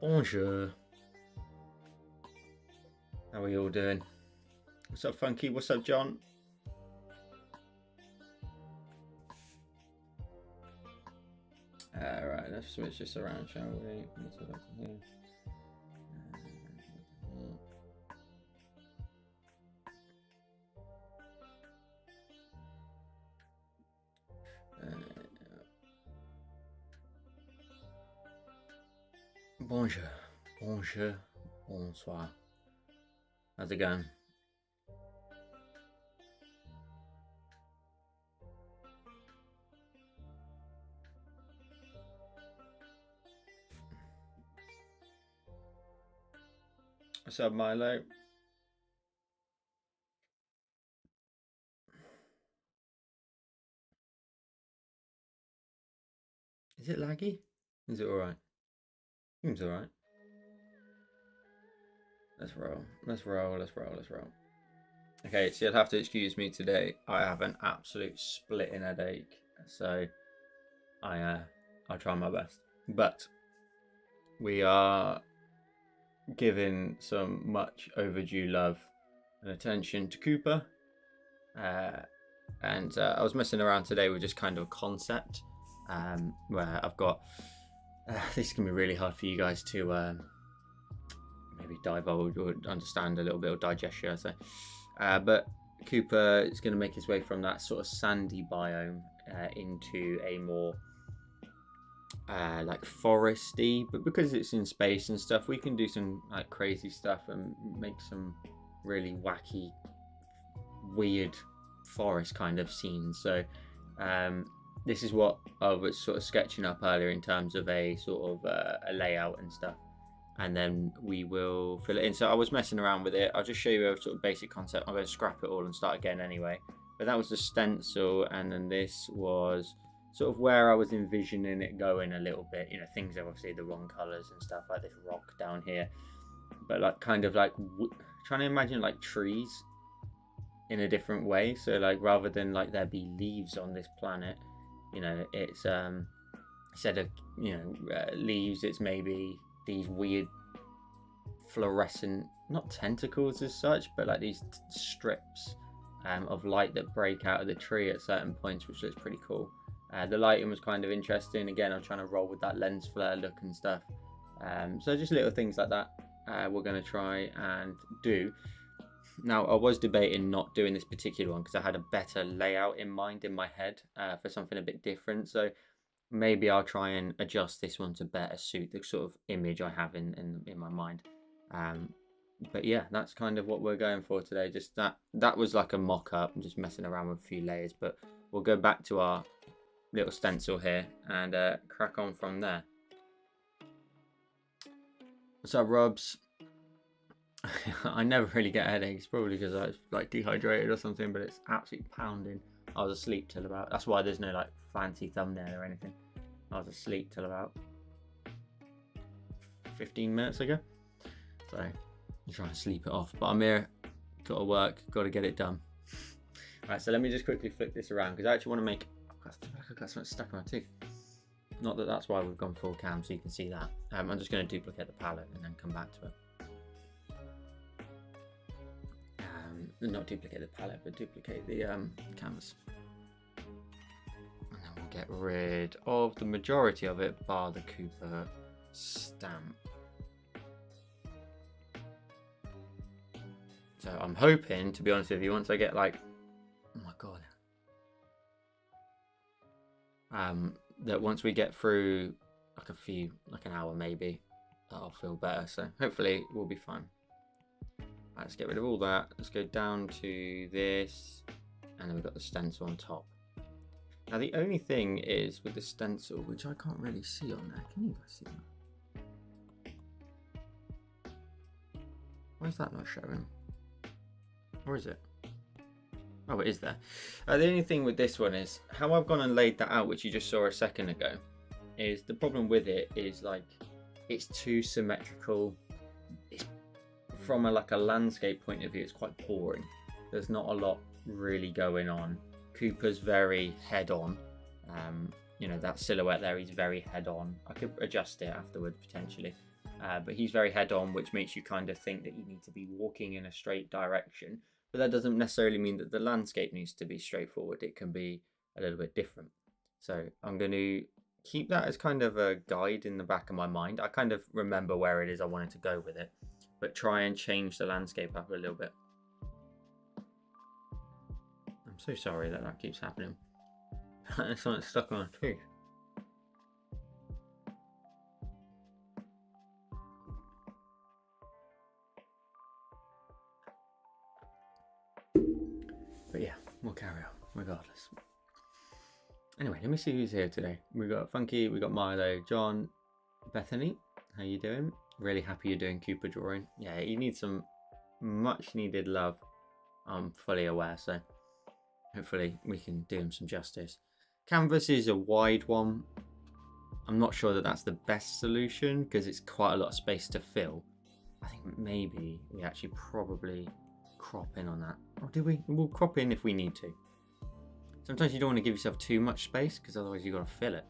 Bonjour. How are you all doing? What's up, Funky? What's up, John? Right, let's switch this around, shall we? Bonjour, bonjour, bonsoir. How's it going? What's up, Milo? Is it laggy? Is it alright? Seems alright. Let's roll. Let's roll. Let's roll. Let's roll. Okay, so you'll have to excuse me today. I have an absolute splitting headache, so I'll try my best. But we are giving some much overdue love and attention to Cooper. And I was messing around today with just kind of a concept where I've got this can be really hard for you guys to maybe divulge or understand a little bit or digest, should I say. But Cooper is going to make his way from that sort of sandy biome into a more like foresty, but because it's in space and stuff, we can do some like crazy stuff and make some really wacky, weird forest kind of scenes. So this is what I was sort of sketching up earlier in terms of a sort of a layout and stuff, and then we will fill it in. So I was messing around with it. I'll just show you a sort of basic concept. I'm going to scrap it all and start again anyway, but that was the stencil, and then this was sort of where I was envisioning it going a little bit. You know, things are obviously the wrong colors and stuff, like this rock down here, but like kind of like trying to imagine like trees in a different way. So like rather than like there be leaves on this planet, you know, it's instead of, you know, leaves, it's maybe these weird fluorescent, not tentacles as such, but like these strips of light that break out of the tree at certain points, which looks pretty cool. The lighting was kind of interesting. Again, I'm trying to roll with that lens flare look and stuff. So just little things like that we're going to try and do. Now, I was debating not doing this particular one because I had a better layout in mind in my head for something a bit different. So maybe I'll try and adjust this one to better suit the sort of image I have in my mind. But yeah, that's kind of what we're going for today. Just that was like a mock-up. I'm just messing around with a few layers, but we'll go back to our little stencil here and crack on from there. What's up, Robs? I never really get headaches, probably because I was like dehydrated or something, but it's absolutely pounding. I was asleep till about, that's why there's no like fancy thumbnail or anything. I was asleep till about 15 minutes ago, so I'm trying to sleep it off, but I'm here, got to work, got to get it done. Alright, so let me just quickly flip this around because I actually want to make, I've got something stuck in my tooth. Not that that's why we've gone full cam, so you can see that. I'm just going to duplicate the palette and then come back to it. Not duplicate the palette, but duplicate the canvas. And then we'll get rid of the majority of it, bar the Cooper stamp. So I'm hoping, to be honest with you, once I get like, oh my god, that once we get through like an hour maybe, I'll feel better. So hopefully we'll be fine. Right, let's get rid of all that. Let's go down to this, and then we've got the stencil on top. Now the only thing is with the stencil, which I can't really see on there. Can you guys see that? Why is that not showing? Or is it? Oh, it is there. The only thing with this one is how I've gone and laid that out, which you just saw a second ago, is the problem with it is like it's too symmetrical. It's from a landscape point of view, it's quite boring. There's not a lot really going on. Cooper's very head on. You know, that silhouette there, he's very head on. I could adjust it afterwards potentially. but he's very head on, which makes you kind of think that you need to be walking in a straight direction. But that doesn't necessarily mean that the landscape needs to be straightforward. It can be a little bit different. So I'm going to keep that as kind of a guide in the back of my mind. I kind of remember where it is I wanted to go with it, but try and change the landscape up a little bit. I'm so sorry that that keeps happening. It's like stuck on a tooth. But yeah, we'll carry on regardless. Anyway, let me see who's here today. We got Funky, we got Milo, John, Bethany. How you doing? Really happy you're doing Cooper drawing. Yeah, he needs some much needed love. I'm fully aware, so hopefully we can do him some justice. Canvas is a wide one. I'm not sure that that's the best solution because it's quite a lot of space to fill. I think maybe we actually probably crop in on that. Or do we? We'll crop in if we need to. Sometimes you don't want to give yourself too much space because otherwise you've got to fill it.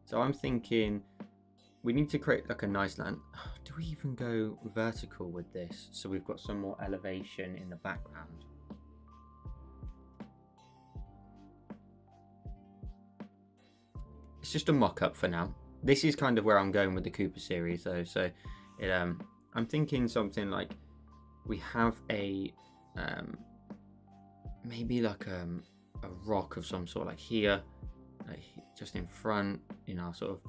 So I'm thinking we need to create like a nice land. Do we even go vertical with this? So we've got some more elevation in the background. It's just a mock-up for now. This is kind of where I'm going with the Cooper series though. So it, I'm thinking something like we have a maybe like a rock of some sort, like here, like just in front in our sort of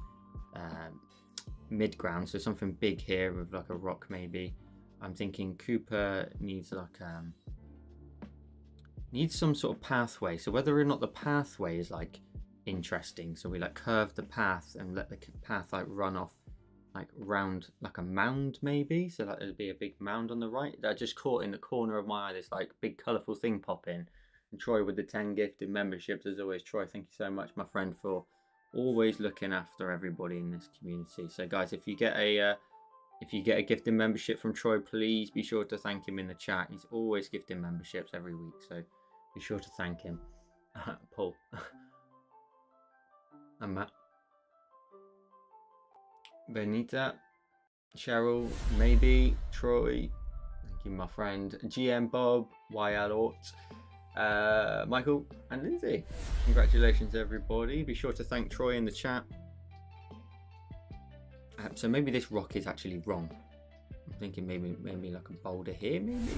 mid ground. So something big here with like a rock maybe. I'm thinking Cooper needs like needs some sort of pathway. So whether or not the pathway is like interesting, so we like curve the path and let the path like run off like round like a mound maybe, so that there'd be a big mound on the right. That just caught in the corner of my eye this like big colourful thing pop in. And Troy with the 10 gifted memberships, as always. Troy, thank you so much, my friend, for always looking after everybody in this community. So guys, if you get a gifted membership from Troy, please be sure to thank him in the chat. He's always gifting memberships every week, so be sure to thank him. Paul and Matt, Benita, Cheryl, maybe Troy, thank you, my friend, GM Bob, YL Michael and Lindsay. Congratulations everybody. Be sure to thank Troy in the chat. So maybe this rock is actually wrong. I'm thinking maybe like a boulder here maybe.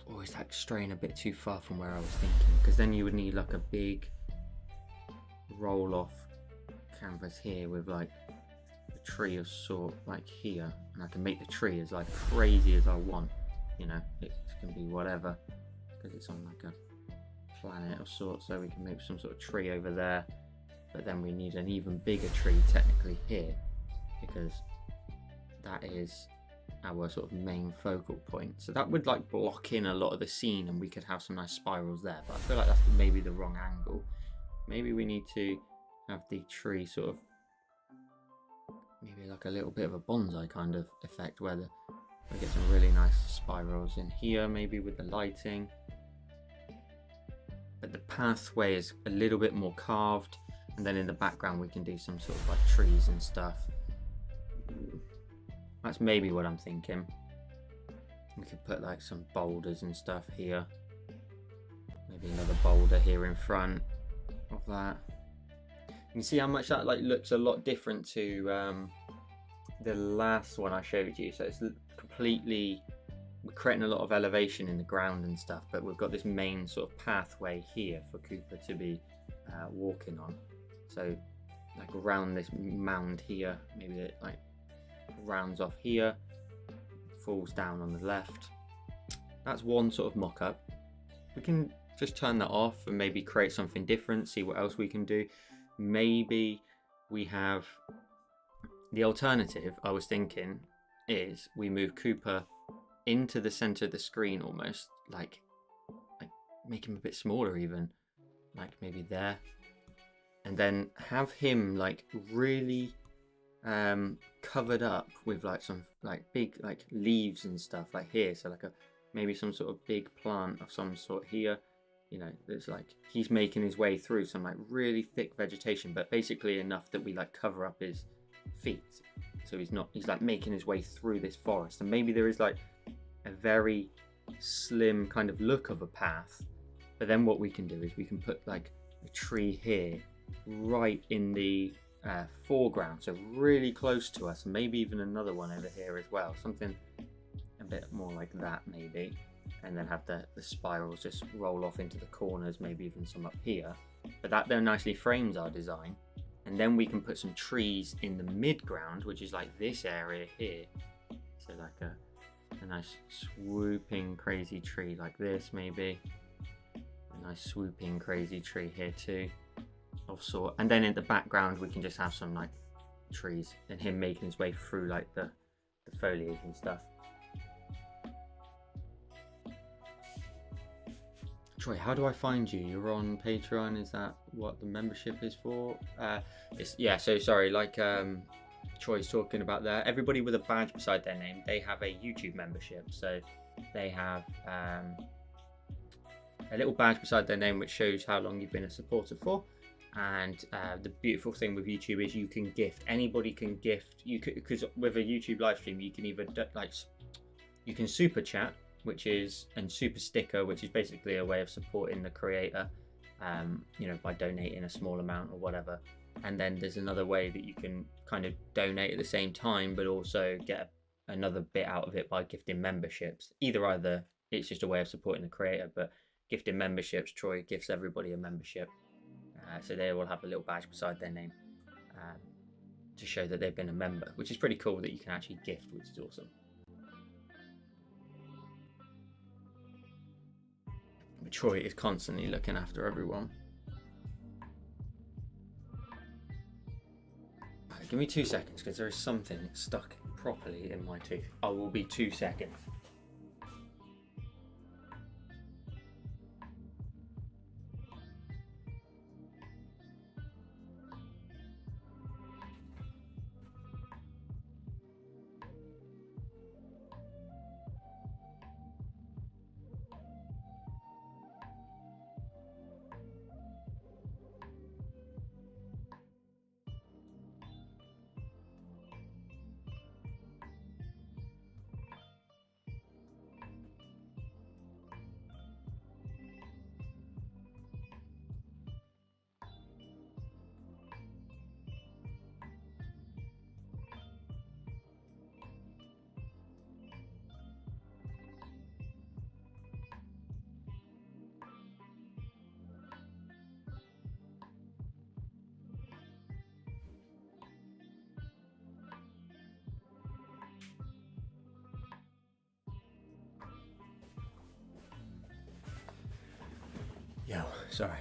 Oh, is that straying a bit too far from where I was thinking? Because then you would need like a big roll off canvas here with like a tree of sort like here, and I can make the tree as like crazy as I want, you know, it can be whatever because it's on like a planet of sorts, so we can make some sort of tree over there, but then we need an even bigger tree technically here because that is our sort of main focal point. So that would like block in a lot of the scene and we could have some nice spirals there, but I feel like that's maybe the wrong angle. Maybe we need to have the tree sort of maybe like a little bit of a bonsai kind of effect where we get some really nice spirals in here, maybe with the lighting, but the pathway is a little bit more carved, and then in the background we can do some sort of like trees and stuff. That's maybe what I'm thinking. We could put like some boulders and stuff here, maybe another boulder here in front of that. You can see how much that like looks a lot different to the last one I showed you. So it's completely, we're creating a lot of elevation in the ground and stuff, but we've got this main sort of pathway here for Cooper to be walking on. So like around this mound here, maybe it like rounds off here, falls down on the left. That's one sort of mock-up. We can just turn that off and maybe create something different, see what else we can do. Maybe we have the alternative I was thinking is we move Cooper into the center of the screen, almost like make him a bit smaller, even like maybe there, and then have him like really covered up with like some like big like leaves and stuff like here, so like a maybe some sort of big plant of some sort here you know, there's like, he's making his way through some like really thick vegetation, but basically enough that we like cover up his feet. So he's like making his way through this forest, and maybe there is like a very slim kind of look of a path, but then what we can do is we can put like a tree here right in the foreground, so really close to us, and maybe even another one over here as well, something a bit more like that maybe, and then have the spirals just roll off into the corners, maybe even some up here. But that then nicely frames our design. And then we can put some trees in the mid-ground, which is like this area here. So like a nice swooping crazy tree like this maybe. A nice swooping crazy tree here too, of sort. And then in the background we can just have some like trees and him making his way through like the foliage and stuff. Troy, how do I find you? You're on Patreon, is that what the membership is for? Yeah, so sorry, like Troy's talking about there, everybody with a badge beside their name, they have a YouTube membership. So they have a little badge beside their name which shows how long you've been a supporter for. And the beautiful thing with YouTube is you can gift. Anybody can gift. You could, because with a YouTube live stream, you can either like, you can super chat, which is, and super sticker, which is basically a way of supporting the creator, you know, by donating a small amount or whatever. And then there's another way that you can kind of donate at the same time, but also get another bit out of it by gifting memberships. Either it's just a way of supporting the creator, but gifting memberships, Troy gifts everybody a membership. So they will have a little badge beside their name to show that they've been a member, which is pretty cool that you can actually gift, which is awesome. Troy is constantly looking after everyone. Right, give me 2 seconds because there is something stuck properly in my tooth. I will be 2 seconds. Yo, sorry.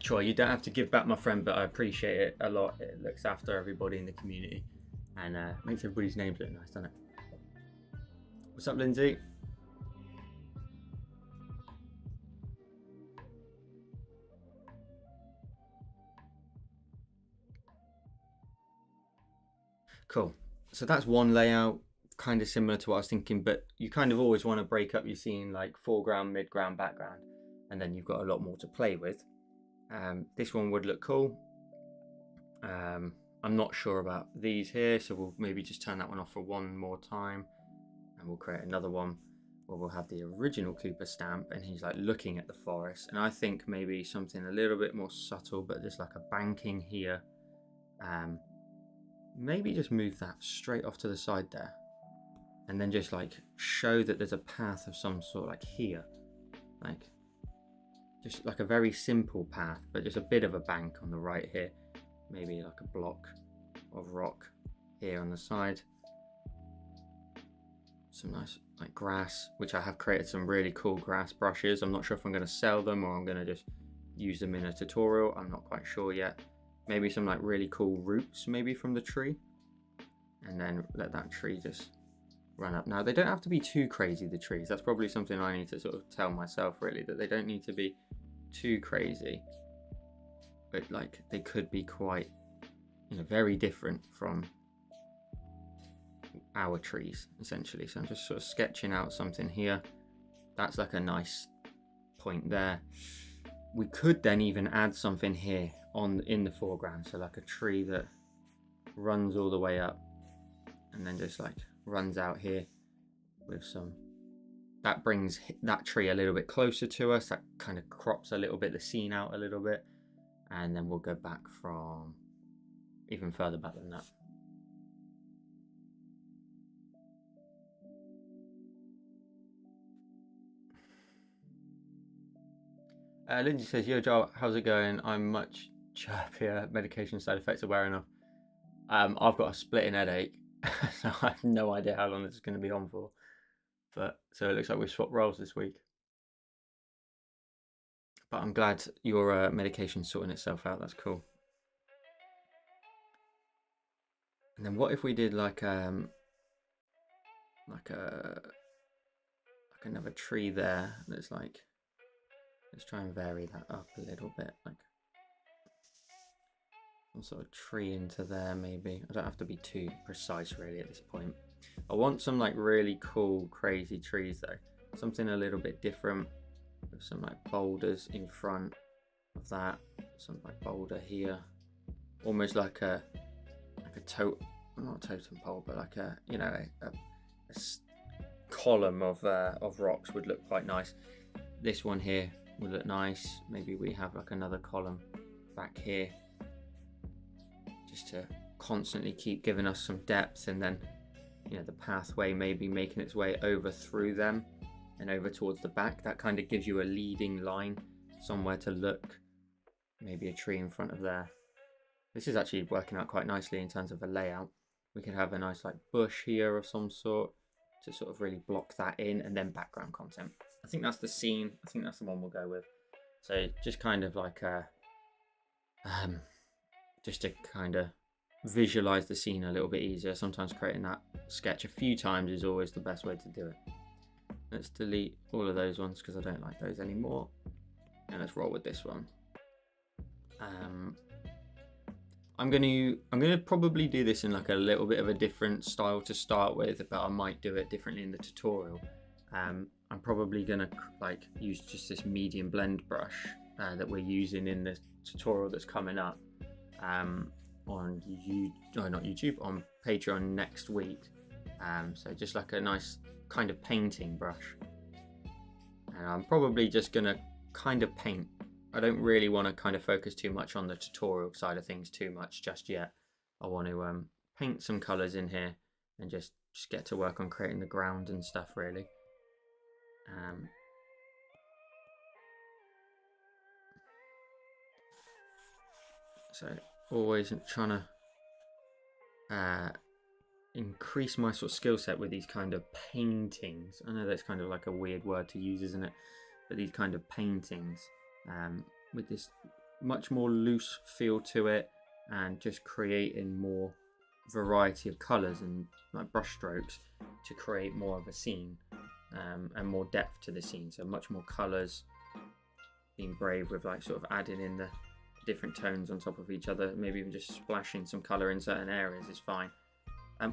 Troy, you don't have to give back, my friend, but I appreciate it a lot. It looks after everybody in the community and makes everybody's names look nice, doesn't it? What's up, Lindsay? Cool. So that's one layout, kind of similar to what I was thinking, but you kind of always want to break up your scene like foreground, midground, background, and then you've got a lot more to play with. This one would look cool. I'm not sure about these here, so we'll maybe just turn that one off for one more time, and we'll create another one where we'll have the original Cooper stamp and he's like looking at the forest. And I think maybe something a little bit more subtle, but just like a banking here. Maybe just move that straight off to the side there, and then just like show that there's a path of some sort like here, like just like a very simple path, but just a bit of a bank on the right here, maybe like a block of rock here on the side, some nice like grass, which I have created some really cool grass brushes. I'm not sure if I'm going to sell them or I'm going to just use them in a tutorial. I'm not quite sure yet. Maybe some like really cool roots maybe from the tree, and then let that tree just run up. Now they don't have to be too crazy, the trees. That's probably something I need to sort of tell myself, really, that they don't need to be too crazy, but like they could be quite, you know, very different from our trees essentially. So I'm just sort of sketching out something here. That's like a nice point there. We could then even add something here in the foreground, so like a tree that runs all the way up and then just like runs out here with some, that brings that tree a little bit closer to us. That kind of crops a little bit the scene out a little bit, and then we'll go back from even further back than that. Lindsay says, yo Joel, how's it going? I'm much chirpier. Medication side effects are wearing off. I've got a splitting headache, so I have no idea how long this is going to be on for. But so it looks like we've swapped roles this week. But I'm glad your medication's sorting itself out. That's cool. And then what if we did like another tree there that's like, let's try and vary that up a little bit, like some sort of tree into there maybe. I don't have to be too precise really at this point. I want some like really cool crazy trees though, something a little bit different with some like boulders in front of that, some like boulder here, almost like a not a totem pole, but like a, you know, a column of rocks would look quite nice. This one here would look nice. Maybe we have like another column back here just to constantly keep giving us some depth, and then, you know, the pathway maybe making its way over through them and over towards the back. That kind of gives you a leading line, somewhere to look, maybe a tree in front of there. This is actually working out quite nicely in terms of a layout. We could have a nice like bush here of some sort to sort of really block that in, and then background content. I think that's the scene. I think that's the one we'll go with. So just kind of like just to kind of visualize the scene a little bit easier. Sometimes creating that sketch a few times is always the best way to do it. Let's delete all of those ones because I don't like those anymore. And let's roll with this one. I'm gonna probably do this in like a little bit of a different style to start with, but I might do it differently in the tutorial. I'm probably gonna like use just this medium blend brush that we're using in the tutorial that's coming up on Patreon next week. So just like a nice kind of painting brush, and I'm probably just gonna kind of paint. I don't really want to kind of focus too much on the tutorial side of things too much just yet. I want to paint some colours in here and just get to work on creating the ground and stuff really. So always trying to increase my sort of skill set with these kind of paintings. I know that's kind of like a weird word to use, isn't it? But these kind of paintings with this much more loose feel to it, and just creating more variety of colours and like brush strokes to create more of a scene and more depth to the scene. So much more colours, being brave with like sort of adding in the different tones on top of each other, maybe even just splashing some colour in certain areas is fine.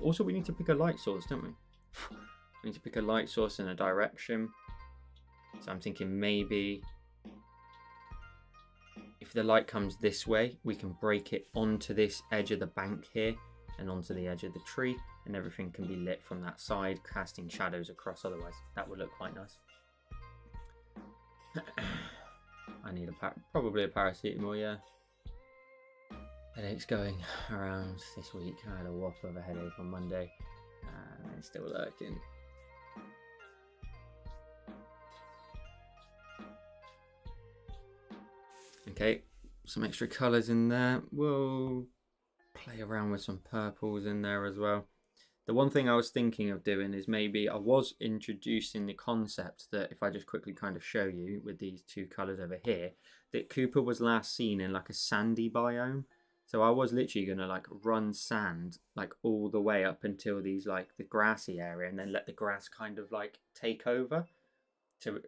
Also we need to pick a light source, don't we? We need to pick a light source and a direction. So I'm thinking maybe if the light comes this way, we can break it onto this edge of the bank here and onto the edge of the tree, and everything can be lit from that side, casting shadows across. Otherwise that would look quite nice. I need probably a paracetamol, yeah. Headache's going around this week. I had a whop of a headache on Monday and it's still lurking. Okay, some extra colours in there. We'll play around with some purples in there as well. The one thing I was thinking of doing is maybe I was introducing the concept that, if I just quickly kind of show you with these two colours over here, that Cooper was last seen in like a sandy biome. So I was literally going to like run sand like all the way up until these like the grassy area, and then let the grass kind of like take over.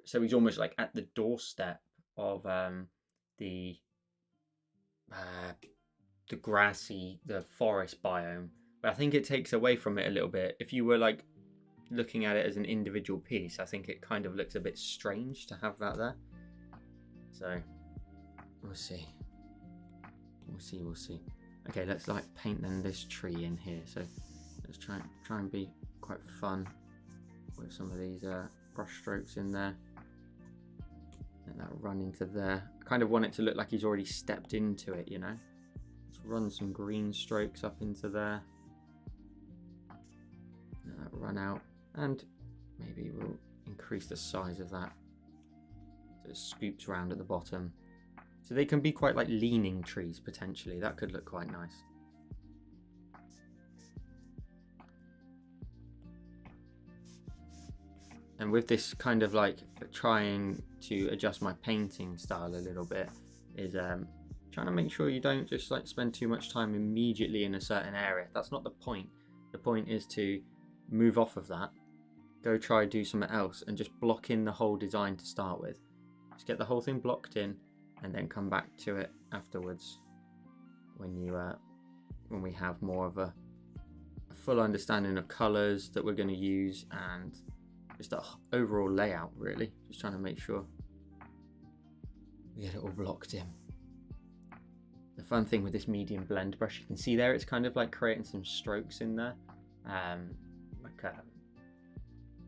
So he's almost like at the doorstep of the forest biome, But I think it takes away from it a little bit. If you were like looking at it as an individual piece, I think it kind of looks a bit strange to have that there. So we'll see. We'll see. Okay, let's like paint then this tree in here. So let's try and be quite fun with some of these brush strokes in there. Let that run into there. I kind of want it to look like he's already stepped into it, you know. Let's run some green strokes up into there. Let that run out, and maybe we'll increase the size of that so it scoops around at the bottom. So they can be quite like leaning trees potentially. That could look quite nice. And with this kind of like trying to adjust my painting style a little bit is trying to make sure you don't just like spend too much time immediately in a certain area. That's not the point. The point is to move off of that, go try do something else, and just block in the whole design to start with. Just get the whole thing blocked in, and then come back to it afterwards when you when we have more of a full understanding of colours that we're going to use, and just that overall layout, really. Just trying to make sure we get it all blocked in. The fun thing with this medium blend brush, you can see there, it's kind of like creating some strokes in there,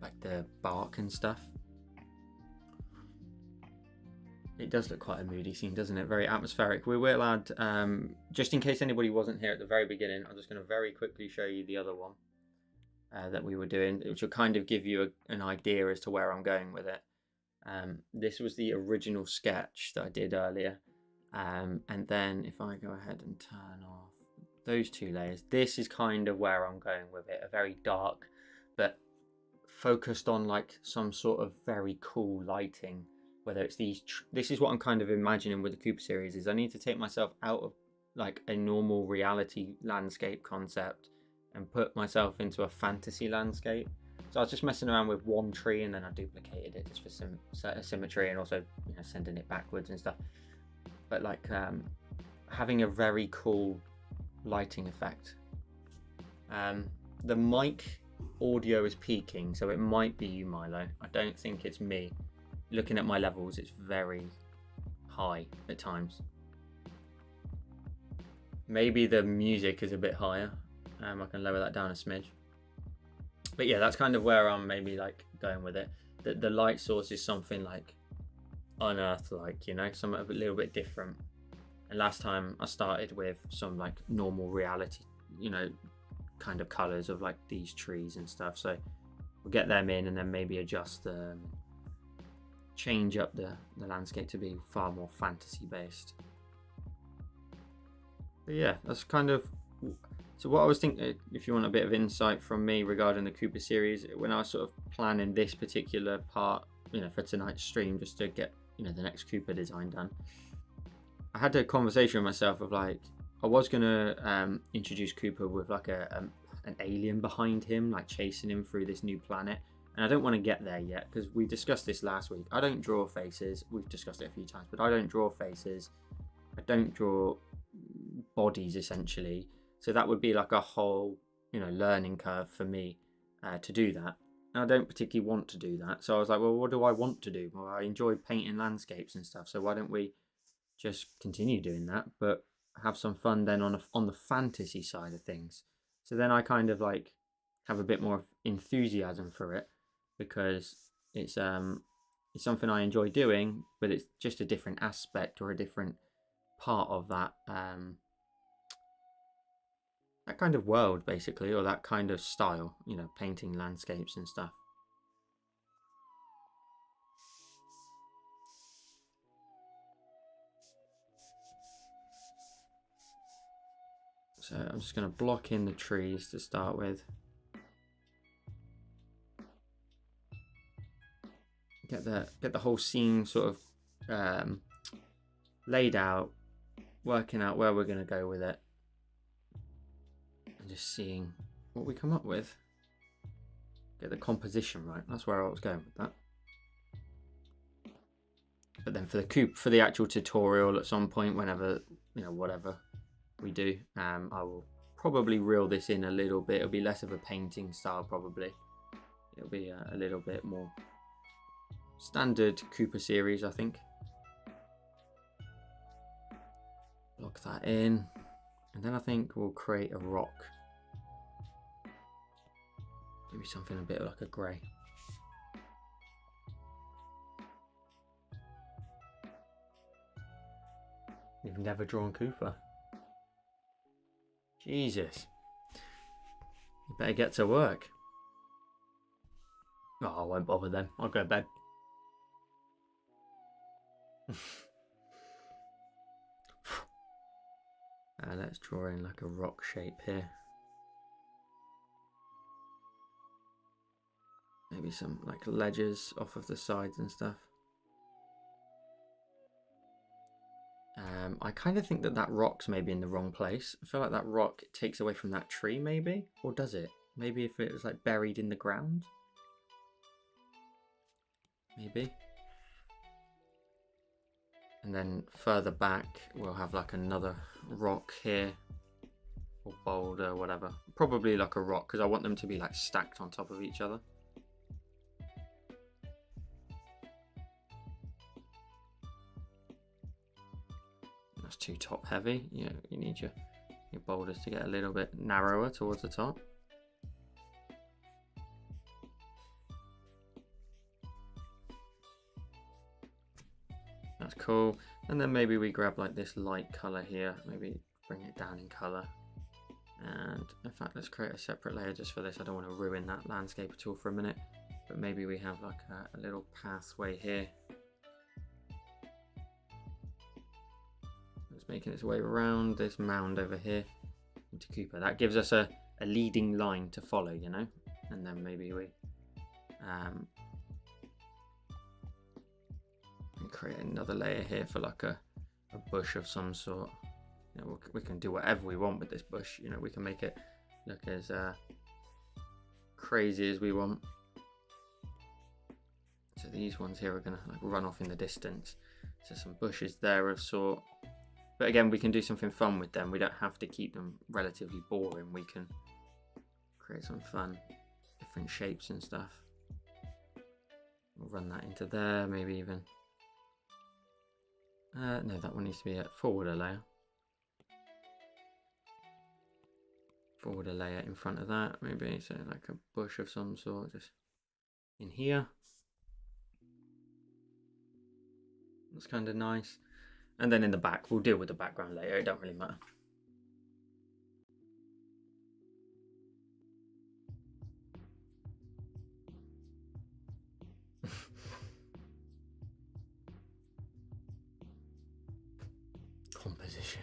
like the bark and stuff. It does look quite a moody scene, doesn't it? Very atmospheric. We will add, just in case anybody wasn't here at the very beginning, I'm just going to very quickly show you the other one that we were doing, which will kind of give you an idea as to where I'm going with it. This was the original sketch that I did earlier. And then if I go ahead and turn off those two layers, this is kind of where I'm going with it. A very dark, but focused on like some sort of very cool lighting. Whether it's these, this is what I'm kind of imagining with the Cooper series, is I need to take myself out of like a normal reality landscape concept and put myself into a fantasy landscape. So I was just messing around with one tree, and then I duplicated it just for some symmetry, and also, you know, sending it backwards and stuff. But like having a very cool lighting effect. The mic audio is peaking, so it might be you, Milo. I don't think it's me. Looking at my levels, it's very high at times. Maybe the music is a bit higher. I can lower that down a smidge. But yeah, that's kind of where I'm maybe like going with it. The light source is something like unearth-like, you know, something a little bit different. And last time I started with some like normal reality, you know, kind of colors of like these trees and stuff. So we'll get them in, and then maybe adjust the change up the landscape to be far more fantasy based. But yeah, that's kind of, so what I was thinking, if you want a bit of insight from me regarding the Cooper series, when I was sort of planning this particular part, you know, for tonight's stream, just to get, you know, the next Cooper design done, I had a conversation with myself of like, I was gonna introduce Cooper with like an alien behind him, like chasing him through this new planet. And I don't want to get there yet, because we discussed this last week. I don't draw faces. We've discussed it a few times, but I don't draw faces. I don't draw bodies, essentially. So that would be like a whole, you know, learning curve for me to do that. And I don't particularly want to do that. So I was like, well, what do I want to do? Well, I enjoy painting landscapes and stuff. So why don't we just continue doing that, but have some fun then on the fantasy side of things. So then I kind of like have a bit more enthusiasm for it, because it's something I enjoy doing, but it's just a different aspect or a different part of that that kind of world, basically, or that kind of style, you know, painting landscapes and stuff. So I'm just going to block in the trees to start with. Get the whole scene sort of laid out, working out where we're going to go with it, and just seeing what we come up with. Get the composition right. That's where I was going with that. But then for the actual tutorial at some point, whenever, you know, whatever we do, I will probably reel this in a little bit. It'll be less of a painting style probably. It'll be a little bit more standard Cooper series, I think. Lock that in, and then I think we'll create a rock. Maybe something a bit like a grey. You've never drawn Cooper. Jesus. You better get to work. Oh, I won't bother then. I'll go to bed. Let's draw in like a rock shape here. Maybe some like ledges off of the sides and stuff. I kind of think that that rock's maybe in the wrong place. I feel like that rock takes away from that tree maybe, or does it? Maybe if it was like buried in the ground? Maybe. And then further back we'll have like another rock here, or boulder, whatever. Probably like a rock, because I want them to be like stacked on top of each other. That's too top heavy. You need your boulders to get a little bit narrower towards the top. That's cool. And then maybe we grab like this light color here, maybe bring it down in color. And in fact, let's create a separate layer just for this. I don't want to ruin that landscape at all for a minute, but maybe we have like a little pathway here. It's making its way around this mound over here into Cooper. That gives us a leading line to follow, you know, and then maybe we create another layer here for like a bush of some sort. You know, we can do whatever we want with this bush. You know, we can make it look as crazy as we want. So these ones here are gonna like run off in the distance. So some bushes there of sort. But again, we can do something fun with them. We don't have to keep them relatively boring. We can create some fun, different shapes and stuff. We'll run that into there, maybe even. No, that one needs to be a forwarder layer. Forwarder layer in front of that, maybe. So like a bush of some sort, just in here. That's kind of nice. And then in the back, we'll deal with the background later. It don't really matter. Composition.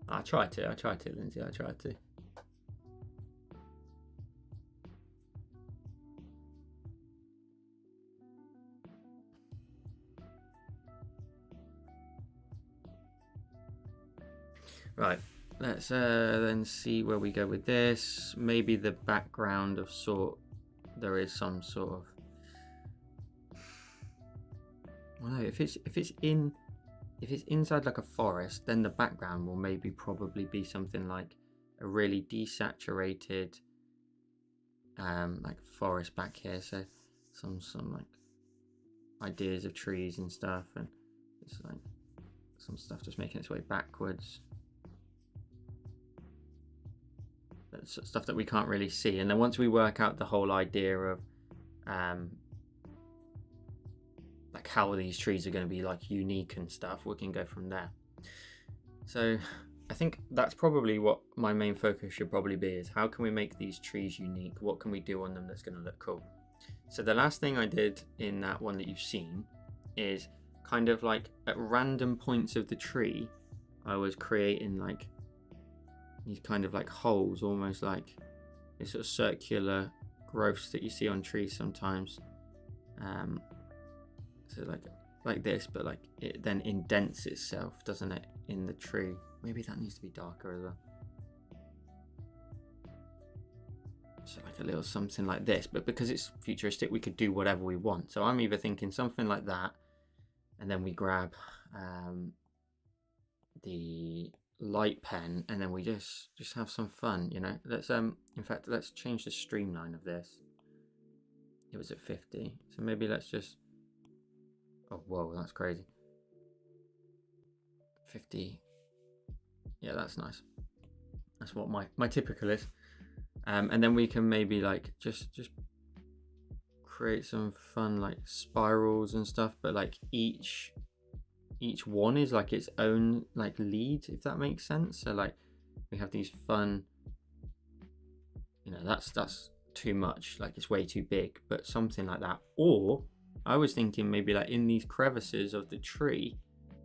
I tried to, Lindsay. I tried to. Right, let's then see where we go with this. Maybe the background of sort, there is some sort of, well, no, if it's inside like a forest, then the background will maybe probably be something like a really desaturated like forest back here. So some like ideas of trees and stuff, and it's like some stuff just making its way backwards. That's stuff that we can't really see. And then once we work out the whole idea of like how these trees are going to be like unique and stuff, we can go from there. So I think that's probably what my main focus should probably be, is how can we make these trees unique? What can we do on them that's going to look cool? So the last thing I did in that one that you've seen is kind of like at random points of the tree, I was creating like these kind of like holes, almost like this sort of circular growths that you see on trees sometimes. So like this, but like it then indents itself, doesn't it, in the tree? Maybe that needs to be darker as well. So like a little something like this, but because it's futuristic, we could do whatever we want. So I'm either thinking something like that, and then we grab the light pen, and then we just have some fun, you know. Let's in fact, let's change the streamline of this. It was at 50, so maybe let's just, oh whoa, that's crazy. 50, yeah, that's nice. That's what my typical is. And then we can maybe like just create some fun like spirals and stuff, but like each one is like its own like lead, if that makes sense. So like we have these fun, you know, that's too much, like it's way too big, but something like that. Or I was thinking maybe like in these crevices of the tree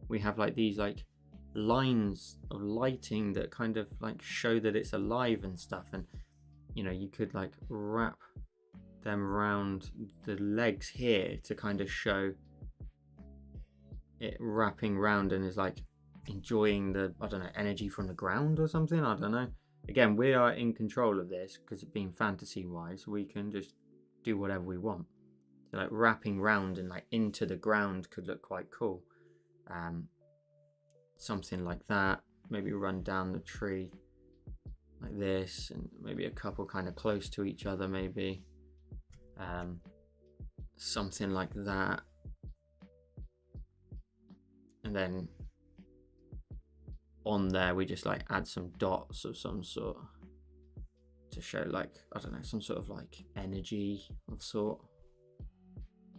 we have like these like lines of lighting that kind of like show that it's alive and stuff, and you know, you could like wrap them around the legs here to kind of show it wrapping round and is like enjoying the, I don't know, energy from the ground or something. I don't know. Again, we are in control of this because being fantasy wise, we can just do whatever we want. So like wrapping round and like into the ground could look quite cool. Something like that. Maybe run down the tree like this, and maybe a couple kind of close to each other, maybe. Something like that. And then on there we just like add some dots of some sort to show like, I don't know, some sort of like energy of sort.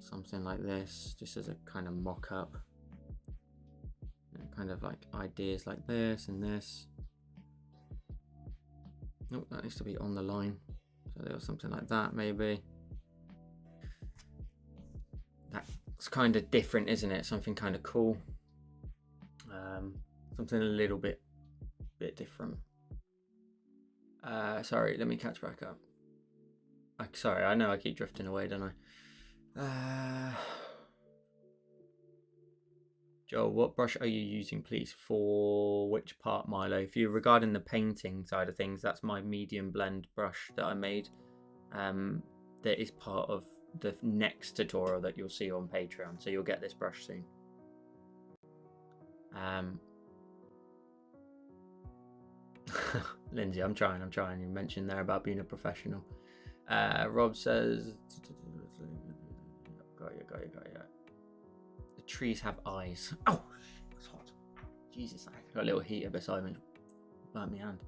Something like this, just as a kind of mock-up. Kind of like ideas like this and this. Oh, that needs to be on the line. So there was something like that, maybe. That's kind of different, isn't it? Something kind of cool. Something a little bit different. Sorry, let me catch back up. Sorry, I know I keep drifting away, don't I? Joel, what brush are you using, please? For which part, Milo? If you're regarding the painting side of things, that's my medium blend brush that I made. That is part of the next tutorial that you'll see on Patreon, so you'll get this brush soon. Lindsay, I'm trying. You mentioned there about being a professional. Rob says, got you. The trees have eyes. Oh, it's hot. Jesus, I got a little heater beside me. Burnt my hand.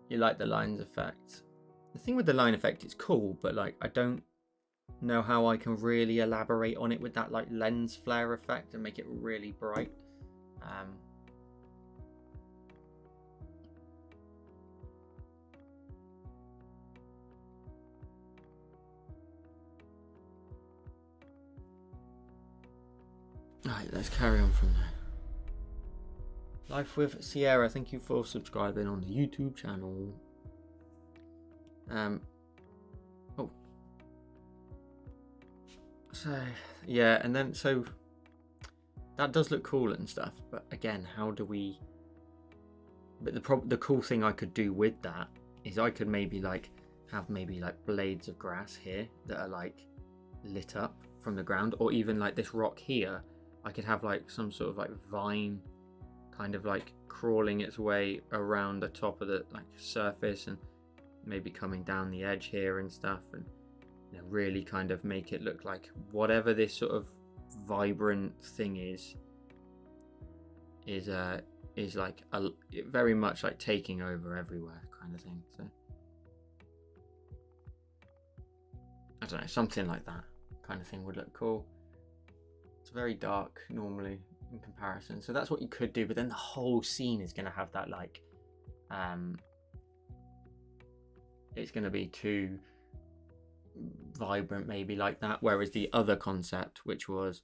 You like the lines effect? The thing with the line effect, it's cool, but like I don't know how I can really elaborate on it with that like lens flare effect and make it really bright. Right, let's carry on from there. Life with Sierra, thank you for subscribing on the YouTube channel. Oh. So, yeah, and then, so, that does look cool and stuff, but again, how do we... But the cool thing I could do with that is I could maybe, like, have maybe, like, blades of grass here that are, like, lit up from the ground, or even, like, this rock here, I could have, like, some sort of, like, vine kind of like crawling its way around the top of the like surface and maybe coming down the edge here and stuff, and you know, really kind of make it look like whatever this sort of vibrant thing is like very much like taking over everywhere kind of thing. So I don't know, something like that kind of thing would look cool. It's very dark normally in comparison, so that's what you could do, but then the whole scene is going to have that like it's going to be too vibrant maybe like that, whereas the other concept, which was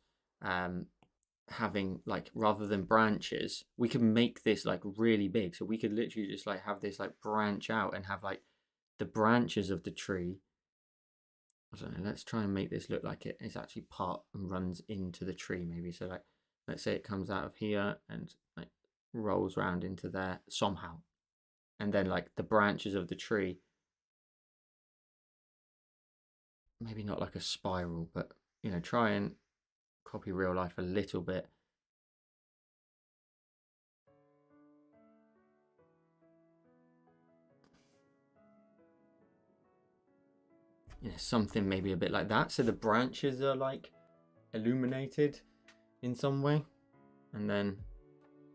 having like, rather than branches, we could make this like really big, so we could literally just like have this like branch out and have like the branches of the tree. I don't know, let's try and make this look like it is actually part and runs into the tree maybe. So like, let's say it comes out of here and like rolls around into there somehow, and then like the branches of the tree, maybe not like a spiral, but you know, try and copy real life a little bit. you know, something maybe a bit like that. So the branches are like illuminated in some way. And then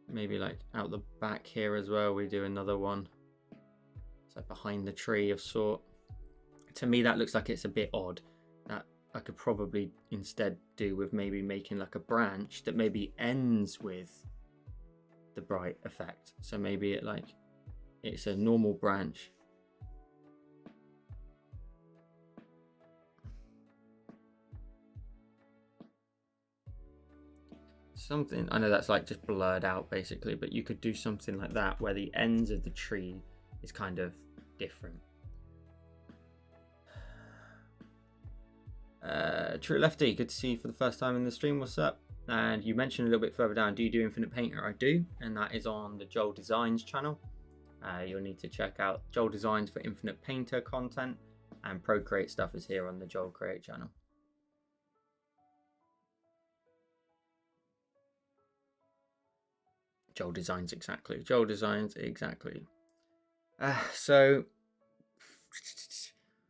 maybe like out the back here as well, we do another one. So behind the tree of sort. To me, that looks like it's a bit odd. That I could probably instead do with maybe making like a branch that maybe ends with the bright effect. So maybe it's a normal branch. Something, I know that's like just blurred out basically, but you could do something like that where the ends of the tree is kind of different. True Lefty, good to see you for the first time in the stream. What's up? And you mentioned a little bit further down, do you do Infinite Painter? I do, and that is on the Joel Designs channel. You'll need to check out Joel Designs for Infinite Painter content, and Procreate stuff is here on the Joel Create channel. Joel Designs, exactly. Joel Designs, exactly. So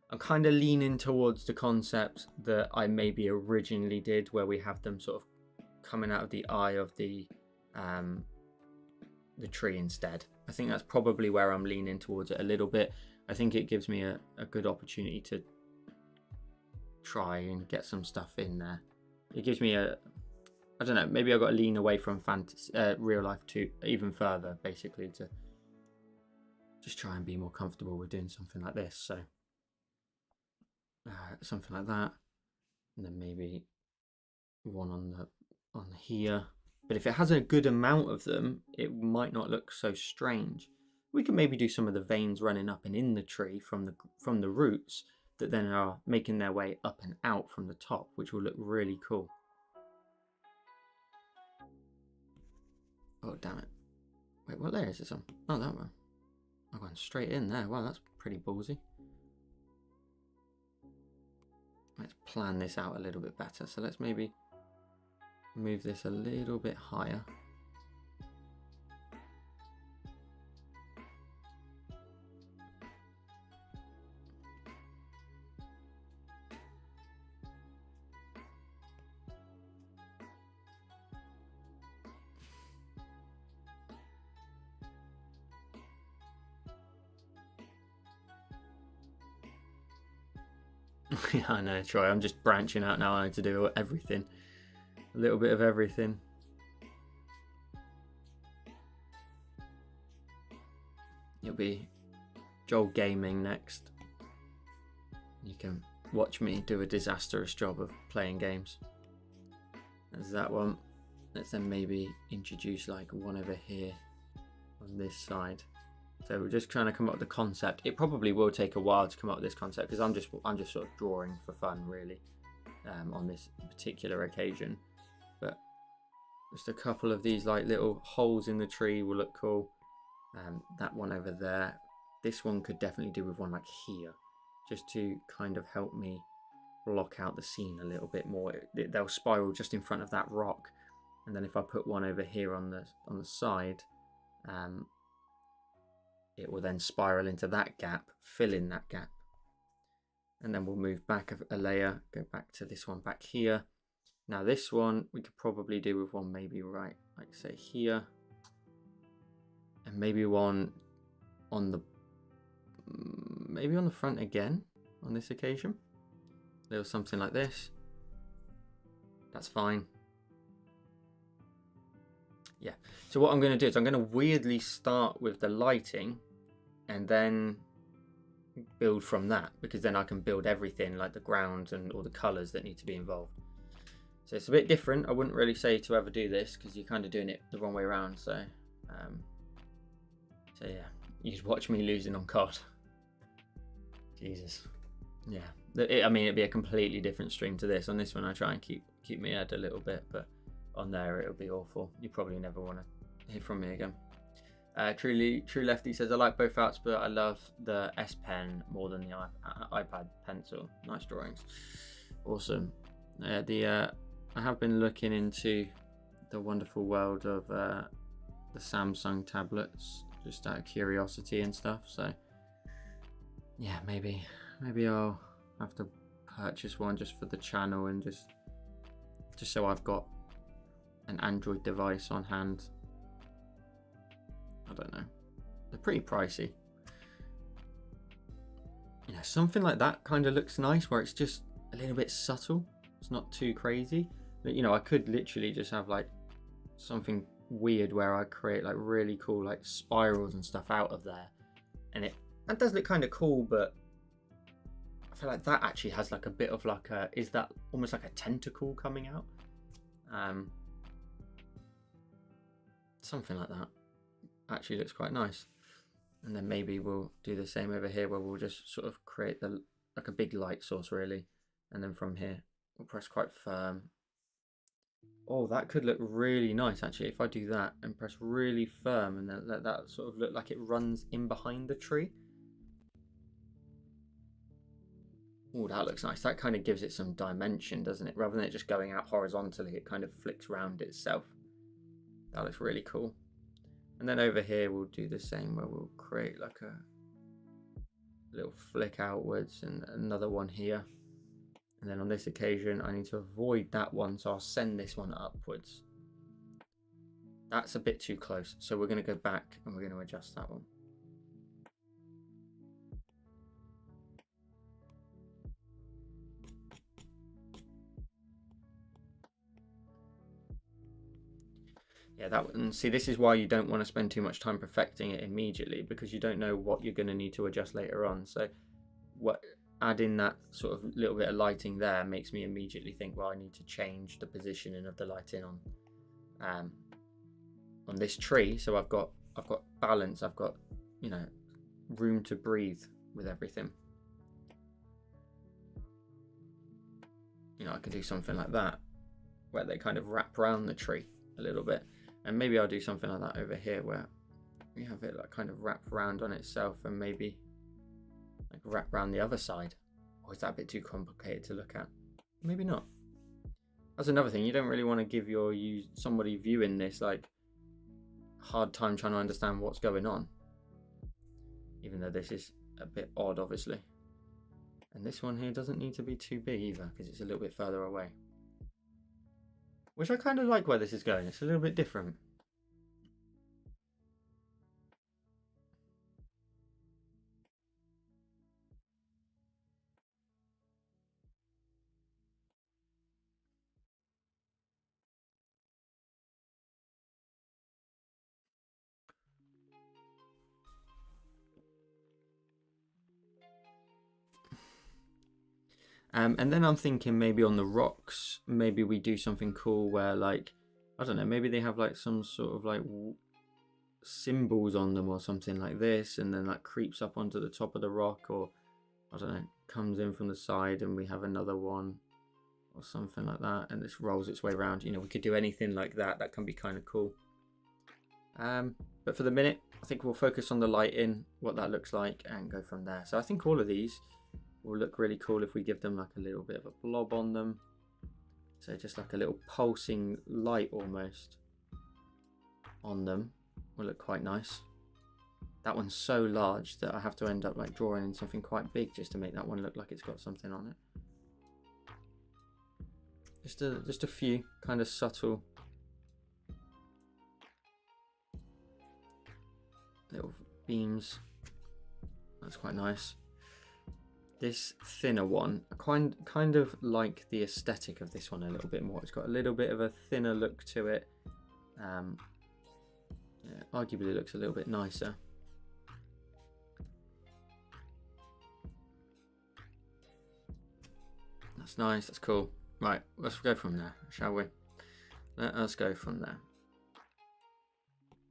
I'm kind of leaning towards the concept that I maybe originally did, where we have them sort of coming out of the eye of the tree instead. I think that's probably where I'm leaning towards it a little bit. I think it gives me a good opportunity to try and get some stuff in there. It gives me I don't know, maybe I've got to lean away from fantasy, real life to even further, basically, to just try and be more comfortable with doing something like this. So something like that, and then maybe one on here. But if it has a good amount of them, it might not look so strange. We can maybe do some of the veins running up and in the tree from the roots that then are making their way up and out from the top, which will look really cool. Oh, damn it. Wait, what layer is this on? Oh, that one. I'm going straight in there. Wow, that's pretty ballsy. Let's plan this out a little bit better. So let's maybe move this a little bit higher. Yeah, I know, Troy. I'm just branching out now. I need to do everything. A little bit of everything. It'll be Joel Gaming next. You can watch me do a disastrous job of playing games. There's that one. Let's then maybe introduce like one over here on this side. So we're just trying to come up with the concept. It probably will take a while to come up with this concept because I'm just sort of drawing for fun, really, on this particular occasion. But just a couple of these like little holes in the tree will look cool. That one over there. This one could definitely do with one like here, just to kind of help me block out the scene a little bit more. They'll spiral just in front of that rock, and then if I put one over here on the side, it will then spiral into that gap, fill in that gap, and then we'll move back a layer, go back to this one back here. Now this one we could probably do with one maybe right, like say here, and maybe one on the front again on this occasion. A little something like this. That's fine. Yeah. So what I'm going to do is I'm going to weirdly start with the lighting and then build from that, because then I can build everything like the ground and all the colors that need to be involved. So it's a bit different. I wouldn't really say to ever do this because you're kind of doing it the wrong way around. So yeah, you'd watch me losing on COD. Jesus. Yeah. I mean, it'd be a completely different stream to this. On this one, I try and keep me head a little bit, but on there, it'll be awful. You probably never want to hear from me again. True Lefty says, I like both apps, but I love the S Pen more than the iPad pencil. Nice drawings. Awesome. I have been looking into the wonderful world of the Samsung tablets, just out of curiosity and stuff. So yeah, maybe I'll have to purchase one just for the channel and just so I've got an Android device on hand. I don't know. They're pretty pricey. You know, something like that kind of looks nice, where it's just a little bit subtle. It's not too crazy. But, you know, I could literally just have like something weird where I create like really cool like spirals and stuff out of there, and that does look kind of cool, but I feel like that actually has like a bit of like a, is that almost like a tentacle coming out? Something like that actually looks quite nice. And then maybe we'll do the same over here, where we'll just sort of create the like a big light source really, and then from here we'll press quite firm. Oh, that could look really nice actually if I do that and press really firm and then let that sort of look like it runs in behind the tree. Oh, that looks nice. That kind of gives it some dimension, doesn't it? Rather than it just going out horizontally, it kind of flicks round itself. That looks really cool. And then over here we'll do the same, where we'll create like a little flick outwards and another one here. And then on this occasion I need to avoid that one, so I'll send this one upwards. That's a bit too close, so we're going to go back and we're going to adjust that one. Yeah, that one. See, this is why you don't want to spend too much time perfecting it immediately, because you don't know what you're going to need to adjust later on. So adding that sort of little bit of lighting there makes me immediately think, well, I need to change the positioning of the lighting on this tree, so I've got balance, I've got, you know, room to breathe with everything. You know, I could do something like that where they kind of wrap around the tree a little bit, and maybe I'll do something like that over here where we have it like kind of wrap around on itself and maybe like wrap around the other side. Or is that a bit too complicated to look at? Maybe not. That's another thing, you don't really want to give somebody viewing this like hard time trying to understand what's going on, even though this is a bit odd obviously. And this one here doesn't need to be too big either, because it's a little bit further away, which I kind of like where this is going. It's a little bit different. And then I'm thinking maybe on the rocks, maybe we do something cool where, like, I don't know, maybe they have like some sort of like symbols on them or something like this, and then that creeps up onto the top of the rock, or I don't know, comes in from the side and we have another one or something like that, and this rolls its way around. You know, we could do anything like that. That can be kind of cool. But for the minute, I think we'll focus on the lighting, what that looks like, and go from there. So I think all of these will look really cool if we give them like a little bit of a blob on them. So just like a little pulsing light almost on them will look quite nice. That one's so large that I have to end up like drawing in something quite big just to make that one look like it's got something on it. Just a few kind of subtle little beams. That's quite nice. This thinner one, I kind of like the aesthetic of this one a little bit more. It's got a little bit of a thinner look to it. Yeah, arguably looks a little bit nicer. That's nice, that's cool. Right, let's go from there, shall we? Let us go from there.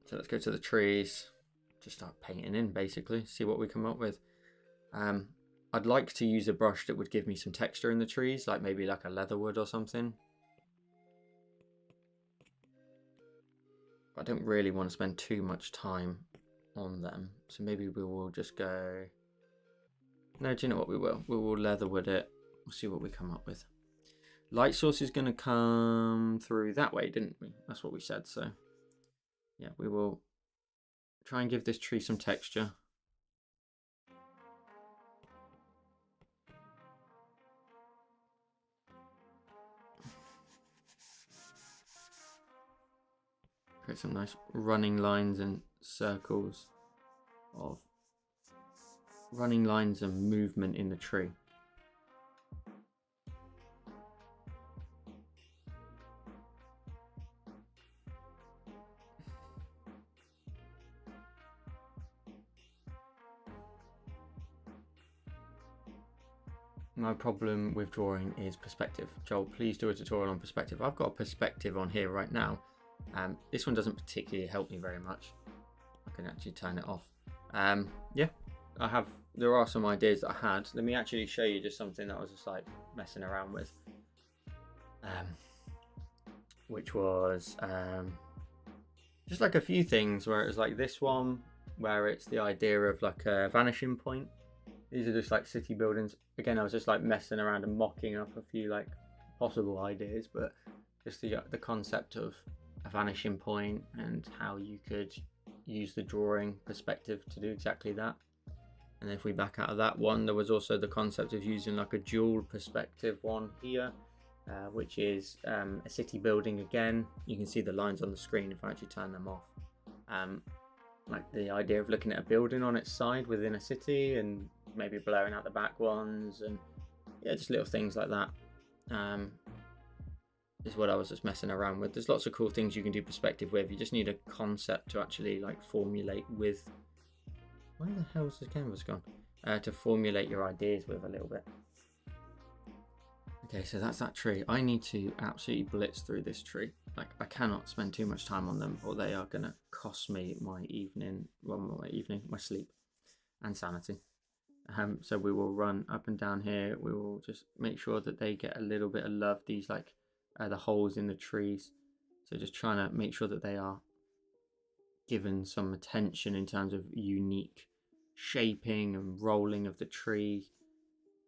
So let's go to the trees, just start painting in basically, see what we come up with. I'd like to use a brush that would give me some texture in the trees, like maybe like a leatherwood or something. I don't really want to spend too much time on them, so maybe we will just go... No, do you know what we will? We will leatherwood it. We'll see what we come up with. Light source is going to come through that way, didn't we? That's what we said, so... Yeah, we will try and give this tree some texture. Create some nice running lines and circles of running lines and movement in the tree. My problem with drawing is perspective. Joel, please do a tutorial on perspective. I've got a perspective on here right now. This one doesn't particularly help me very much. I can actually turn it off. Yeah, there are some ideas that I had. Let me actually show you just something that I was just like messing around with. Which was just like a few things where it was like this one, where it's the idea of like a vanishing point. These are just like city buildings. Again, I was just like messing around and mocking up a few like possible ideas, but just the concept of a vanishing point and how you could use the drawing perspective to do exactly that. And if we back out of that one, there was also the concept of using like a dual perspective one here, which is a city building again. You can see the lines on the screen if I actually turn them off. Like the idea of looking at a building on its side within a city and maybe blurring out the back ones, and yeah, just little things like that is what I was just messing around with. There's lots of cool things you can do perspective with. You just need a concept to actually like formulate with. Where the hell's the canvas gone? To formulate your ideas with a little bit. Okay, so that's that tree. I need to absolutely blitz through this tree. Like, I cannot spend too much time on them, or they are going to cost me my evening, my sleep and sanity. So we will run up and down here. We will just make sure that they get a little bit of love. These like the holes in the trees. So just trying to make sure that they are given some attention in terms of unique shaping and rolling of the tree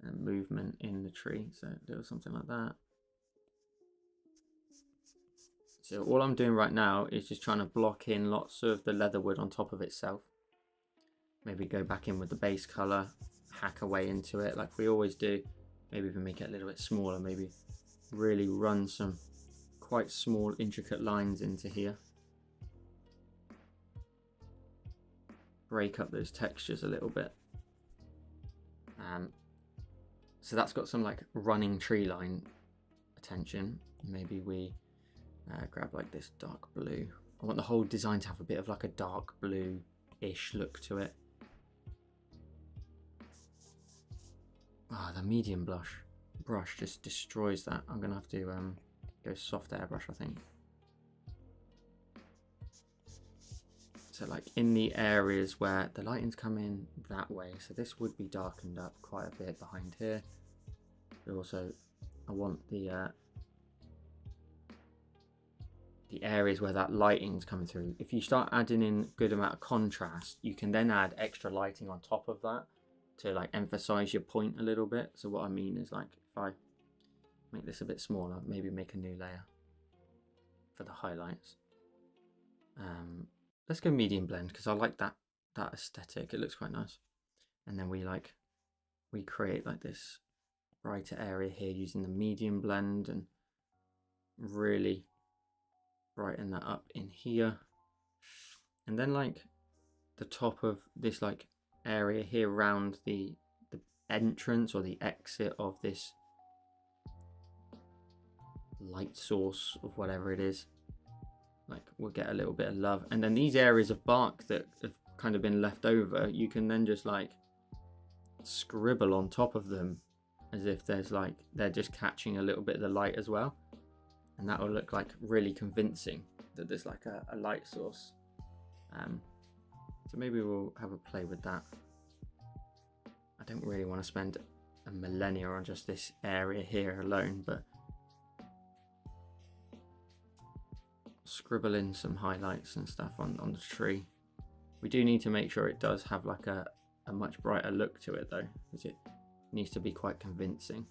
and movement in the tree. So do something like that. So all I'm doing right now is just trying to block in lots of the leatherwood on top of itself. Maybe go back in with the base color, hack away into it like we always do. Maybe even make it a little bit smaller. Maybe really run some quite small intricate lines into here. Break up those textures a little bit. So that's got some like running tree line attention. Maybe we grab like this dark blue. I want the whole design to have a bit of like a dark blue-ish look to it. The medium brush just destroys that. I'm gonna have to go soft airbrush, I think. So like in the areas where the lighting's come in that way, so this would be darkened up quite a bit behind here. But also I want the areas where that lighting's coming through. If you start adding in good amount of contrast, you can then add extra lighting on top of that to like emphasize your point a little bit. So what I mean is, like, if I make this a bit smaller, maybe make a new layer for the highlights. Let's go medium blend because I like that aesthetic. It looks quite nice. And then we create like this brighter area here using the medium blend and really brighten that up in here. And then like the top of this like area here around the entrance or the exit of this light source of whatever it is, like we'll get a little bit of love. And then these areas of bark that have kind of been left over, you can then just like scribble on top of them as if there's like they're just catching a little bit of the light as well, and that will look like really convincing that there's like a light source. So maybe we'll have a play with that. I don't really want to spend a millennia on just this area here alone, but scribble in some highlights and stuff on the tree. We do need to make sure it does have like a much brighter look to it though, because it needs to be quite convincing.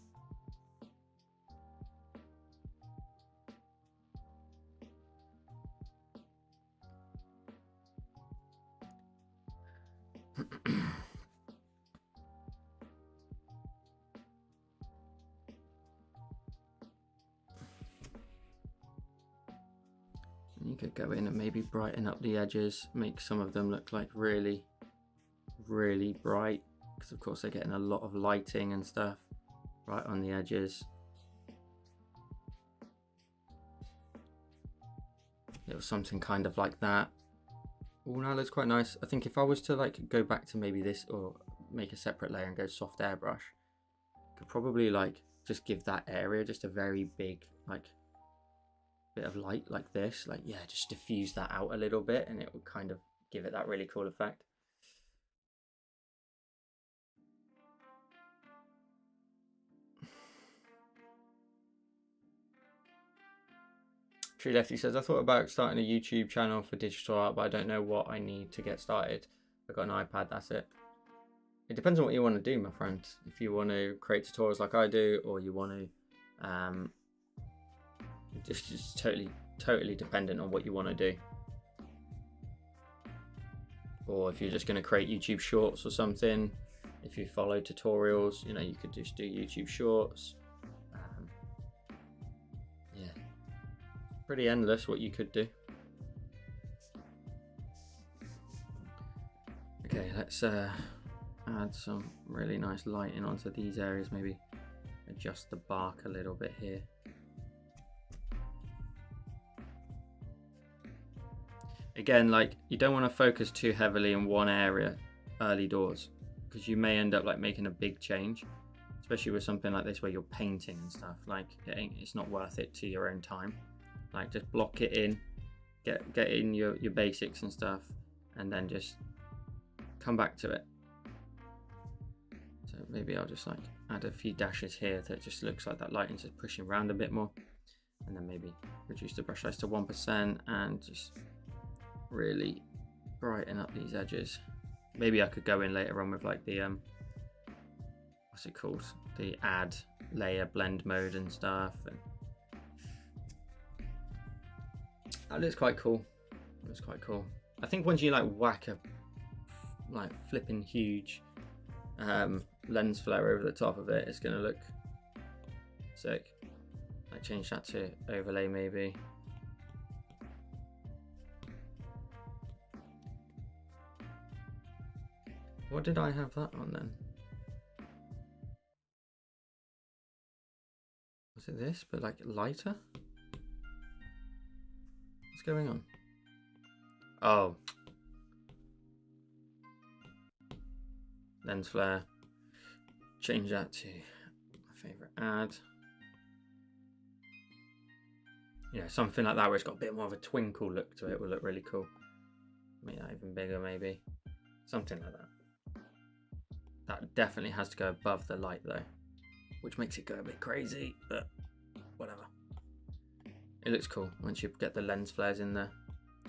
And you could go in and maybe brighten up the edges, make some of them look like really, really bright, because of course they're getting a lot of lighting and stuff right on the edges. It was something kind of like that. Oh, now looks quite nice. I think if I was to like go back to maybe this or make a separate layer and go soft airbrush, could probably like just give that area just a very big like bit of light like this, like, yeah, just diffuse that out a little bit and it would kind of give it that really cool effect. Tree Lefty says, I thought about starting a YouTube channel for digital art, but I don't know what I need to get started. I've got an iPad, that's it. It depends on what you want to do, my friend. If you want to create tutorials like I do, or you want to just totally dependent on what you want to do. Or if you're just going to create YouTube shorts or something, if you follow tutorials, you know, you could just do YouTube shorts. Yeah, pretty endless what you could do. Okay, let's add some really nice lighting onto these areas, maybe adjust the bark a little bit here. Again, like, you don't want to focus too heavily in one area early doors, because you may end up like making a big change, especially with something like this where you're painting and stuff. Like, it's not worth it to your own time. Like, just block it in, get in your basics and stuff, and then just come back to it. So maybe I'll just like add a few dashes here that just looks like that lighting's just pushing around a bit more, and then maybe reduce the brush size to 1% and just really brighten up these edges. Maybe I could go in later on with like the what's it called, the add layer blend mode and stuff, and that looks quite cool. Looks quite cool. I think once you like whack a like flipping huge lens flare over the top of it, it's gonna look sick. I change that to overlay maybe. What did I have that on then? Was it this, but like lighter? What's going on? Oh. Lens flare. Change that to my favorite add. You know, something like that where it's got a bit more of a twinkle look to it will look really cool. Make that even bigger maybe. Something like that. That definitely has to go above the light though, which makes it go a bit crazy, but whatever. It looks cool once you get the lens flares in there.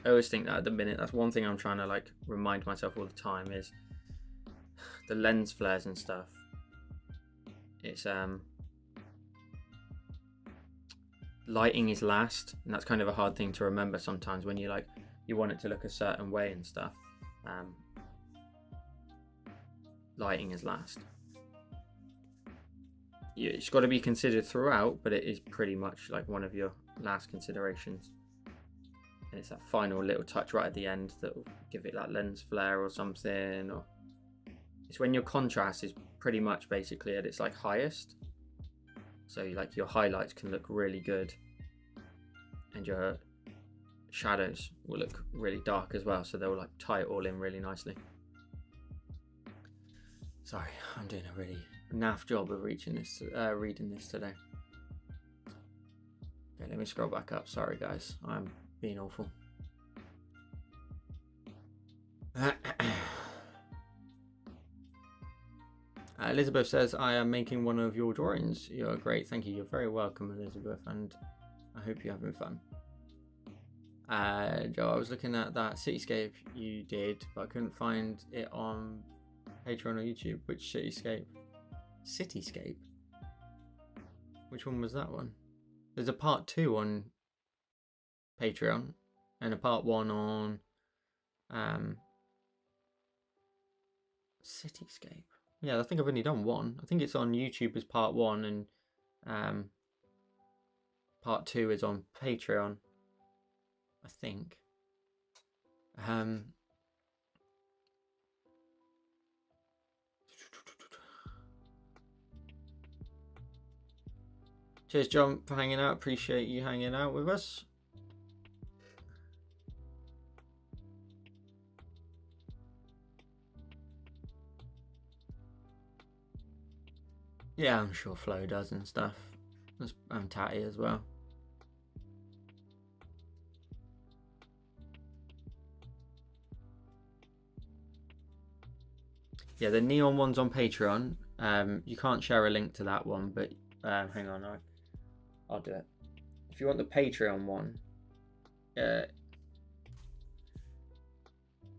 I always think that at the minute, that's one thing I'm trying to like remind myself all the time is the lens flares and stuff. It's lighting is last, and that's kind of a hard thing to remember sometimes when you like you want it to look a certain way and stuff. Lighting is last. Yeah, it's got to be considered throughout, but it is pretty much like one of your last considerations. And it's that final little touch right at the end that will give it that lens flare or something. Or it's when your contrast is pretty much basically at its like highest. So like your highlights can look really good, and your shadows will look really dark as well. So they'll like tie it all in really nicely. Sorry, I'm doing a really naff job of reading this today. Okay, let me scroll back up. Sorry guys, I'm being awful. Elizabeth says, I am making one of your drawings. You're great, thank you. You're very welcome, Elizabeth, and I hope you're having fun. Joe, I was looking at that cityscape you did, but I couldn't find it on Patreon or YouTube. Which cityscape? Cityscape? Which one was that one? There's a part 2 on Patreon and a part 1 on Cityscape. Yeah, I think I've only done one. I think it's on YouTube as part 1, and part 2 is on Patreon. I think. Cheers, John, for hanging out. Appreciate you hanging out with us. Yeah, I'm sure Flo does and stuff. And Tatty as well. Yeah, the neon one's on Patreon. You can't share a link to that one, but hang on, I'll do it. If you want the Patreon one,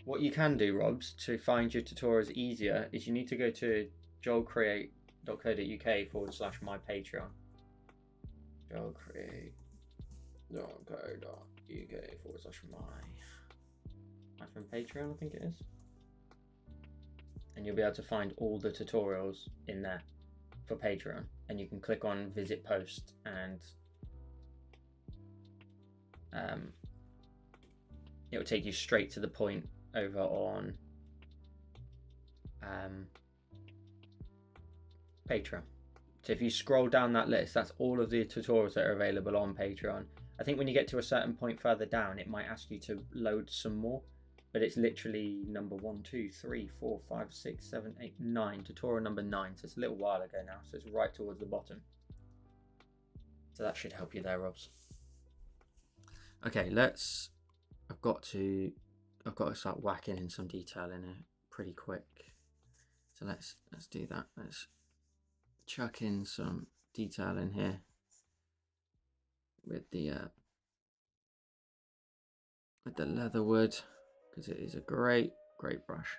what you can do, Robs, to find your tutorials easier is you need to go to joelcreate.co.uk/my Patreon. joelcreate.co.uk/my Patreon, I think it is. And you'll be able to find all the tutorials in there for Patreon. And you can click on visit post and it will take you straight to the point over on Patreon. So if you scroll down that list, that's all of the tutorials that are available on Patreon. I think when you get to a certain point further down, it might ask you to load some more, but it's literally number 1, 2, 3, 4, 5, 6, 7, 8, 9, tutorial number 9. So it's a little while ago now, so it's right towards the bottom. So that should help you there, Robs. Okay, I've got to start whacking in some detail in it pretty quick. So let's do that. Let's chuck in some detail in here with the leather wood, because it is a great brush.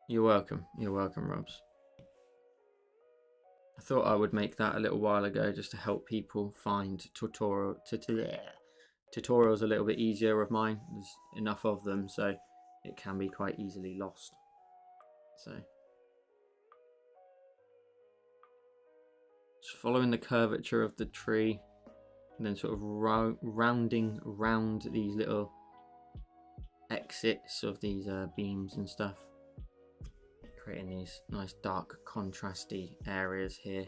You're welcome, Robs. I thought I would make that a little while ago just to help people find tutorials a little bit easier of mine. There's enough of them, so it can be quite easily lost. So just following the curvature of the tree and then sort of rounding around these little exits of these beams and stuff, creating these nice dark contrasty areas here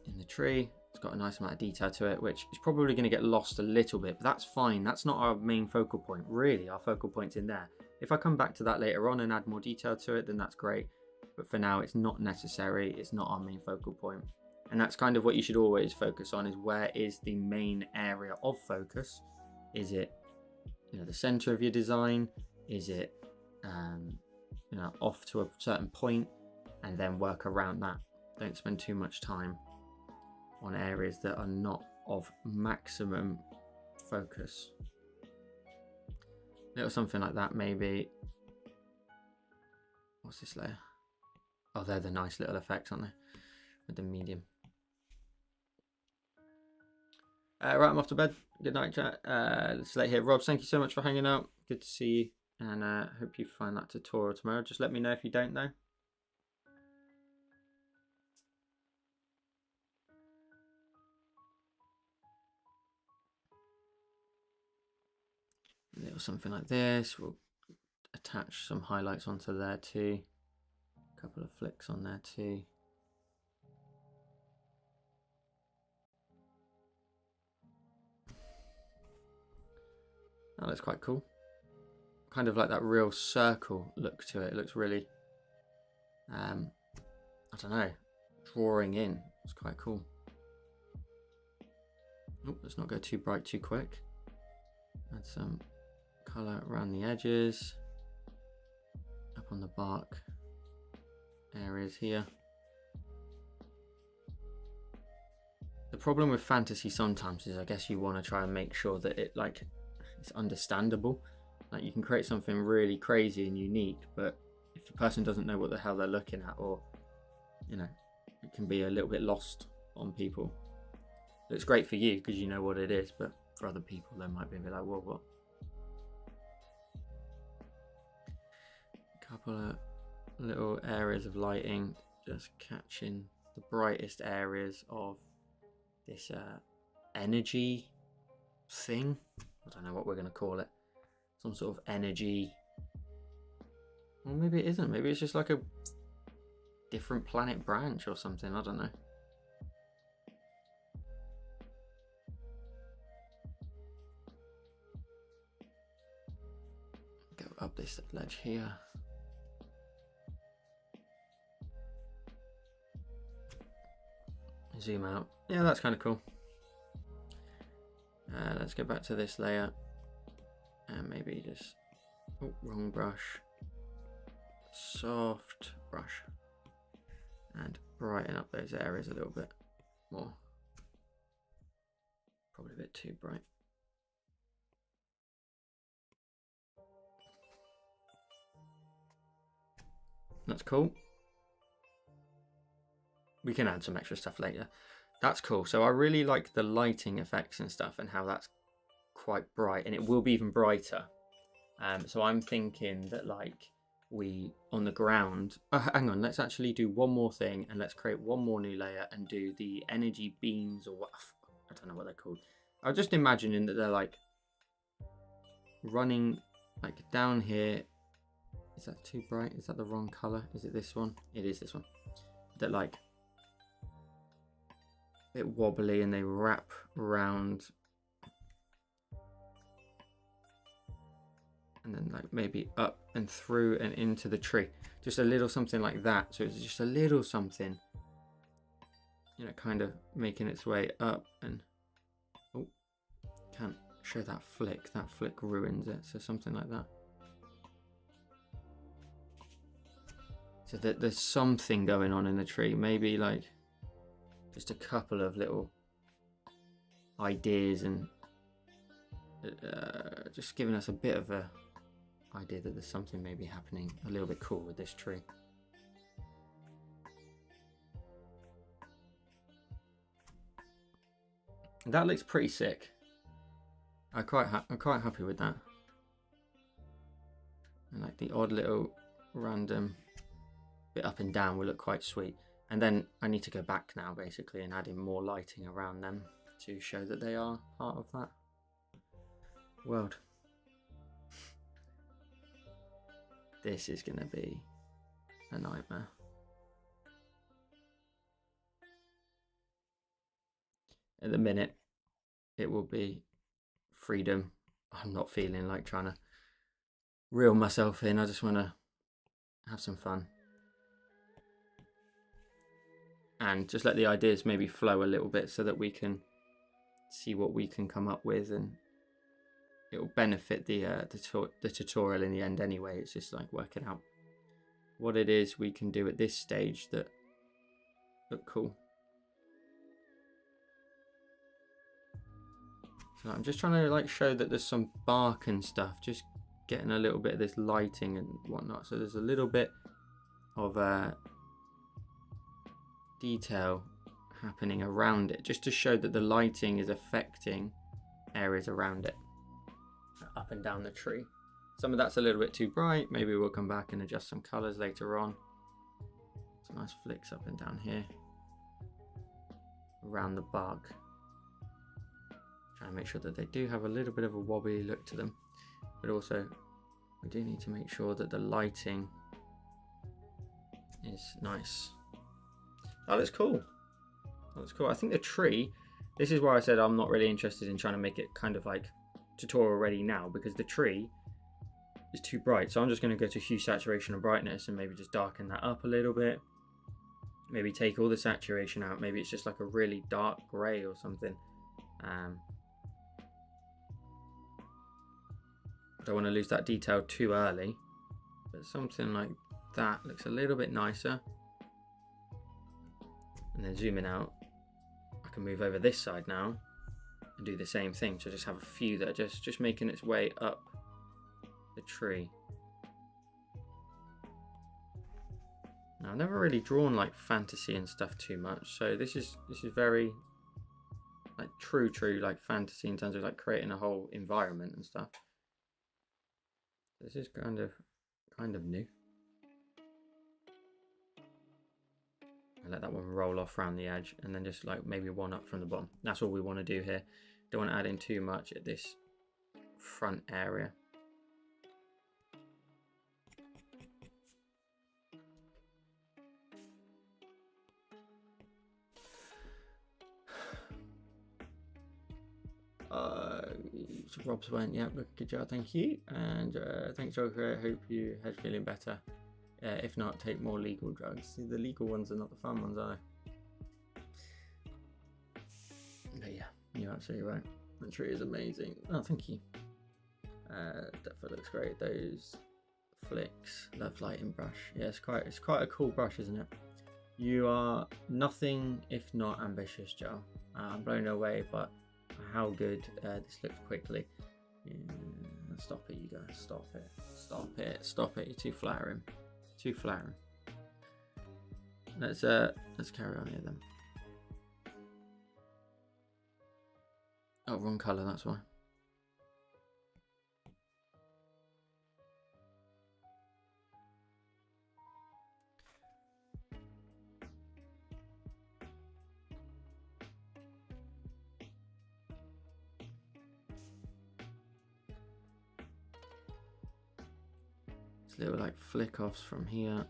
in the tree. It's got a nice amount of detail to it, which is probably going to get lost a little bit, but that's fine. That's not our main focal point, really. Our focal point's in there. If I come back to that later on and add more detail to it, then that's great. But for now, it's not necessary. It's not our main focal point. And that's kind of what you should always focus on, is where is the main area of focus? Is it, the center of your design? Is it, off to a certain point, and then work around that? Don't spend too much time on areas that are not of maximum focus. Little something like that, maybe. What's this layer? Oh, they're the nice little effects, aren't they? With the medium. Right, I'm off to bed. Good night, chat. It's late here. Rob, thank you so much for hanging out. Good to see you. And hope you find that tutorial tomorrow. Just let me know if you don't know. A little something like this. We'll attach some highlights onto there too. A couple of flicks on there too. That looks quite cool. Kind of like that real circle look to it. It looks really, I don't know, drawing in. It's quite cool. Oh, let's not go too bright too quick. Add some colour around the edges, up on the bark areas here. The problem with fantasy sometimes is, I guess, you want to try and make sure that it's understandable. Like, you can create something really crazy and unique, but if the person doesn't know what the hell they're looking at, or it can be a little bit lost on people. It's great for you because you know what it is, but for other people they might be a bit like, whoa, what? A couple of little areas of lighting, just catching the brightest areas of this energy thing. I don't know what we're going to call it. Some sort of energy. Well, maybe it isn't. Maybe it's just like a different planet branch or something. I don't know. Go up this ledge here. Zoom out. Yeah, that's kind of cool. Let's go back to this layer and maybe just, oh, wrong brush. Soft brush. And brighten up those areas a little bit more. Probably a bit too bright. That's cool. We can add some extra stuff later. That's cool. So I really like the lighting effects and stuff and how that's quite bright, and it will be even brighter. So I'm thinking that like we on the ground, hang on, let's actually do one more thing and let's create one more new layer and do the energy beams, or what, I don't know what they're called. I'm just imagining that they're like running like down here. Is that too bright? Is that the wrong color? Is it this one? It is this one. That like a bit wobbly and they wrap around. And then like maybe up and through and into the tree. Just a little something like that. So it's just a little something, you know, kind of making its way up and, oh, can't show that flick. That flick ruins it. So something like that. So that there's something going on in the tree. Maybe like just a couple of little ideas and just giving us a bit of a idea that there's something maybe happening a little bit cool with this tree. That looks pretty sick. I'm quite happy with that. And like the odd little random bit up and down will look quite sweet. And then I need to go back now basically and add in more lighting around them to show that they are part of that world. This is going to be a nightmare. At the minute, it will be freedom. I'm not feeling like trying to reel myself in. I just want to have some fun. And just let the ideas maybe flow a little bit so that we can see what we can come up with, and it will benefit the tutorial in the end anyway. It's just like working out what it is we can do at this stage that look cool. So I'm just trying to like show that there's some bark and stuff, just getting a little bit of this lighting and whatnot. So there's a little bit of detail happening around it, just to show that the lighting is affecting areas around it, up and down the tree. Some of that's a little bit too bright. Maybe we'll come back and adjust some colors later on. Some nice flicks up and down here around the bark. Trying to make sure that they do have a little bit of a wobbly look to them, but also we do need to make sure that the lighting is nice. That looks cool. That looks cool. I think the tree, this is why I said I'm not really interested in trying to make it kind of like tutorial ready now, because the tree is too bright. So I'm just going to go to hue, saturation and brightness and maybe just darken that up a little bit. Maybe take all the saturation out. Maybe it's just like a really dark gray or something. Don't want to lose that detail too early, but something like that looks a little bit nicer. And then zooming out, I can move over this side now and do the same thing. So just have a few that are just making its way up the tree. Now I've never really drawn like fantasy and stuff too much, so this is very like true like fantasy in terms of like creating a whole environment and stuff. This is kind of new. And let that one roll off around the edge, and then just like maybe one up from the bottom. That's all we want to do here. Don't want to add in too much at this front area. Rob's went, yeah, good job, thank you. And thanks, Joker. I hope you head feeling better. If not, take more legal drugs. See, the legal ones are not the fun ones, are they? But yeah, you're absolutely right. The tree is amazing. Oh, thank you. Definitely looks great. Those flicks, love lighting brush. Yeah, it's quite a cool brush, isn't it? You are nothing if not ambitious, Joe. I'm blown away, but how good this looks quickly. Yeah, stop it, you guys. Stop it. Stop it. Stop it. You're too flattering. Too flattering. Let's carry on here then. Oh, wrong colour, that's why. Little like flick offs from here.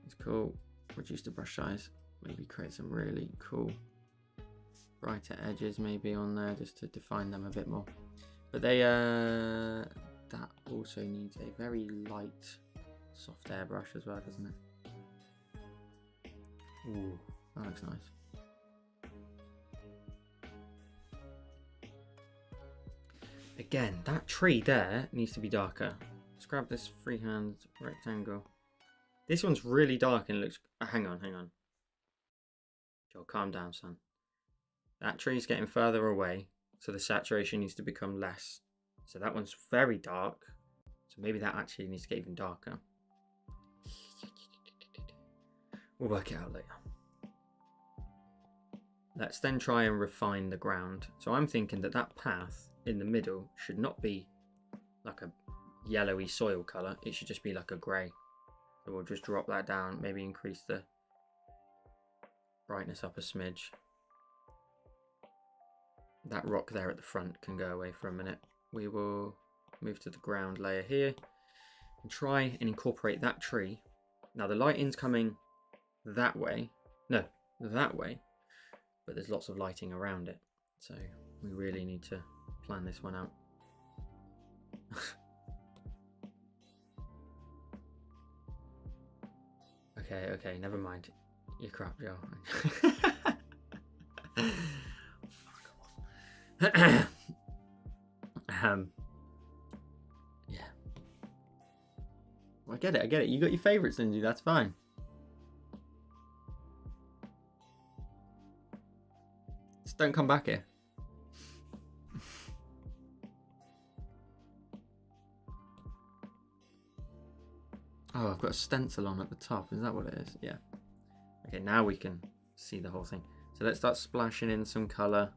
It's cool. Reduce the brush size. Maybe create some really cool brighter edges maybe on there just to define them a bit more. But they that also needs a very light soft airbrush as well, doesn't it? Ooh, that looks nice. Again, that tree there needs to be darker. Let's grab this freehand rectangle. This one's really dark and looks... hang on. Joel, calm down, son. That tree's getting further away, so the saturation needs to become less. So that one's very dark. So maybe that actually needs to get even darker. We'll work it out later. Let's then try and refine the ground. So I'm thinking that that path in the middle should not be like a yellowy soil colour. It should just be like a grey. So we'll just drop that down, maybe increase the brightness up a smidge. That rock there at the front can go away for a minute. We will move to the ground layer here and try and incorporate that tree. Now the lighting's coming that way. No, that way. But there's lots of lighting around it. So we really need to plan this one out. Okay, never mind. You're crap, Joe. Yeah. Well, I get it. You got your favourites, Lindsay, that's fine. Just don't come back here. Oh, I've got a stencil on at the top. Is that what it is? Yeah. Okay, now we can see the whole thing. So let's start splashing in some colour.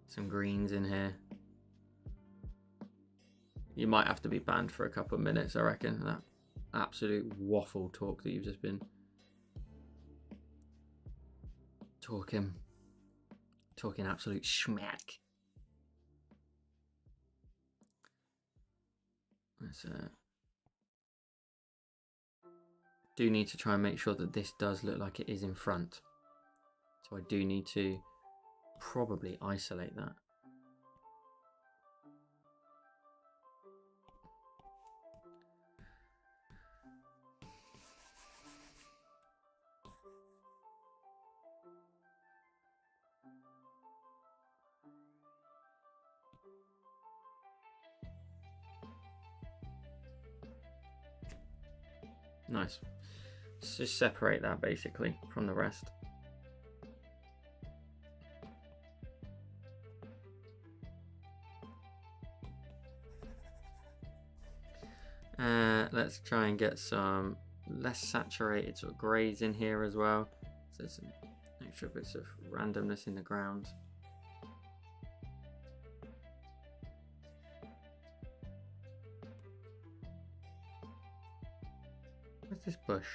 Some greens in here. You might have to be banned for a couple of minutes, I reckon. That absolute waffle talk that you've just been talking absolute schmack. Let's do need to try and make sure that this does look like it is in front. So I do need to probably isolate that. Nice. Let's just separate that basically from the rest. Let's try and get some less saturated sort of greys in here as well. So some extra bits of randomness in the ground. Where's this bush?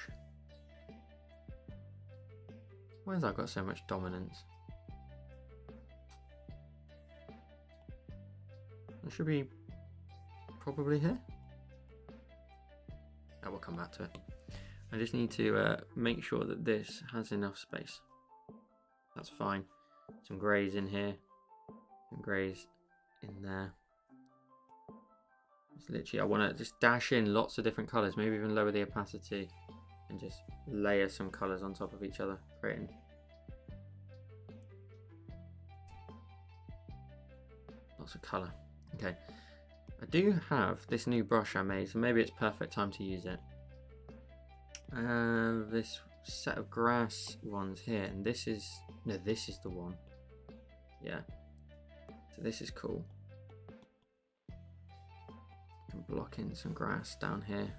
Why has that got so much dominance? It should be probably here. Oh, we'll come back to it. I just need to make sure that this has enough space. That's fine. Some greys in here, some greys in there. It's literally, I want to just dash in lots of different colours, maybe even lower the opacity and just layer some colours on top of each other, creating lots of colour. Okay, I do have this new brush I made, so maybe it's perfect time to use it. This set of grass ones here, and this is, no, this is the one. Yeah, so this is cool. I can block in some grass down here.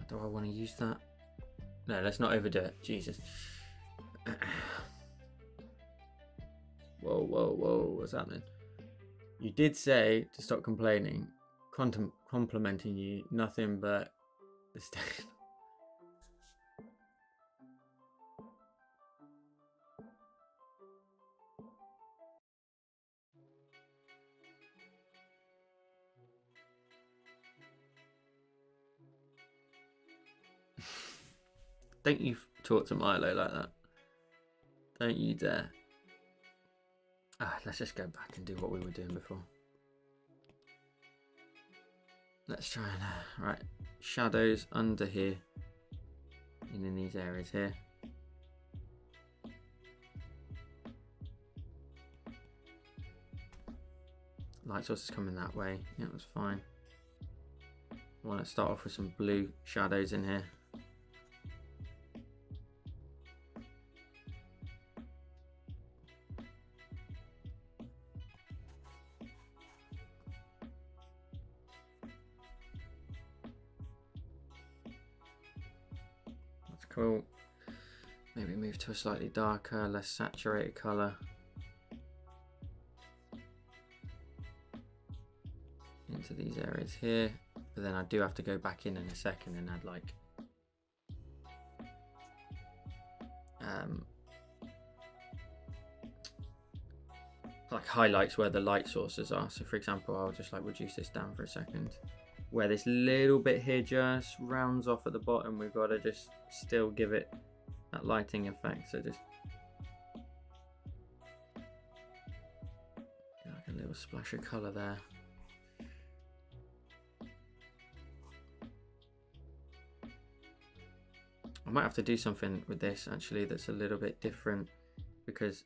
Do I want to use that? No, let's not overdo it. Jesus. Whoa, whoa, whoa, what's happening? You did say to stop complaining, complimenting you, nothing but the stain. Don't you talk to Milo like that. Don't you dare. Let's just go back and do what we were doing before. Let's try and, right, shadows under here and in these areas here. Light source is coming that way. Yeah, that's fine. I want to start off with some blue shadows in here. That's cool. Maybe move to a slightly darker, less saturated colour. Into these areas here, but then I do have to go back in a second and add like highlights where the light sources are. So for example, I'll just like reduce this down for a second. Where this little bit here just rounds off at the bottom, we've got to just still give it that lighting effect. So just like a little splash of colour there. I might have to do something with this actually that's a little bit different, because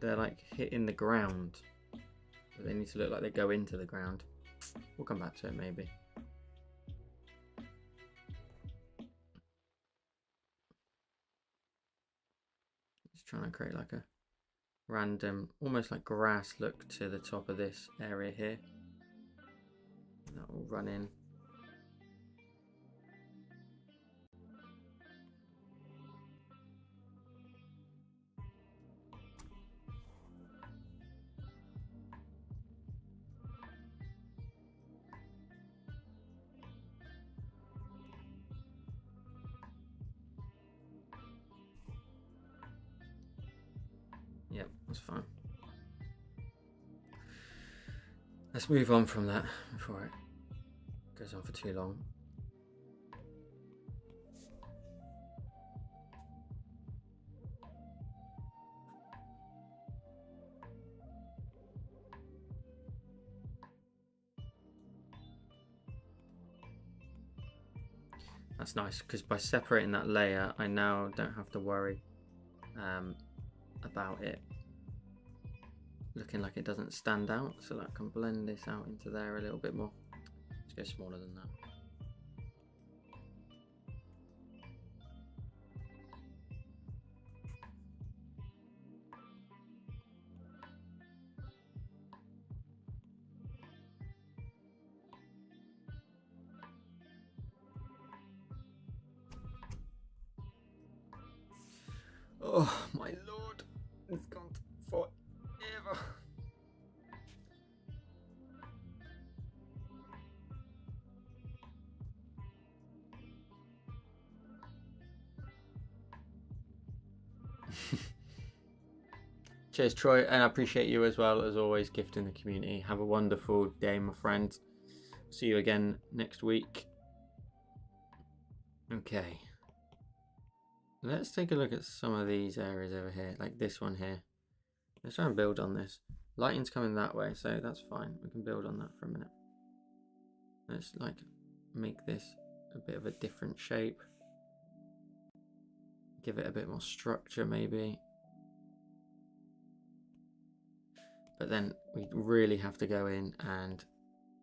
they're like hitting the ground, but they need to look like they go into the ground. We'll come back to it maybe. Just trying to create like a random, almost like grass look to the top of this area here. And that will run in. Yep, that's fine. Let's move on from that before it goes on for too long. That's nice, because by separating that layer, I now don't have to worry about it looking like it doesn't stand out, so that I can blend this out into there a little bit more. Let's go smaller than that. Oh my lord, it's gone forever. Cheers, Troy, and I appreciate you as well, as always, gifting the community. Have a wonderful day, my friend. See you again next week. Okay. Let's take a look at some of these areas over here, like this one here. Let's try and build on this. Lighting's coming that way, so that's fine. We can build on that for a minute. Let's like make this a bit of a different shape. Give it a bit more structure maybe. But then we really have to go in and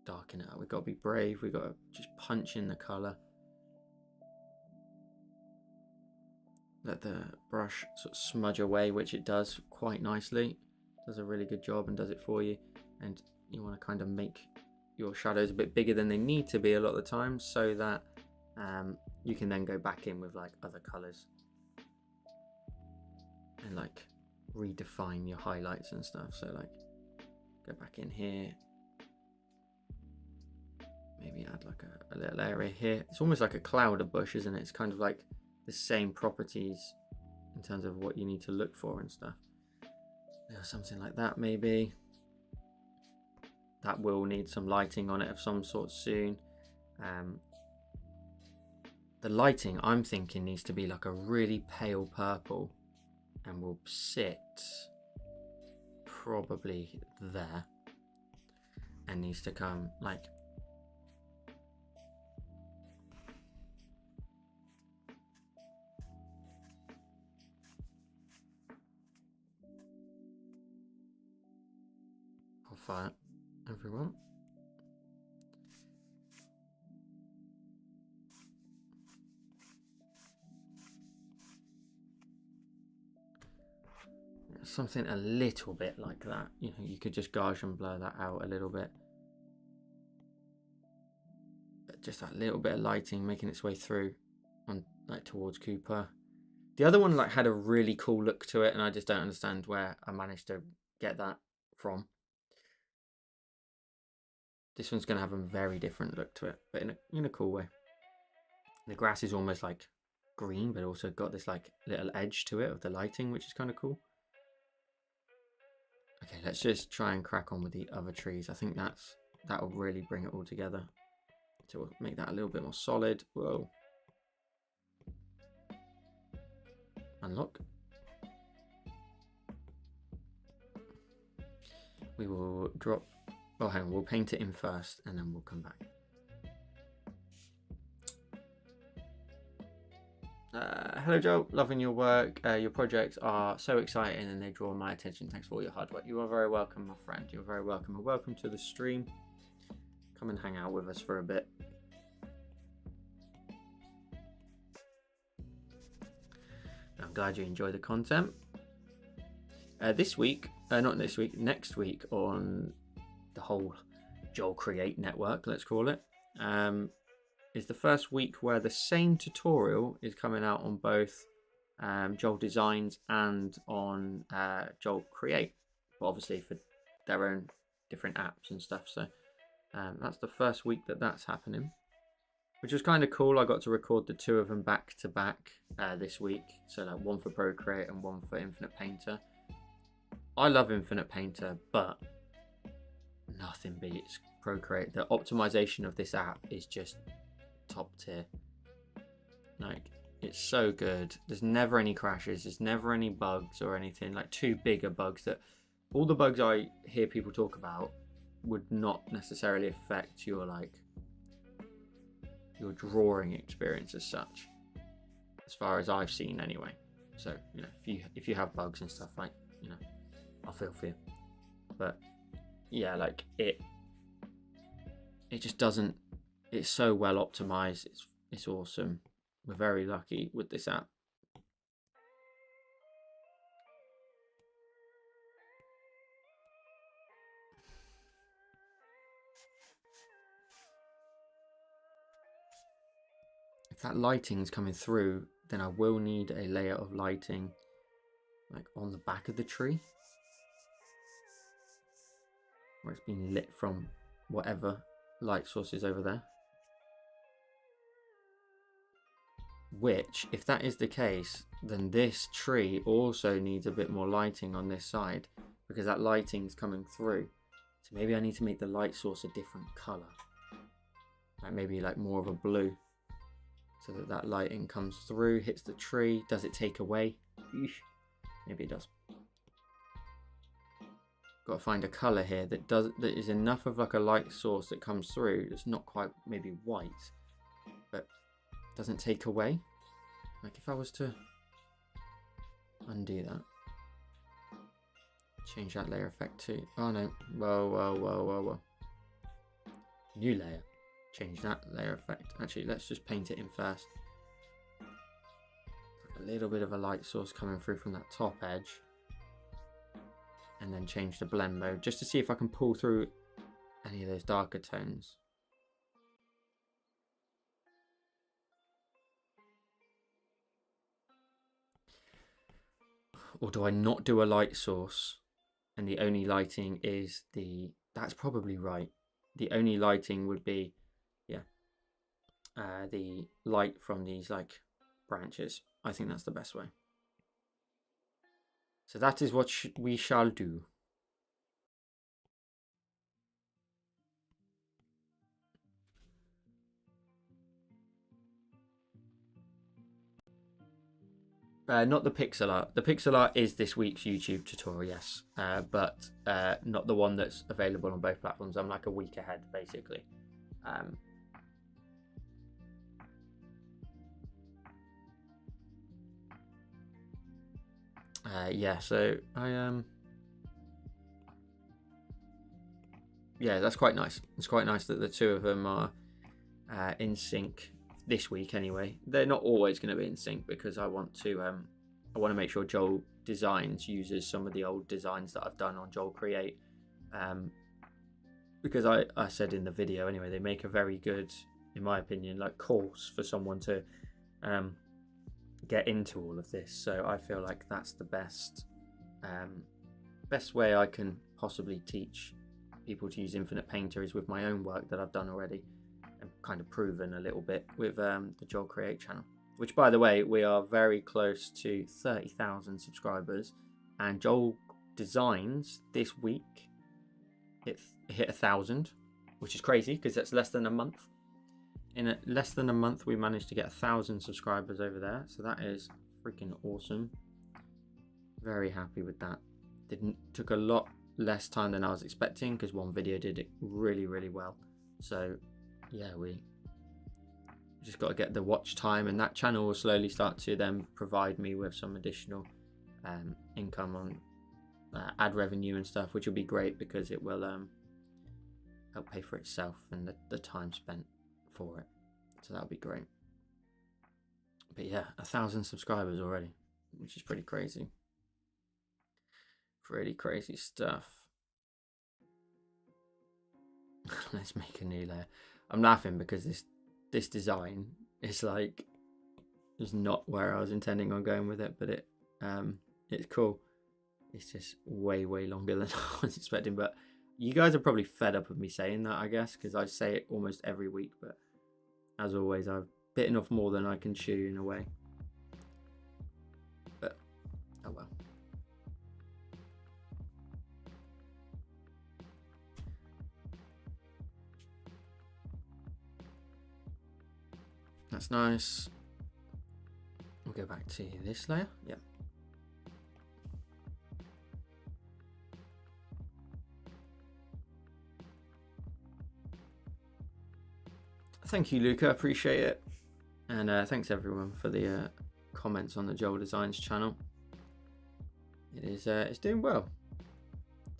darken it out. We've got to be brave. We've got to just punch in the colour. Let the brush sort of smudge away, which it does quite nicely. Does a really good job and does it for you. And you want to kind of make your shadows a bit bigger than they need to be a lot of the time, so that you can then go back in with like other colours and like redefine your highlights and stuff. So like go back in here, maybe add like a little area here. It's almost like a cloud of bush, isn't it? It's kind of like the same properties in terms of what you need to look for and stuff. Something like that maybe. That will need some lighting on it of some sort soon. The lighting, I'm thinking, needs to be like a really pale purple, and will sit probably there, and needs to come like I'll fire everyone. Something a little bit like that, you know, you could just Gaussian blur that out a little bit. But just that little bit of lighting making its way through on like towards Cooper. The other one like had a really cool look to it, and I just don't understand where I managed to get that from. This one's going to have a very different look to it, but in a cool way. The grass is almost like green, but also got this like little edge to it of the lighting, which is kind of cool. Okay, let's just try and crack on with the other trees. I think that'll really bring it all together. So we'll make that a little bit more solid. Whoa. Unlock. We will drop. Oh, hang on. We'll paint it in first, and then we'll come back. Hello, Joe. Loving your work. Your projects are so exciting, and they draw my attention. Thanks for all your hard work. You are very welcome, my friend. You're very welcome. And welcome to the stream. Come and hang out with us for a bit. I'm glad you enjoy the content. This week, not this week, next week on the whole Joel Create network, let's call it, is the first week where the same tutorial is coming out on both Joel Designs and on Joel Create, but obviously for their own different apps and stuff. So that's the first week that's happening, which was kind of cool. I got to record the two of them back to back this week. So like one for Procreate and one for Infinite Painter. I love Infinite Painter, but nothing beats Procreate. The optimization of this app is just top tier. Like, it's so good. There's never any crashes. There's never any bugs or anything. Like too big of bugs that all the bugs I hear people talk about would not necessarily affect your your drawing experience as such, as far as I've seen anyway. So, you know, if you have bugs and stuff, like, you know, I'll feel for you. But yeah, like it just doesn't. It's so well optimized. It's awesome. We're very lucky with this app. If that lighting's coming through, then I will need a layer of lighting like on the back of the tree, where it's being lit from whatever light source is over there. Which, if that is the case, then this tree also needs a bit more lighting on this side, because that lighting is coming through. So maybe I need to make the light source a different color, like maybe like more of a blue, so that that lighting comes through, hits the tree. Does it take away? Maybe it does. Got to find a color here that is enough of like a light source that comes through. It's not quite maybe white, but doesn't take away. Like if I was to undo that, change that layer effect to, oh no, whoa, new layer, change that layer effect. Actually, let's just paint it in first. A little bit of a light source coming through from that top edge, and then change the blend mode just to see if I can pull through any of those darker tones. Or do I not do a light source and the only lighting is the, that's probably right. The only lighting would be, the light from these like branches. I think that's the best way. So that is what we shall do. Not the pixel art. The pixel art is this week's YouTube tutorial, yes, but not the one that's available on both platforms. I'm like a week ahead, basically. Yeah, so I yeah, that's quite nice. It's quite nice that the two of them are in sync this week. Anyway, they're not always going to be in sync because I want to make sure Joel Designs uses some of the old designs that I've done on Joel Create, because I said in the video anyway, they make a very good, in my opinion, like course for someone to get into all of this. So I feel like that's the best way I can possibly teach people to use Infinite Painter is with my own work that I've done already and kind of proven a little bit with the Joel Create channel, which, by the way, we are very close to 30,000 subscribers, and Joel Designs this week it hit 1,000, which is crazy because that's less than a month. In less than a month we managed to get 1,000 subscribers over there, so that is freaking awesome. Very happy with that. Took a lot less time than I was expecting because one video did it really well. So yeah, we just got to get the watch time, and that channel will slowly start to then provide me with some additional income on ad revenue and stuff, which will be great because it will help pay for itself and the time spent for it. So that'll be great. But yeah, 1,000 subscribers already, which is pretty crazy. Pretty crazy stuff. Let's make a new layer. I'm laughing because this design is like, is not where I was intending on going with it, but it's cool. It's just way longer than I was expecting, but you guys are probably fed up of me saying that, I guess, because I say it almost every week, but as always, I've bitten off more than I can chew in a way. But oh well. That's nice. We'll go back to this layer. Yeah. Thank you, Luca. Appreciate it. And thanks everyone for the comments on the Joel Designs channel. It is it's doing well.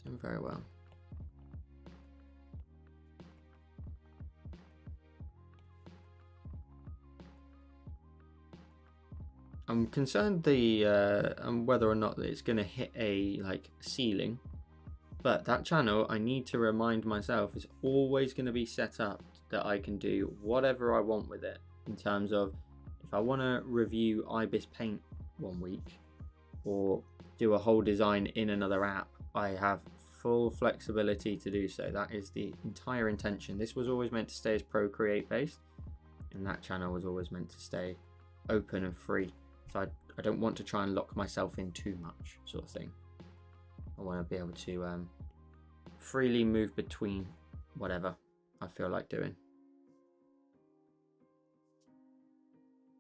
Doing very well. I'm concerned whether or not it's going to hit a like ceiling, but that channel, I need to remind myself, is always going to be set up that I can do whatever I want with it, in terms of if I want to review Ibis Paint one week or do a whole design in another app, I have full flexibility to do so. That is the entire intention. This was always meant to stay as Procreate based, and that channel was always meant to stay open and free. So I don't want to try and lock myself in too much, sort of thing. I want to be able to freely move between whatever I feel like doing.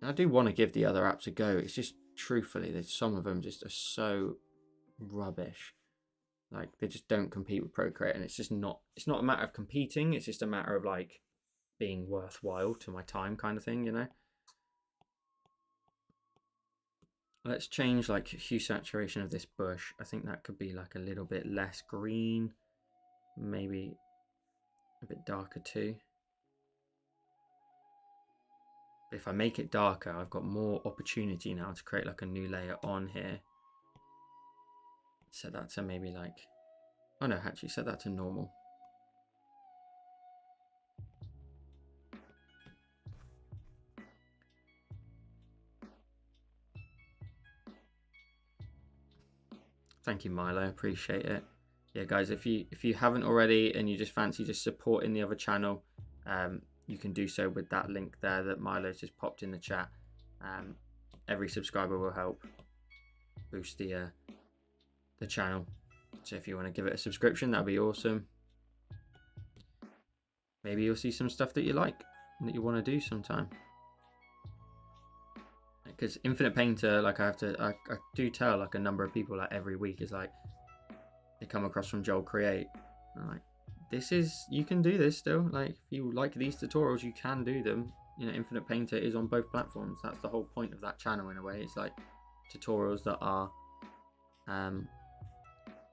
And I do want to give the other apps a go. It's just, truthfully, there's some of them just are so rubbish. Like, they just don't compete with Procreate, and it's just not, it's not a matter of competing, it's just a matter of like being worthwhile to my time kind of thing, you know? Let's change like hue saturation of this bush. I think that could be like a little bit less green, maybe a bit darker too. But if I make it darker, I've got more opportunity now to create like a new layer on here. Set that to maybe like, oh no, actually set that to normal. Thank you, Milo, appreciate it. Yeah, guys, if you haven't already and you just fancy just supporting the other channel, you can do so with that link there that Milo's just popped in the chat. Every subscriber will help boost the channel. So if you want to give it a subscription, that'd be awesome. Maybe you'll see some stuff that you like and that you want to do sometime. Because Infinite Painter, like I do tell like a number of people like every week is like, they come across from Joel Create. And I'm like, this is, you can do this still. Like, if you like these tutorials, you can do them. You know, Infinite Painter is on both platforms. That's the whole point of that channel in a way. It's like tutorials that are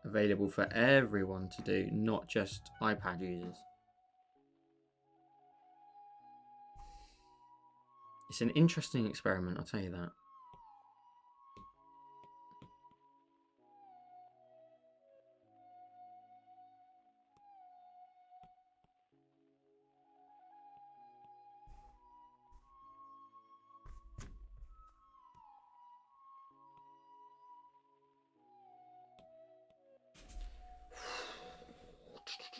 available for everyone to do, not just iPad users. It's an interesting experiment, I'll tell you that.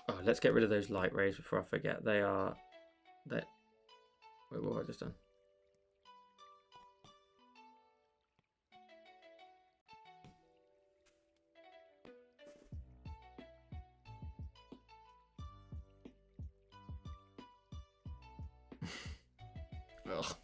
Oh, let's get rid of those light rays before I forget. They are... Wait, what have I just done? Ugh.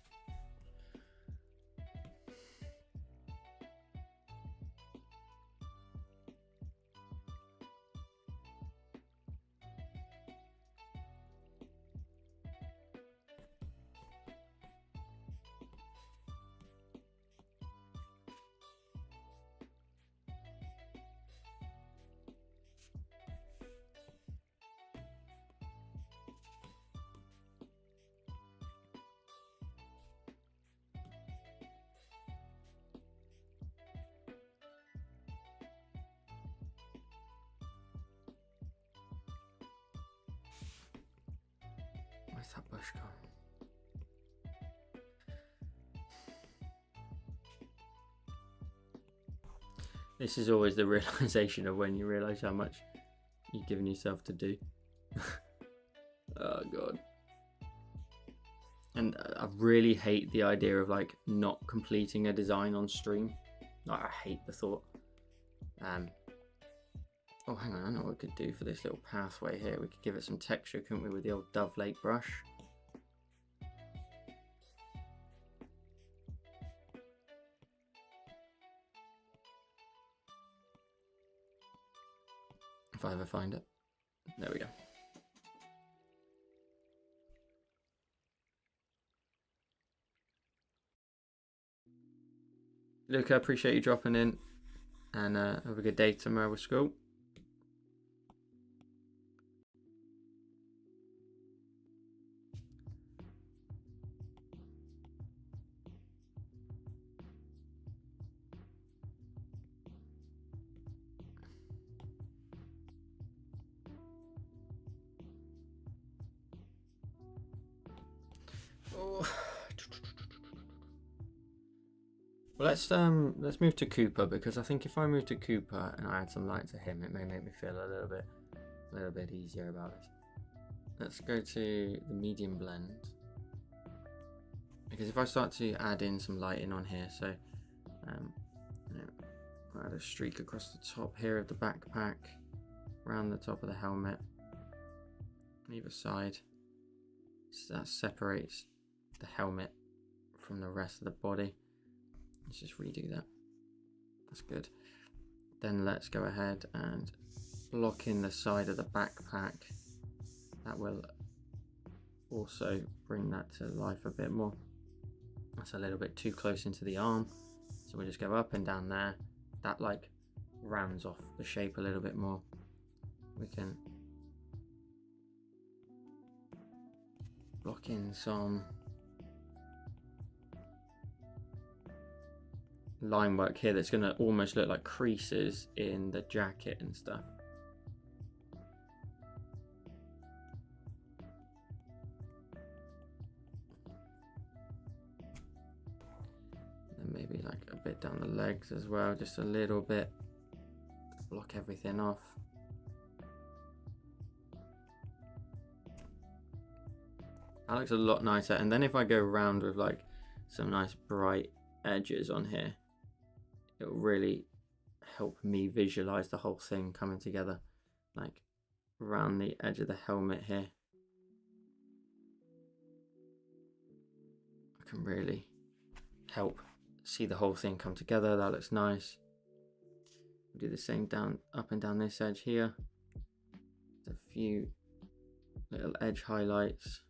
Where's that bush gone? This is always the realization of when you realize how much you're giving yourself to do. Oh god. And I really hate the idea of like not completing a design on stream. Like, I hate the thought. Oh, hang on, I know what we could do for this little pathway here. We could give it some texture, couldn't we, with the old Dove Lake brush? If I ever find it. There we go. Luca, appreciate you dropping in, and have a good day tomorrow with school. Well, let's move to Cooper, because I think if I move to Cooper and I add some light to him, it may make me feel a little bit easier about it. Let's go to the medium blend, because if I start to add in some lighting on here, so you know, I'll add a streak across the top here of the backpack, around the top of the helmet, either side, so that separates the helmet from the rest of the body. Let's just redo that. That's good. Then let's go ahead and block in the side of the backpack. That will also bring that to life a bit more. That's a little bit too close into the arm, so we'll just go up and down there. That like rounds off the shape a little bit more. We can block in some line work here that's going to almost look like creases in the jacket and stuff. And maybe like a bit down the legs as well, just a little bit, block everything off. That looks a lot nicer. And then if I go around with like some nice bright edges on here, it will really help me visualize the whole thing coming together, like around the edge of the helmet here. I can really help see the whole thing come together. That looks nice. We'll do the same down, up and down this edge here. A few little edge highlights.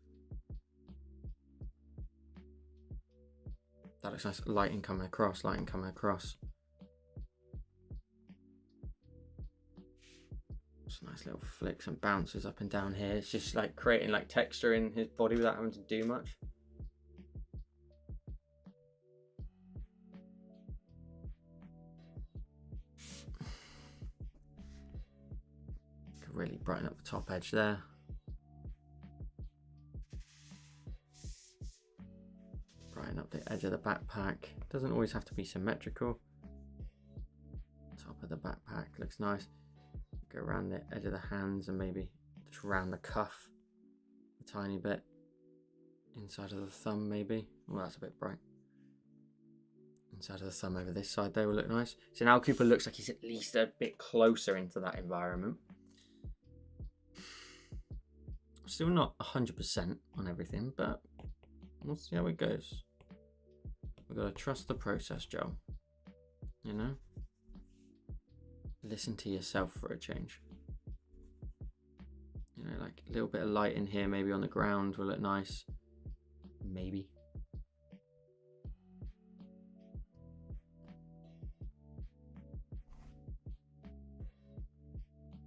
That looks nice. Lighting coming across, lighting coming across. Some nice little flicks and bounces up and down here. It's just like creating like texture in his body without having to do much. Could really brighten up the top edge there. Brighten up the edge of the backpack. Doesn't always have to be symmetrical. Top of the backpack looks nice. Go around the edge of the hands and maybe just round the cuff a tiny bit. Inside of the thumb maybe. Well, that's a bit bright. Inside of the thumb over this side there will look nice. So now Cooper looks like he's at least a bit closer into that environment. Still not 100% on everything, but we'll see how it goes. We've got to trust the process, Joe. You know? Listen to yourself for a change. You know, like a little bit of light in here, maybe on the ground will look nice. Maybe.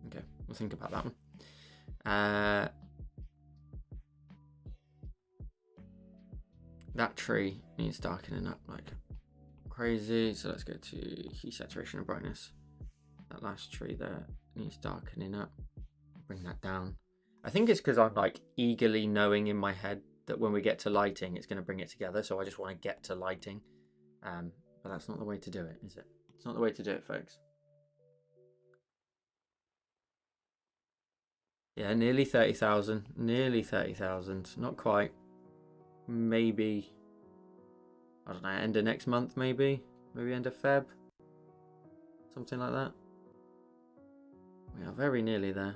Okay, we'll think about that one. That tree needs darkening up like crazy, so let's go to hue, saturation and brightness. That last tree there needs darkening up. Bring that down. I think it's because I'm like eagerly knowing in my head that when we get to lighting, it's going to bring it together. So I just want to get to lighting. But that's not the way to do it, is it? It's not the way to do it, folks. Yeah, nearly 30,000. Nearly 30,000. Not quite. Maybe, I don't know, end of next month maybe? Maybe end of Feb? Something like that. We are very nearly there.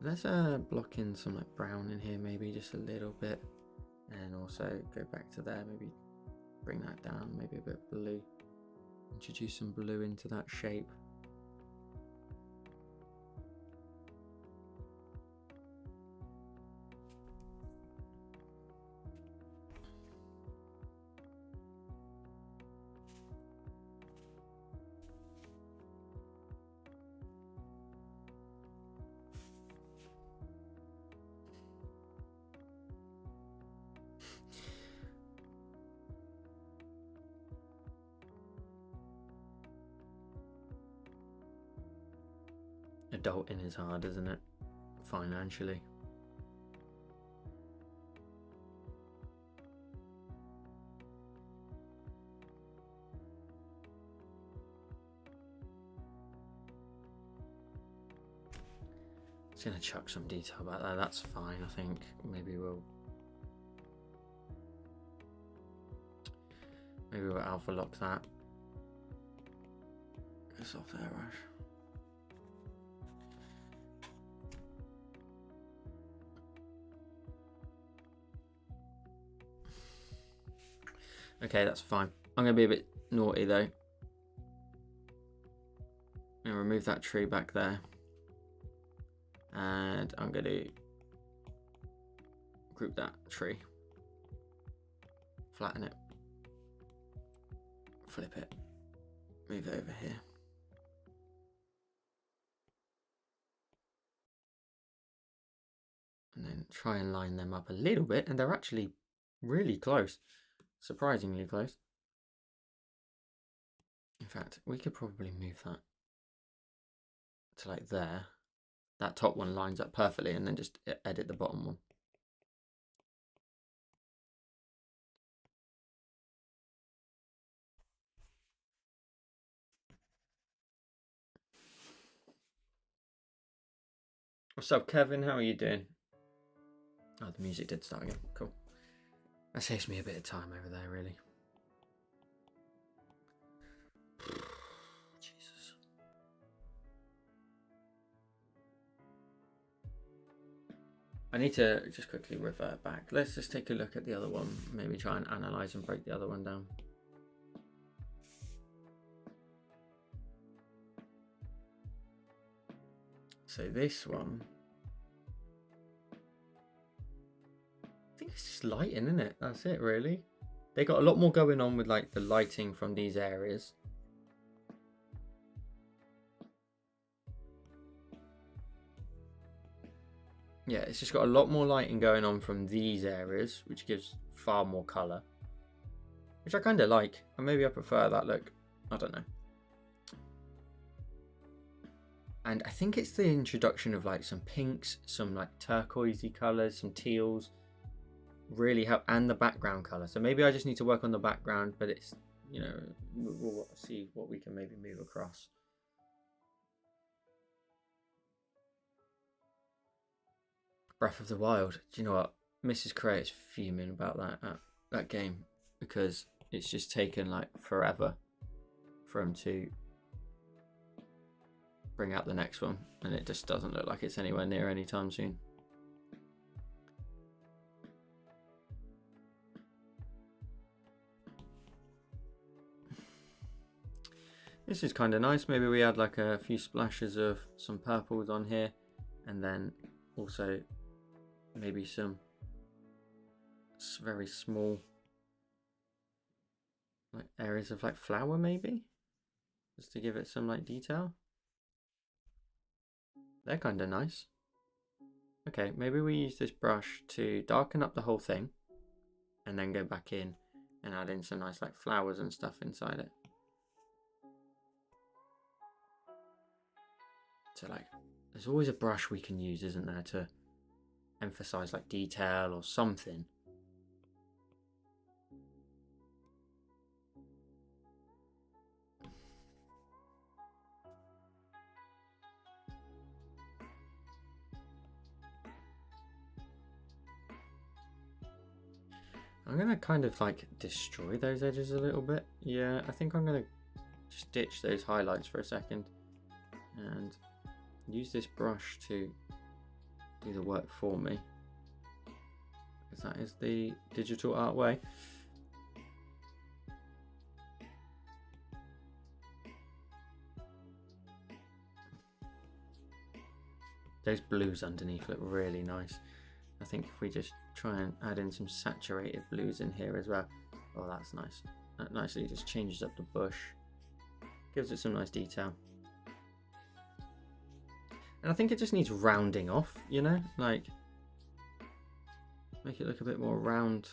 Let's block in some like brown in here maybe, just a little bit. And also go back to there, maybe bring that down, maybe a bit blue. Introduce some blue into that shape. Adulting is hard, isn't it? Financially. It's gonna chuck some detail about that. That's fine. I think maybe we'll alpha lock that. It's off there, Rush. Okay, that's fine. I'm gonna be a bit naughty though. I'm gonna remove that tree back there. And I'm going to group that tree, flatten it, flip it, move it over here. And then try and line them up a little bit, and they're actually really close, surprisingly close. In fact, we could probably move that to like there. That top one lines up perfectly, and then just edit the bottom one. What's up, Kevin? How are you doing? Oh, the music did start again. Cool. That saves me a bit of time over there, really. Jesus. I need to just quickly revert back. Let's just take a look at the other one. Maybe try and analyze and break the other one down. So this one, I think it's just lighting, isn't it? That's it, really. They got a lot more going on with like the lighting from these areas. Yeah, it's just got a lot more lighting going on from these areas, which gives far more colour, which I kind of like. And maybe I prefer that look. I don't know. And I think it's the introduction of like some pinks, some like turquoisey colours, some teals, really help, and the background colour. So maybe I just need to work on the background, but it's, you know, we'll see what we can maybe move across. Breath of the Wild. Do you know what? Mrs. Cray is fuming about that game, because it's just taken like forever for him to bring out the next one, and it just doesn't look like it's anywhere near anytime soon. This is kind of nice. Maybe we add like a few splashes of some purples on here, and then also maybe some very small like areas of like flower, maybe, just to give it some like detail. They're kind of nice. Okay, maybe we use this brush to darken up the whole thing, and then go back in and add in some nice like flowers and stuff inside it. So like, there's always a brush we can use, isn't there, to emphasize like detail or something. I'm gonna kind of like destroy those edges a little bit. Yeah, I think I'm gonna just ditch those highlights for a second and use this brush to do the work for me, because that is the digital art way. Those blues underneath look really nice. I think if we just try and add in some saturated blues in here as well. Oh, that's nice. That nicely just changes up the bush, gives it some nice detail. And I think it just needs rounding off, you know, like make it look a bit more round.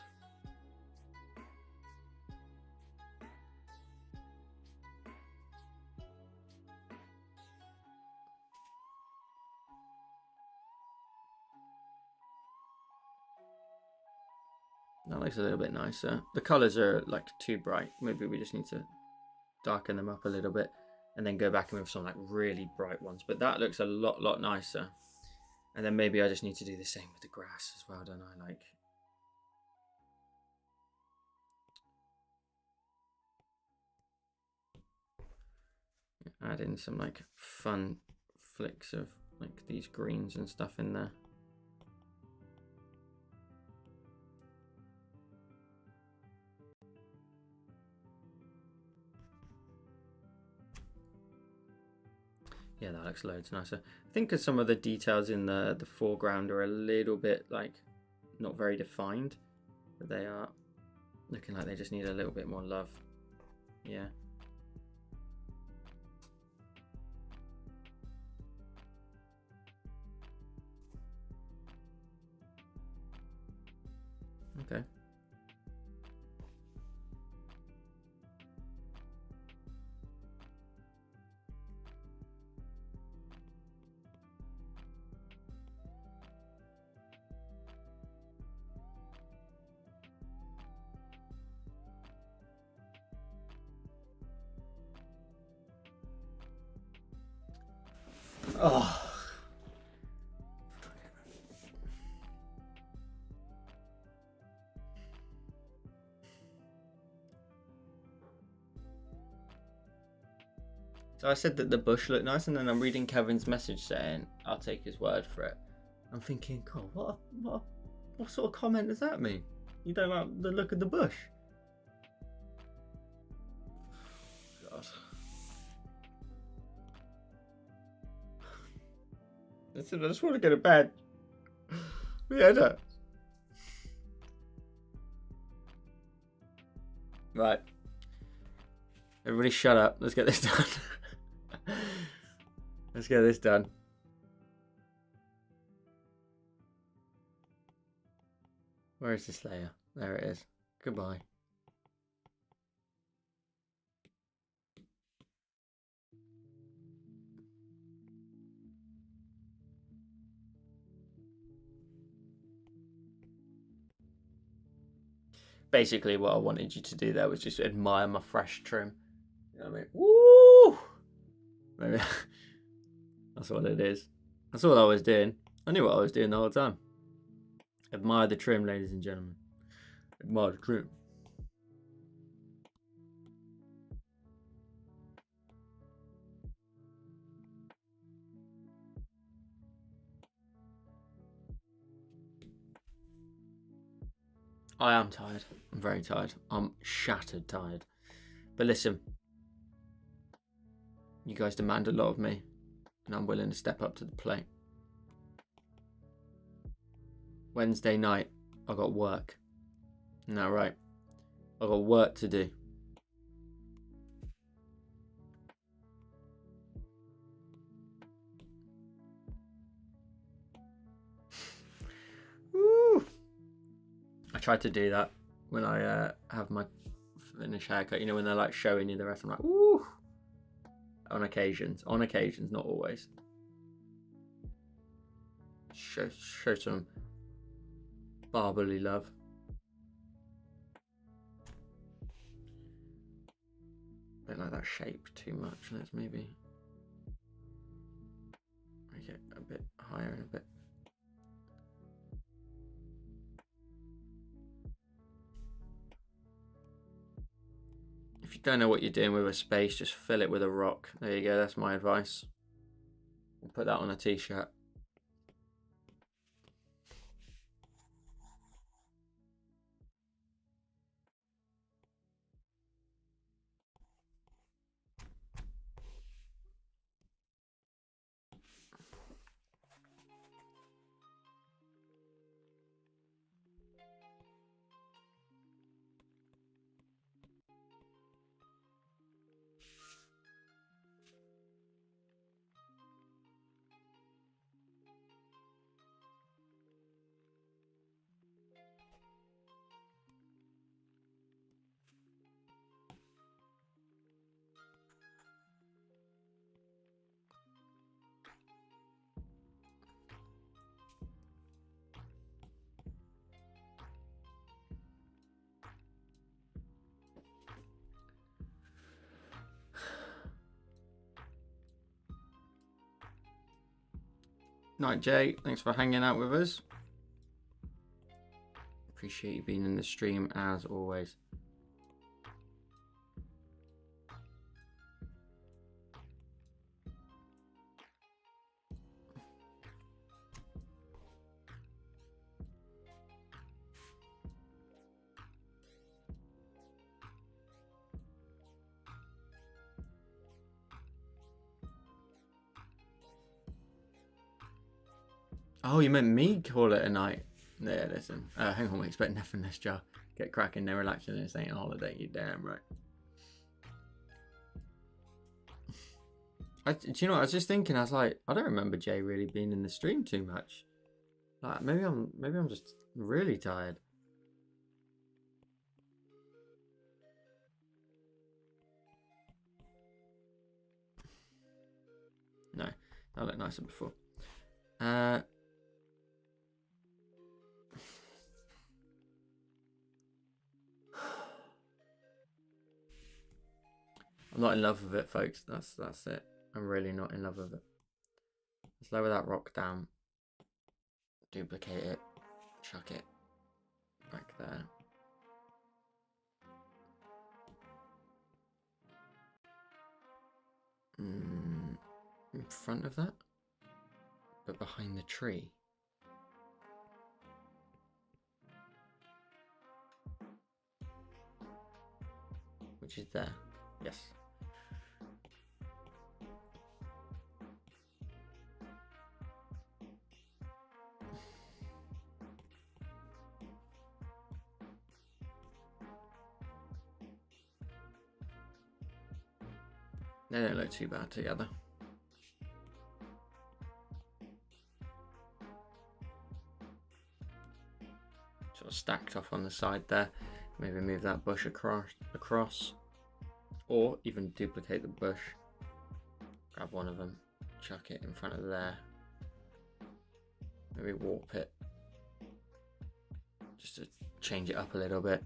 That looks a little bit nicer. The colours are like too bright. Maybe we just need to darken them up a little bit and then go back in with some like really bright ones. But that looks a lot nicer. And then maybe I just need to do the same with the grass as well, don't I? Like, add in some like fun flicks of like these greens and stuff in there. Yeah, that looks loads nicer. I think because some of the details in the foreground are a little bit like not very defined, but they are looking like they just need a little bit more love. Yeah. Okay. Oh. So I said that the bush looked nice, and then I'm reading Kevin's message saying I'll take his word for it. I'm thinking, God, what sort of comment does that mean? You don't like the look of the bush? God. Listen, I just want to go to bed. Yeah, no. Right. Everybody shut up. Let's get this done. Let's get this done. Where is this layer? There it is. Goodbye. Basically, what I wanted you to do there was just admire my fresh trim. You know what I mean? Woo! Maybe that's what it is. That's all I was doing. I knew what I was doing the whole time. Admire the trim, ladies and gentlemen. Admire the trim. I am tired. I'm very tired. I'm shattered tired. But listen, you guys demand a lot of me, and I'm willing to step up to the plate. Wednesday night, I got work. Isn't that right? I got work to do. Woo! I tried to do that when I have my finish haircut. You know, when they're like showing you the rest. I'm like, woo! On occasions, not always. Show some barberly love. Don't like that shape too much. Let's maybe make it a bit higher and a bit. If you don't know what you're doing with a space, just fill it with a rock. There you go, that's my advice. We'll put that on a t-shirt. Night, Jay. Thanks for hanging out with us. Appreciate you being in the stream as always. Oh, you meant me call it a night? Yeah, listen. Hang on, we expect nothing less, Joe. Get cracking, then relaxing. This ain't a holiday, you damn right. Do you know what I was just thinking? I was like, I don't remember Jay really being in the stream too much. Like maybe I'm just really tired. No, that looked nicer before. I'm not in love with it, folks. That's it. I'm really not in love with it. Let's lower that rock down. Duplicate it. Chuck it back there. In front of that, but behind the tree. Which is there. Yes. They don't look too bad together. Sort of stacked off on the side there. Maybe move that bush across. Or even duplicate the bush. Grab one of them, chuck it in front of there. Maybe warp it. Just to change it up a little bit.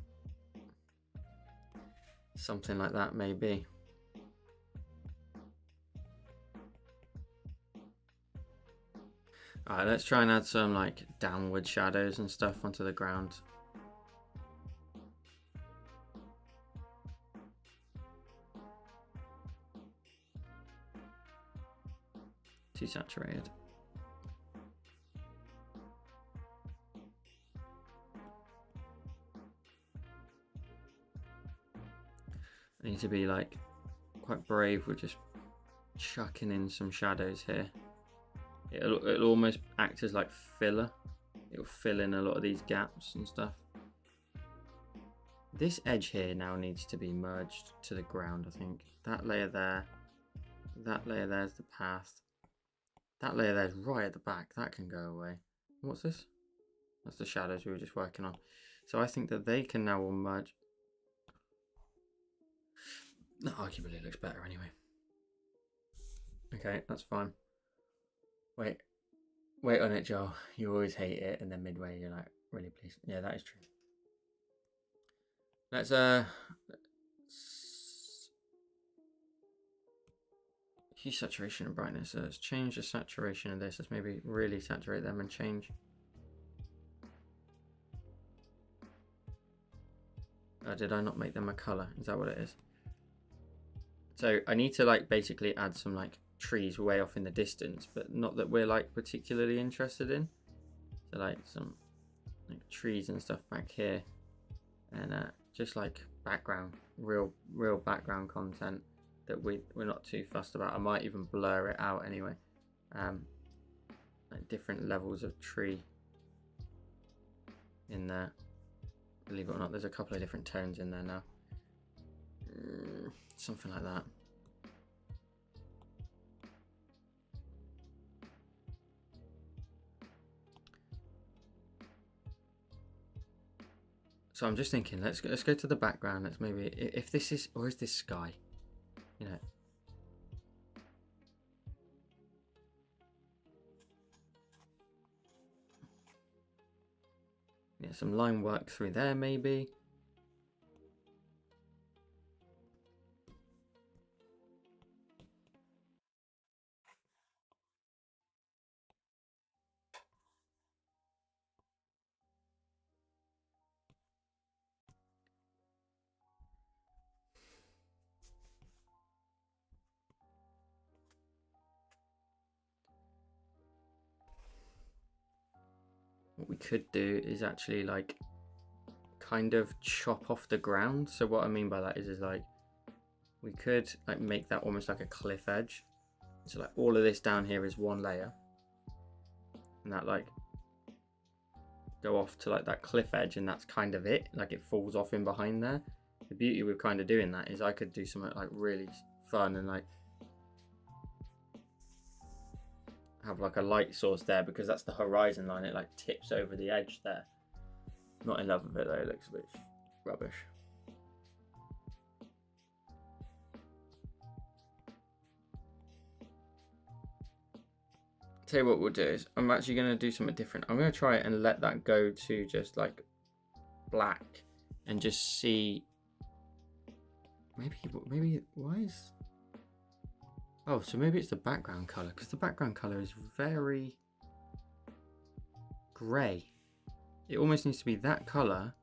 Something like that maybe. Alright, let's try and add some like downward shadows and stuff onto the ground. Too saturated. I need to be like quite brave with just chucking in some shadows here. It'll almost act as like filler. It'll fill in a lot of these gaps and stuff. This edge here now needs to be merged to the ground, I think. That layer there. That layer there's the path. That layer there's right at the back. That can go away. What's this? That's the shadows we were just working on. So I think that they can now all merge. No, arguably it looks better anyway. Okay, that's fine. Wait on it, Joel. You always hate it, and then midway you're like, really pleased. Yeah, that is true. Let's hue, saturation, and brightness. So let's change the saturation of this. Let's maybe really saturate them and change. Did I not make them a color? Is that what it is? So I need to like basically add some like trees way off in the distance, but not that we're like particularly interested in. So like some like trees and stuff back here, and just like background, real background content that we're not too fussed about. I might even blur it out anyway. Like different levels of tree in there. Believe it or not, there's a couple of different tones in there now. Something like that. So I'm just thinking, let's go to the background. Let's maybe, if this is, or is this sky? You know. Yeah, some line work through there maybe. what we could do is actually like kind of chop off the ground. So what I mean by that is like we could like make that almost like a cliff edge. So like all of this down here is one layer, and that like go off to like that cliff edge, and that's kind of it. Like it falls off in behind there. The beauty with kind of doing that is I could do something like really fun and like have like a light source there, because that's the horizon line. It like tips over the edge there. Not in love with it though, it looks a bit rubbish. Tell you what we'll do is I'm actually going to do something different. I'm going to try it and let that go to just like black and just see. Maybe why is, oh, so maybe it's the background color, because the background color is very grey. It almost needs to be that color,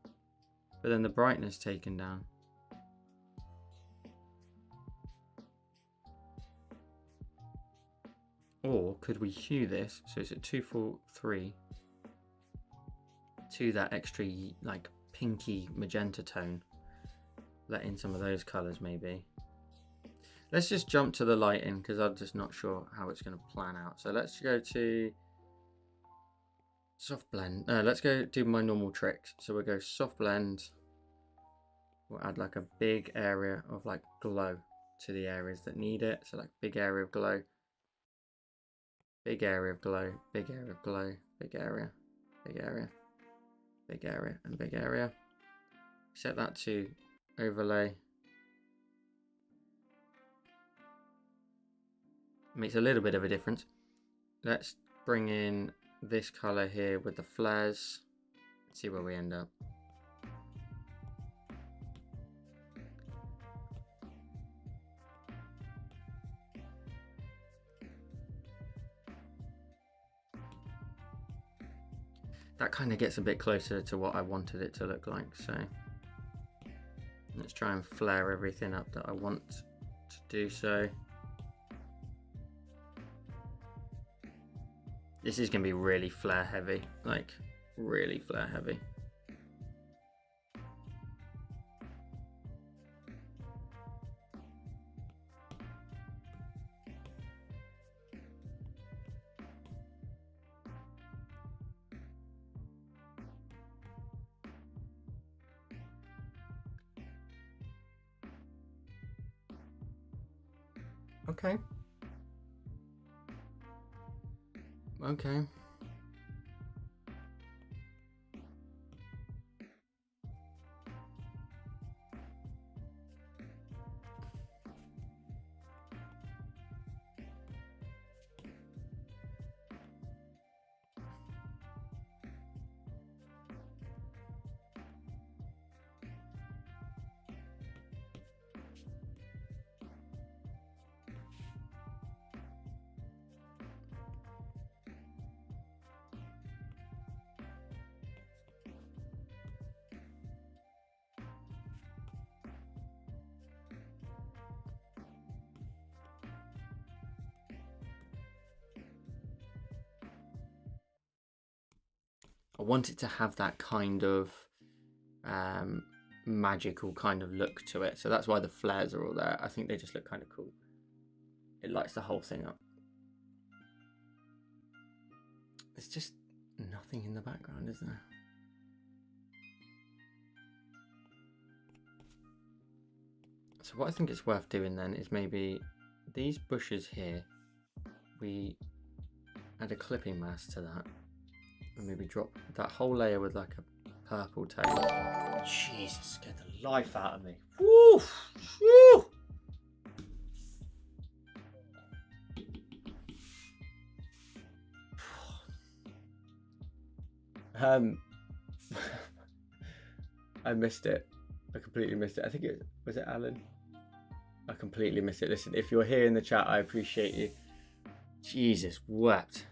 but then the brightness taken down. Or could we hue this so it's at 243 to that extra like pinky magenta tone? Let in some of those colors maybe. Let's just jump to the lighting, because I'm just not sure how it's going to plan out. So let's go to soft blend. Let's go do my normal tricks. So we'll go soft blend. We'll add like a big area of like glow to the areas that need it. So like big area of glow, big area of glow, big area of glow, big area, big area, big area, and big area. Set that to overlay. Makes a little bit of a difference. Let's bring in this color here with the flares. See where we end up. That kind of gets a bit closer to what I wanted it to look like. So let's try and flare everything up that I want to do so. This is going to be really flare heavy, like really flare heavy. Okay. Okay. I want it to have that kind of magical kind of look to it. So that's why the flares are all there. I think they just look kind of cool. It lights the whole thing up. There's just nothing in the background, is there? So what I think it's worth doing then is maybe these bushes here, we add a clipping mask to that. And maybe drop that whole layer with like a purple tone. Jesus, scared the life out of me. Woo! Woo! I missed it. I completely missed it. I think it was it Alan? I completely missed it. Listen, if you're here in the chat, I appreciate you. Jesus, wept.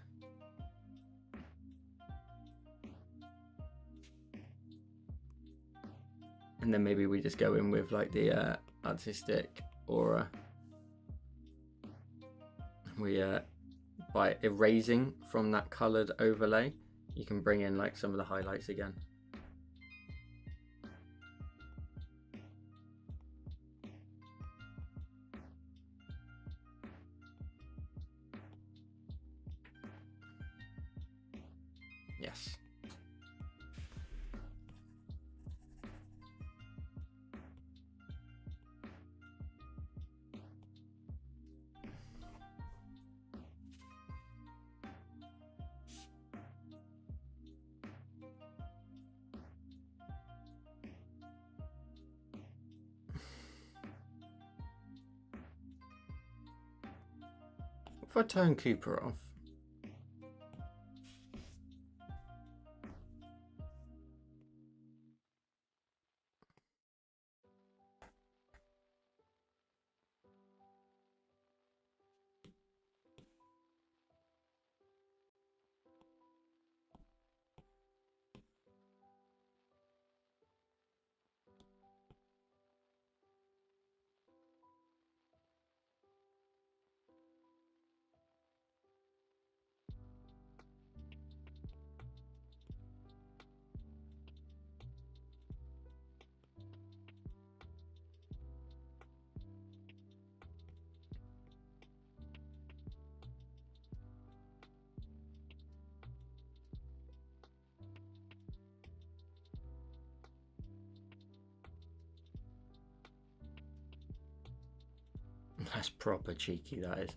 And then maybe we just go in with like the artistic aura. We by erasing from that coloured overlay, you can bring in like some of the highlights again. Yes. If I turn Cooper off, that's proper cheeky, that is.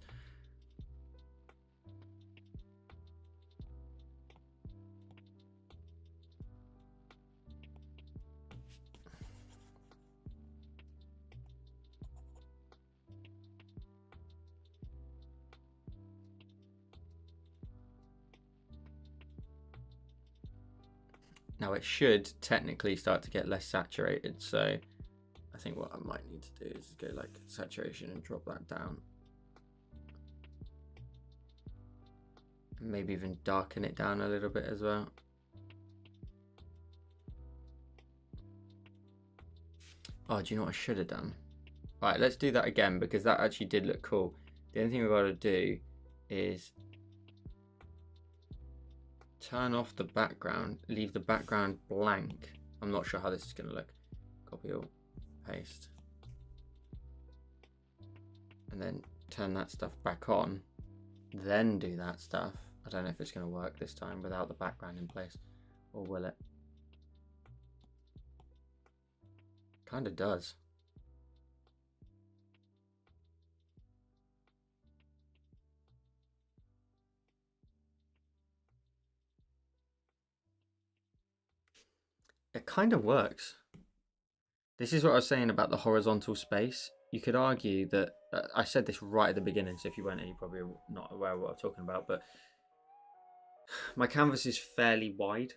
Now it should technically start to get less saturated, so I think what I might need to do is go like saturation and drop that down. And maybe even darken it down a little bit as well. Oh, do you know what I should have done? All right, let's do that again because that actually did look cool. The only thing we've got to do is turn off the background, leave the background blank. I'm not sure how this is going to look. Copy all, paste. And then turn that stuff back on, then do that stuff. I don't know if it's going to work this time without the background in place, or will it? Kind of does. It kind of works. This is what I was saying about the horizontal space. You could argue that, I said this right at the beginning, so if you weren't, you're probably not aware of what I'm talking about, but my canvas is fairly wide,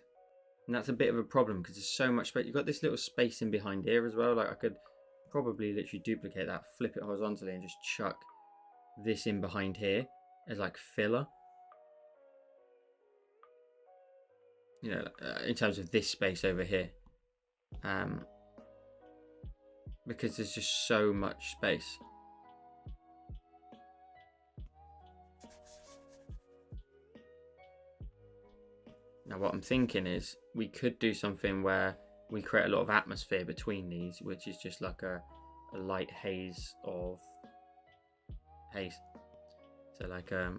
and that's a bit of a problem because there's so much space. You've got this little space in behind here as well. Like I could probably literally duplicate that, flip it horizontally, and just chuck this in behind here as like filler. You know, in terms of this space over here. Because there's just so much space. Now what I'm thinking is we could do something where we create a lot of atmosphere between these, which is just like a light haze of haze. So like there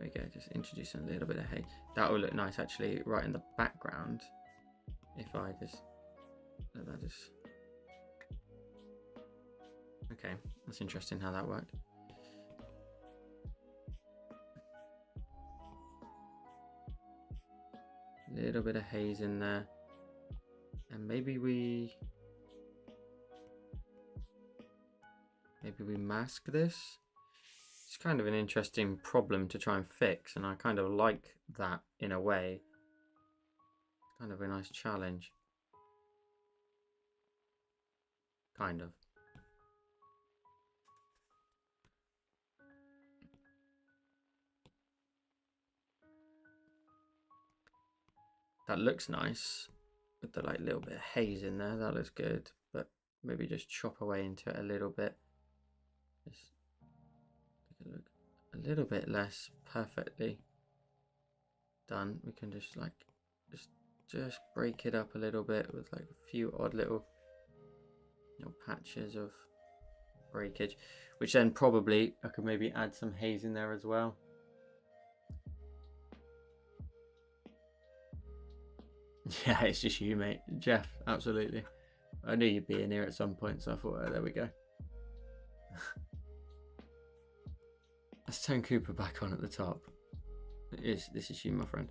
we go, just introduce a little bit of haze. That will look nice actually right in the background if I just let that just... Okay, that's interesting how that worked. A little bit of haze in there, and maybe we mask this. It's kind of an interesting problem to try and fix, and I kind of like that in a way. It's kind of a nice challenge. Kind of. That looks nice with the like little bit of haze in there. That looks good, but maybe just chop away into it a little bit. Just little bit less perfectly done. We can just like just break it up a little bit with like a few odd little patches of breakage, which then probably I could maybe add some haze in there as well. Yeah, it's just you, mate. Jeff, absolutely. I knew you'd be in here at some point, so I thought, oh, there we go. Let's turn Cooper back on at the top. This is you, my friend.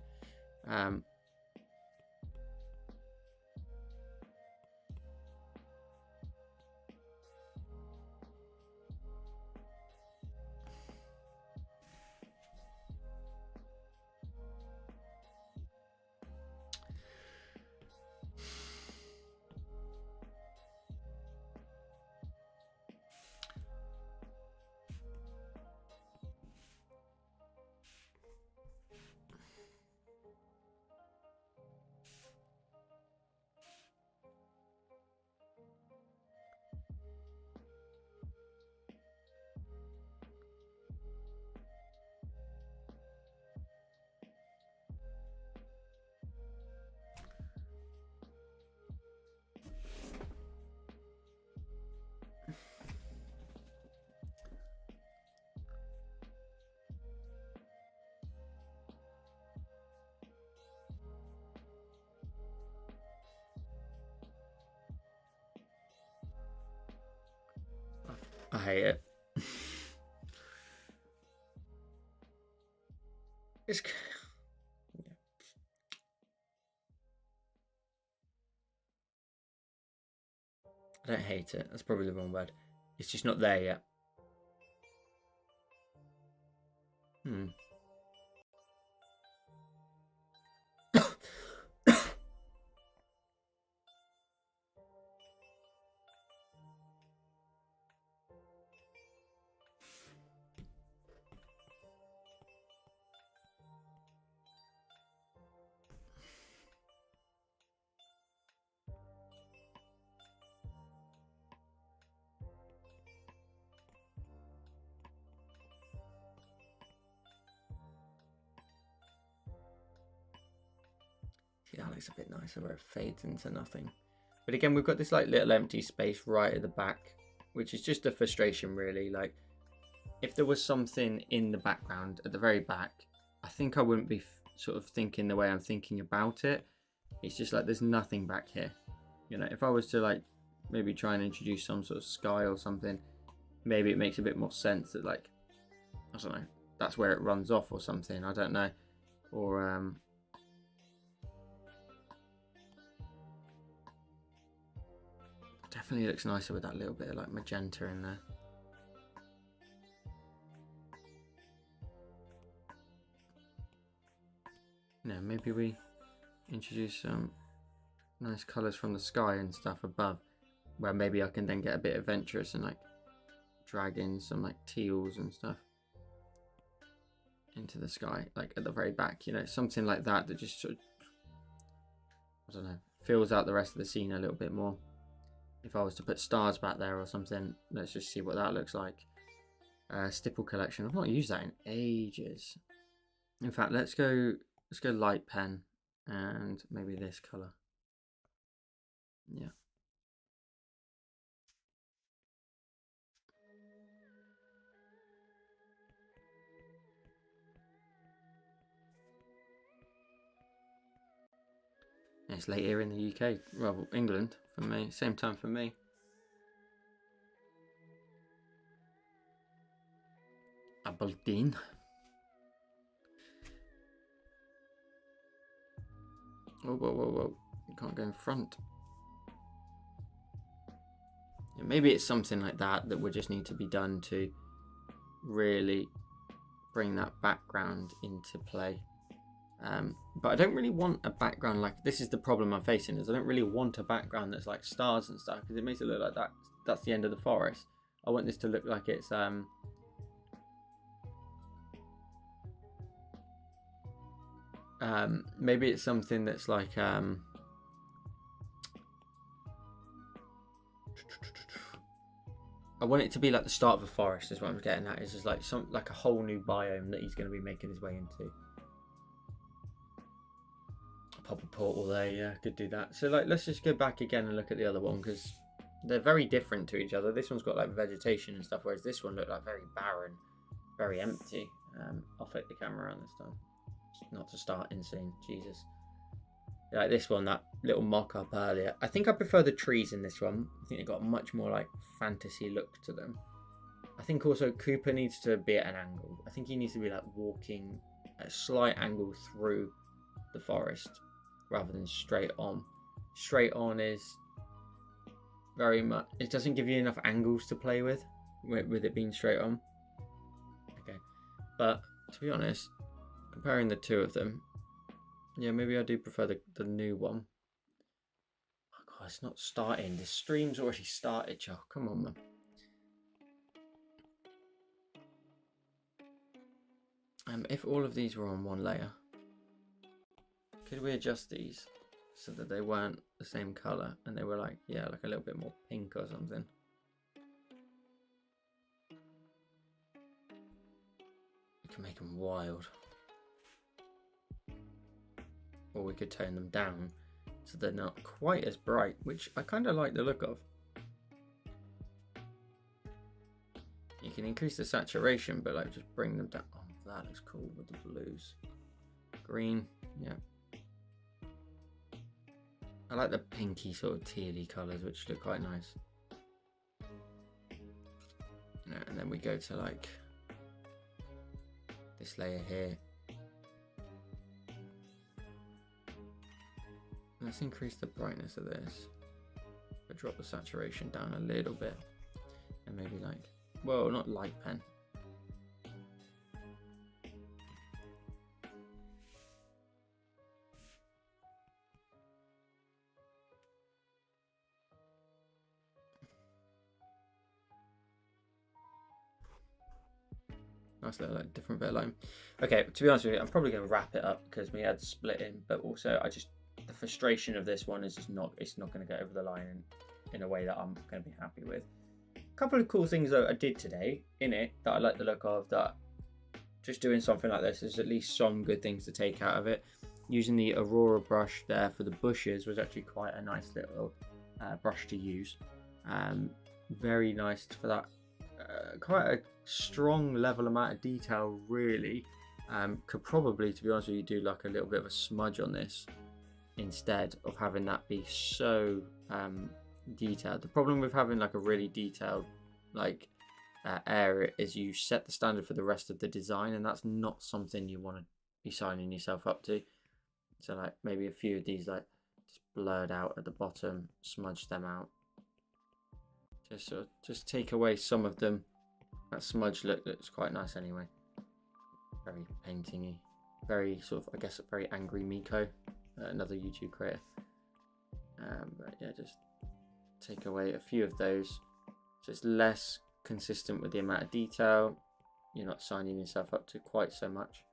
I hate it. It's... I don't hate it. That's probably the wrong word. It's just not there yet. Yeah, that looks a bit nicer where it fades into nothing. But again, we've got this like little empty space right at the back, which is just a frustration really. Like if there was something in the background at the very back, I think I wouldn't be sort of thinking the way I'm thinking about it. It's just like there's nothing back here. You know, if I was to like maybe try and introduce some sort of sky or something, maybe it makes a bit more sense that like, I don't know, that's where it runs off or something. I don't know. Or definitely looks nicer with that little bit of like magenta in there. Yeah, maybe we introduce some nice colours from the sky and stuff above, where maybe I can then get a bit adventurous and like drag in some like teals and stuff into the sky, like at the very back, you know, something like that that just sort of, I don't know, fills out the rest of the scene a little bit more. If I was to put stars back there or something, let's just see what that looks like. Stipple collection, I've not used that in ages. In fact, let's go light pen and maybe this colour. Yeah. It's late here in the UK, well, England for me, same time for me. Aberdeen. Whoa, whoa, whoa, whoa. You can't go in front. Yeah, maybe it's something like that would just need to be done to really bring that background into play. But I don't really want a background like, this is the problem I'm facing, is I don't really want a background that's like stars and stuff, because it makes it look like that's the end of the forest. I want this to look like it's maybe it's something that's like I want it to be like the start of a forest. Is what I'm getting at. Is just like a whole new biome that he's going to be making his way into. Pop a portal there, yeah, could do that. So like, let's just go back again and look at the other one because they're very different to each other. This one's got like vegetation and stuff, whereas this one looked like very barren, very empty. I'll flip the camera around this time, not to start insane. Jesus. Like this one, that little mock-up earlier. I think I prefer the trees in this one. I think they got a much more like fantasy look to them. I think also Cooper needs to be at an angle. I think he needs to be like walking at a slight angle through the forest rather than straight on. Straight on is very much, it doesn't give you enough angles to play with it being straight on. Okay, but to be honest, comparing the two of them, yeah, maybe I do prefer the new one. Oh god, it's not starting. The stream's already started, Joe. Come on, man. If all of these were on one layer, could we adjust these so that they weren't the same color and they were like, yeah, like a little bit more pink or something? We can make them wild. Or we could tone them down so they're not quite as bright, which I kind of like the look of. You can increase the saturation, but like just bring them down. Oh, that looks cool with the blues. Green, yeah. I like the pinky sort of tealy colours, which look quite nice. You know, and then we go to like this layer here. Let's increase the brightness of this, but drop the saturation down a little bit, and maybe like, well, not light pen. Nice little like different bit of line. Okay, to be honest with you, I'm probably going to wrap it up because we had splitting, but also the frustration of this one is just not, it's not going to get over the line in a way that I'm going to be happy with. A couple of cool things though I did today in it that I like the look of, that just doing something like this is at least some good things to take out of it. Using the Aurora brush there for the bushes was actually quite a nice little brush to use. Very nice for that. Quite a strong level amount of detail, really. Could probably, to be honest with you, do like a little bit of a smudge on this instead of having that be so detailed. The problem with having like a really detailed like area is you set the standard for the rest of the design, and that's not something you want to be signing yourself up to. So like maybe a few of these like just blurred out at the bottom, smudge them out. Just take away some of them. That smudge look looks quite nice anyway. Very paintingy, very sort of, I guess, very angry Miko, another YouTube creator. But yeah, just take away a few of those, so it's less consistent with the amount of detail. You're not signing yourself up to quite so much.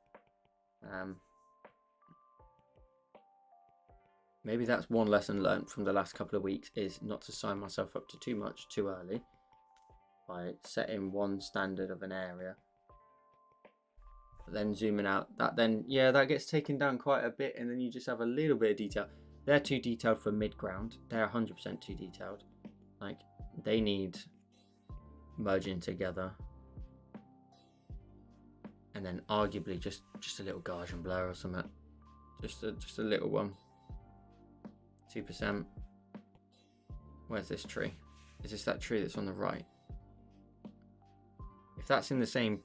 Maybe that's one lesson learned from the last couple of weeks, is not to sign myself up to too much too early by setting one standard of an area, but then zooming out. That then, yeah, that gets taken down quite a bit, and then you just have a little bit of detail. They're too detailed for mid-ground. They're 100% too detailed. Like, they need merging together, and then arguably just a little Gaussian blur or something. Just a little one. 2%. Where's this tree? Is this that tree that's on the right? If that's in the same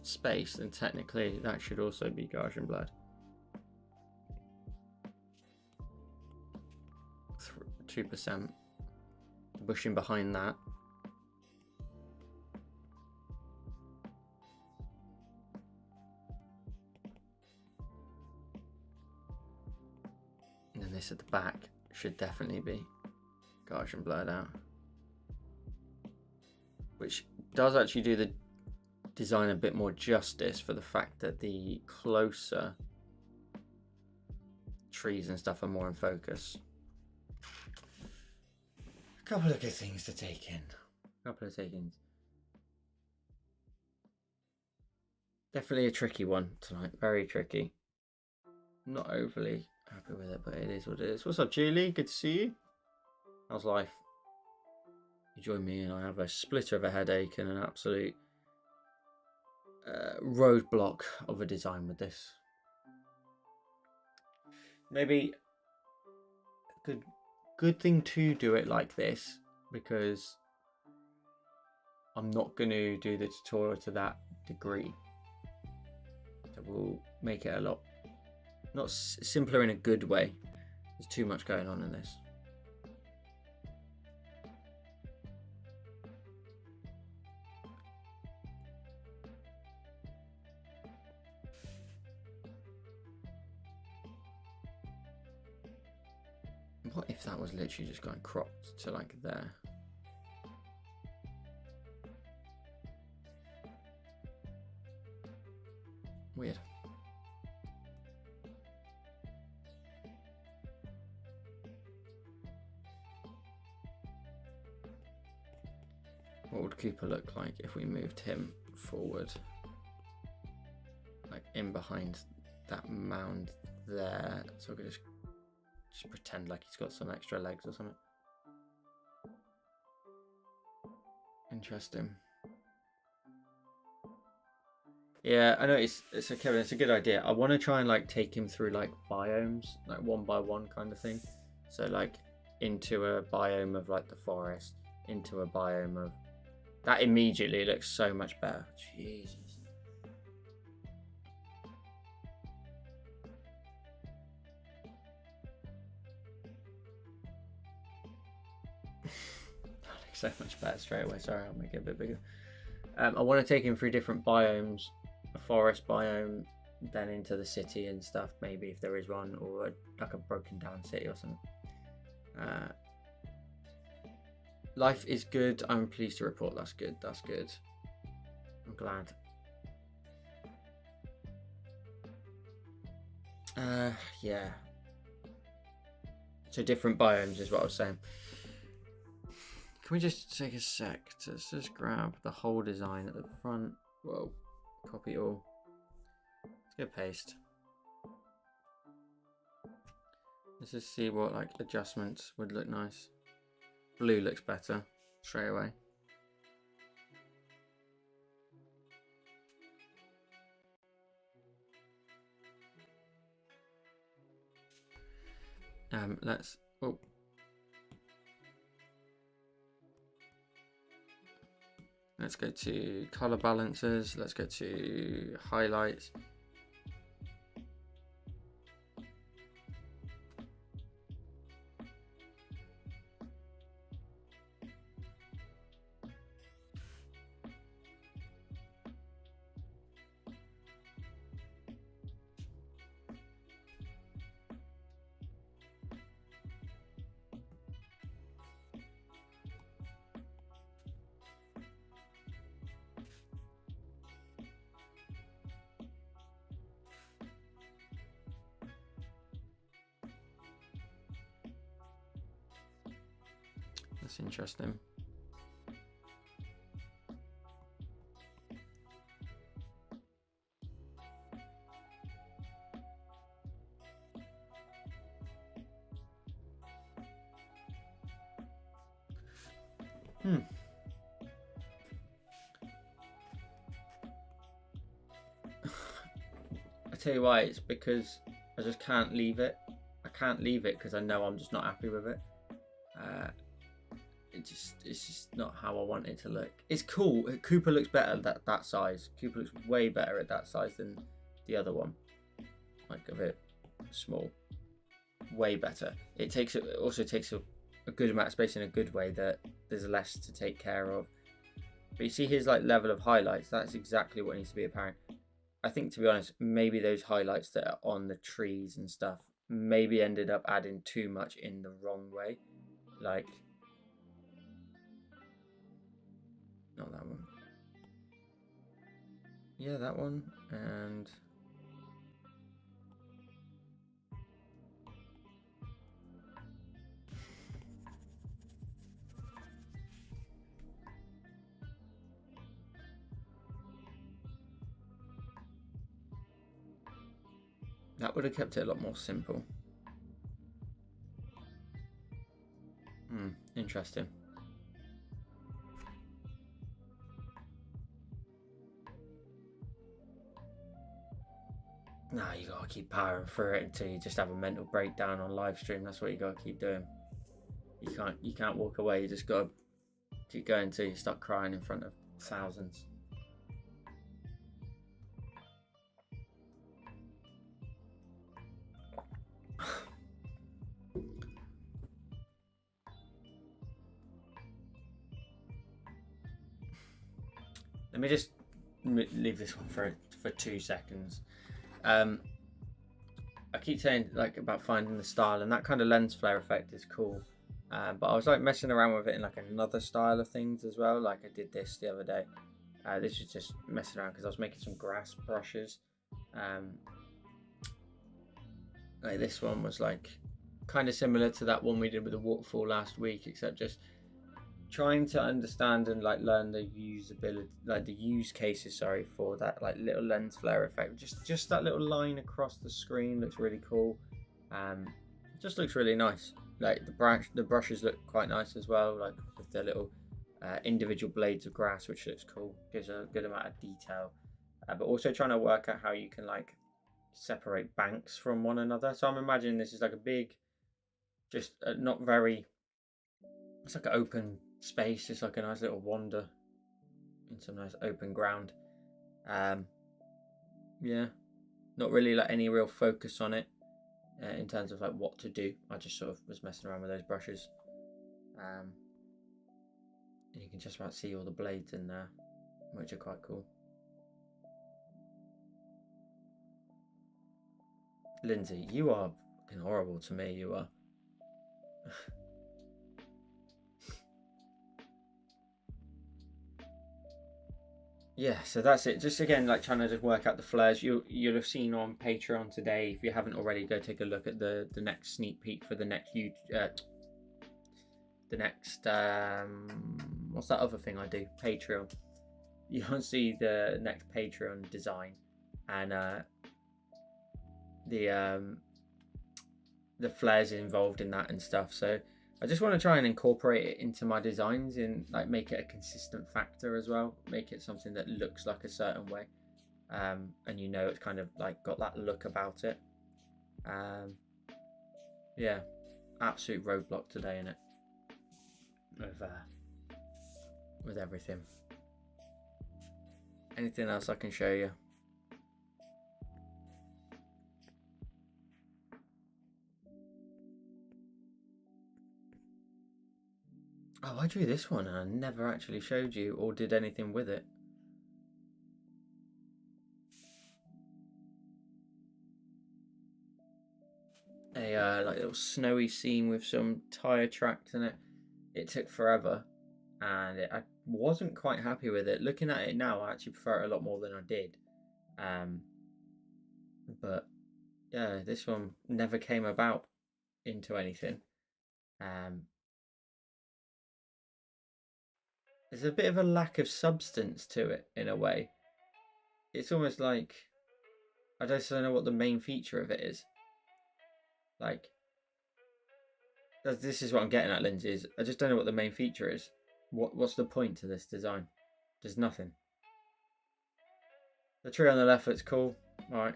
space, then technically that should also be Gaussian blurred. 2%. The bushing behind that. And then this at the back should definitely be Gaussian blurred out, which does actually do the design a bit more justice for the fact that the closer trees and stuff are more in focus. A couple of good things to take in. A couple of take-ins. Definitely a tricky one tonight. Very tricky. Not overly happy with it, but it is what it is. What's up, Julie? Good to see you. How's life? You join me, and I have a splitter of a headache and an absolute roadblock of a design with this. Maybe a good thing to do it like this, because I'm not going to do the tutorial to that degree. So we'll make it a lot not simpler in a good way. There's too much going on in this. What if that was literally just going cropped to like there? Weird. What would Cooper look like if we moved him forward? Like in behind that mound there. So I could just pretend like he's got some extra legs or something. Interesting. Yeah, I know it's a Kevin. It's a good idea. I want to try and like take him through like biomes, like one by one kind of thing. So like into a biome of like the forest, into a biome of that. Immediately looks so much better. Jesus. That looks so much better straight away. Sorry, I'll make it a bit bigger. I want to take him through different biomes. A forest biome, then into the city and stuff, maybe if there is one, or like a broken down city or something. Life is good. I'm pleased to report. That's good. That's good. I'm glad. Yeah. So different biomes is what I was saying. Can we just take a sec to just grab the whole design at the front? Whoa. Copy all. Let's go paste. Let's just see what like adjustments would look nice. Blue looks better straight away. Let's let's go to color balances. Let's go to highlights. That's interesting. I tell you why, it's because I just can't leave it. I can't leave it because I know I'm just not happy with it. It's just not how I want it to look. It's cool. Cooper looks better at that size. Cooper looks way better at that size than the other one. Like a bit small. Way better. It also takes a good amount of space in a good way that there's less to take care of. But you see his like level of highlights. That's exactly what needs to be apparent. I think, to be honest, maybe those highlights that are on the trees and stuff maybe ended up adding too much in the wrong way. Like, not that one. Yeah, that one. And That would have kept it a lot more simple. Interesting. Nah, you gotta keep powering through it until you just have a mental breakdown on live stream. That's what you gotta keep doing. You can't walk away. You just gotta keep going until you start crying in front of thousands. Let me just leave this one for 2 seconds. I keep saying like about finding the style, and that kind of lens flare effect is cool. But I was like messing around with it in like another style of things as well. Like I did this the other day. This was just messing around because I was making some grass brushes. Like this one was like kind of similar to that one we did with the waterfall last week, except just trying to understand and like learn the usability, like the use cases, sorry, for that like little lens flare effect. Just that little line across the screen looks really cool. It just looks really nice. Like the brushes look quite nice as well, like with the little individual blades of grass, which looks cool, gives a good amount of detail. But also trying to work out how you can like separate banks from one another. So I'm imagining this is like a big, just not very, it's like an open space. It's like a nice little wander in some nice open ground. Yeah, not really like any real focus on it in terms of like what to do. I just sort of was messing around with those brushes. And you can just about see all the blades in there, which are quite cool. Lindsay, you are fucking horrible to me, you are. Yeah, so that's it. Just again, like trying to just work out the flares. You'll have seen on Patreon today. If you haven't already, go take a look at the next sneak peek for the next what's that other thing I do? Patreon. You'll see the next Patreon design, and the flares involved in that and stuff. So I just want to try and incorporate it into my designs and like make it a consistent factor as well. Make it something that looks like a certain way, and you know it's kind of like got that look about it. Yeah, absolute roadblock today in it with everything. Anything else I can show you? Oh, I drew this one and I never actually showed you or did anything with it. A like little snowy scene with some tire tracks in it. It took forever, and I wasn't quite happy with it. Looking at it now, I actually prefer it a lot more than I did. But yeah, this one never came about into anything. There's a bit of a lack of substance to it in a way. It's almost like I just don't know what the main feature of it is. Like, this is what I'm getting at, Lindsay. Is I just don't know what the main feature is. What's the point to this design? There's nothing. The tree on the left looks cool. All right.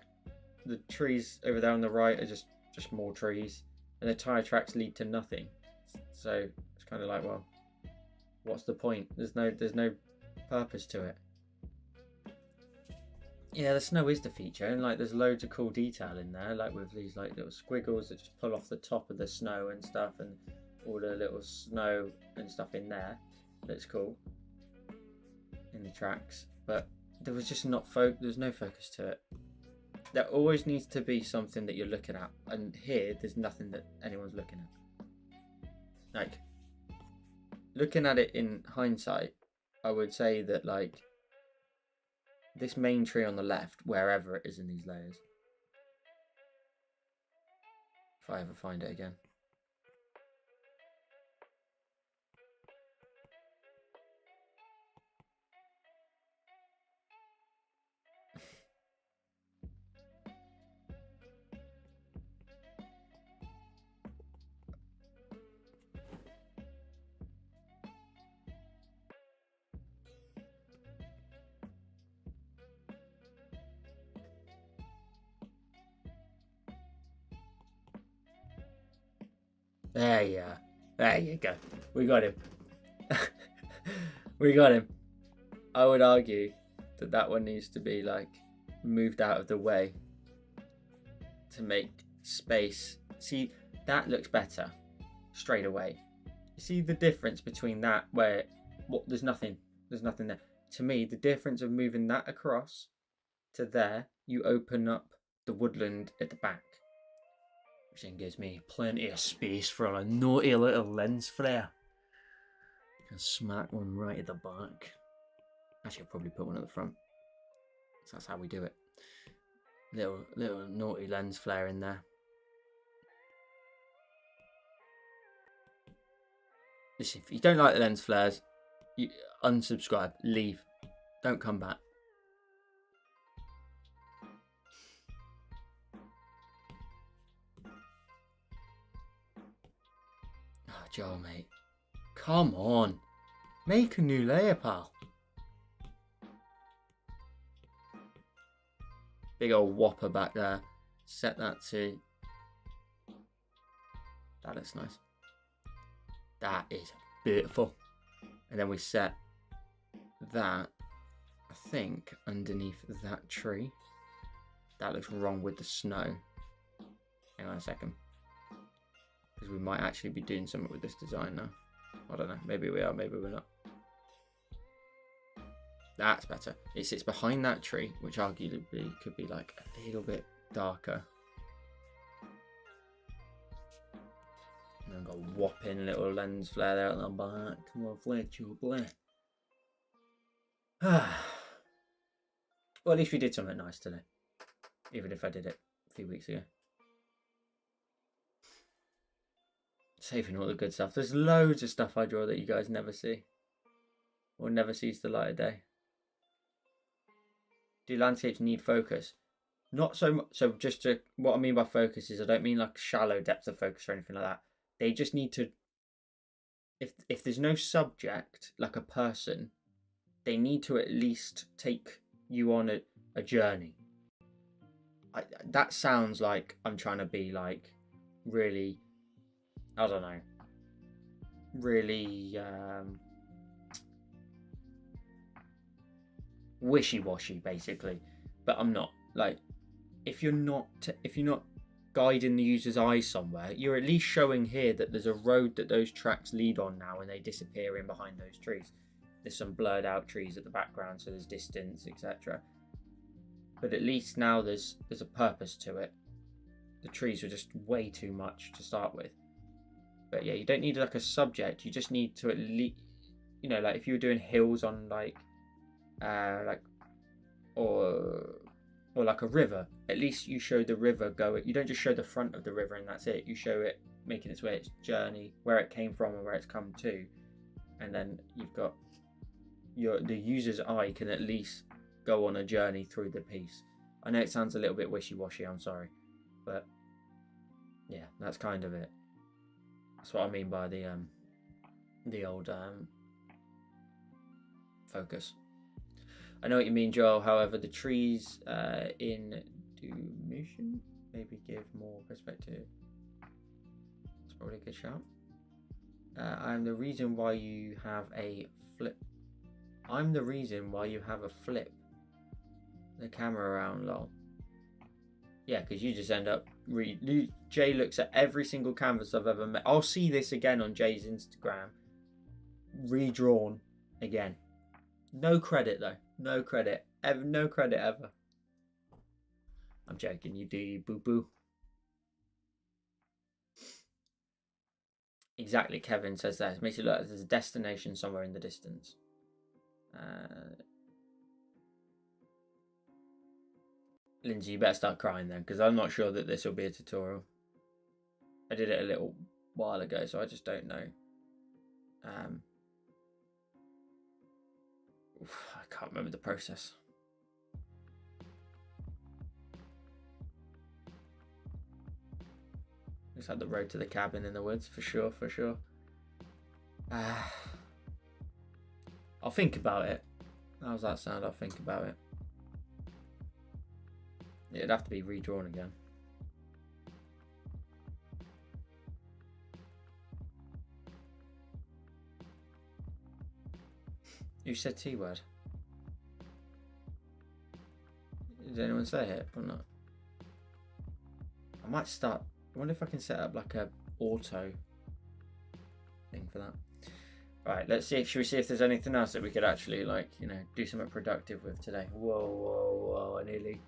The trees over there on the right are just more trees, and the tire tracks lead to nothing. So it's kind of like, well, what's the point? There's no purpose to it. Yeah, the snow is the feature, and like there's loads of cool detail in there, like with these like little squiggles that just pull off the top of the snow and stuff, and all the little snow and stuff in there. That's cool in the tracks, but there was just not there's no focus to it. There always needs to be something that you're looking at, and here there's nothing that anyone's looking at. Like, looking at it in hindsight, I would say that like this main tree on the left, wherever it is in these layers, if I ever find it again, There you are. There you go. We got him. We got him. I would argue that that one needs to be like moved out of the way to make space. See, that looks better straight away. You see the difference between that where there's nothing there. To me, the difference of moving that across to there, you open up the woodland at the back, which then gives me plenty of space for a naughty little lens flare. You can smack one right at the back. Actually, I'll probably put one at the front. So that's how we do it. Little naughty lens flare in there. Listen, if you don't like the lens flares, you unsubscribe, leave, don't come back. Oh, Joel, mate, come on, make a new layer, pal. Big old whopper back there. Set that to. That looks nice. That is beautiful. And then we set that, I think, underneath that tree. That looks wrong with the snow. Hang on a second. Because we might actually be doing something with this design now. I don't know. Maybe we are, maybe we're not. That's better. It sits behind that tree, which arguably could be like a little bit darker. And then got a whopping little lens flare there at the back. Come on, flare to blare. Well, at least we did something nice today. Even if I did it a few weeks ago. Saving all the good stuff. There's loads of stuff I draw that you guys never see. Or never sees the light of day. Do landscapes need focus? Not so much. So just to, what I mean by focus is I don't mean like shallow depth of focus or anything like that. They just need to, if there's no subject, like a person, they need to at least take you on a journey. That sounds like I'm trying to be like really, I don't know, really wishy-washy basically, but I'm not. Like, if you're not guiding the user's eyes somewhere, you're at least showing here that there's a road that those tracks lead on now and they disappear in behind those trees. There's some blurred out trees at the background, so there's distance, etc. But at least now there's a purpose to it. The trees were just way too much to start with. But yeah, you don't need like a subject, you just need to at least, you know, like if you were doing hills on like or like a river, at least you show the river going. You don't just show the front of the river and that's it. You show it making its way, its journey, where it came from and where it's come to, and then you've got the user's eye can at least go on a journey through the piece. I know it sounds a little bit wishy-washy, I'm sorry, but yeah, that's kind of it. That's what I mean by the old focus. I know what you mean, Joel. However, the trees in Dumission maybe give more perspective. That's probably a good shout. I'm the reason why you have a flip. I'm the reason why you have a flip the camera around, lol. Yeah, because you just end up... Jay looks at every single canvas I've ever made. I'll see this again on Jay's Instagram. Redrawn again. No credit, though. No credit. Ever. No credit, ever. I'm joking. You do, you boo-boo. Exactly, Kevin says that. It makes it look like there's a destination somewhere in the distance. Lindsay, you better start crying then, because I'm not sure that this will be a tutorial. I did it a little while ago, so I just don't know. I can't remember the process. Looks like the road to the cabin in the woods, for sure, for sure. I'll think about it. How's that sound? I'll think about it. It'd have to be redrawn again. You said T word. Did anyone say it or not? I might start. I wonder if I can set up like a auto thing for that. Right, let's see. Should we see if there's anything else that we could actually, like, you know, do something productive with today? Whoa, whoa, whoa! I nearly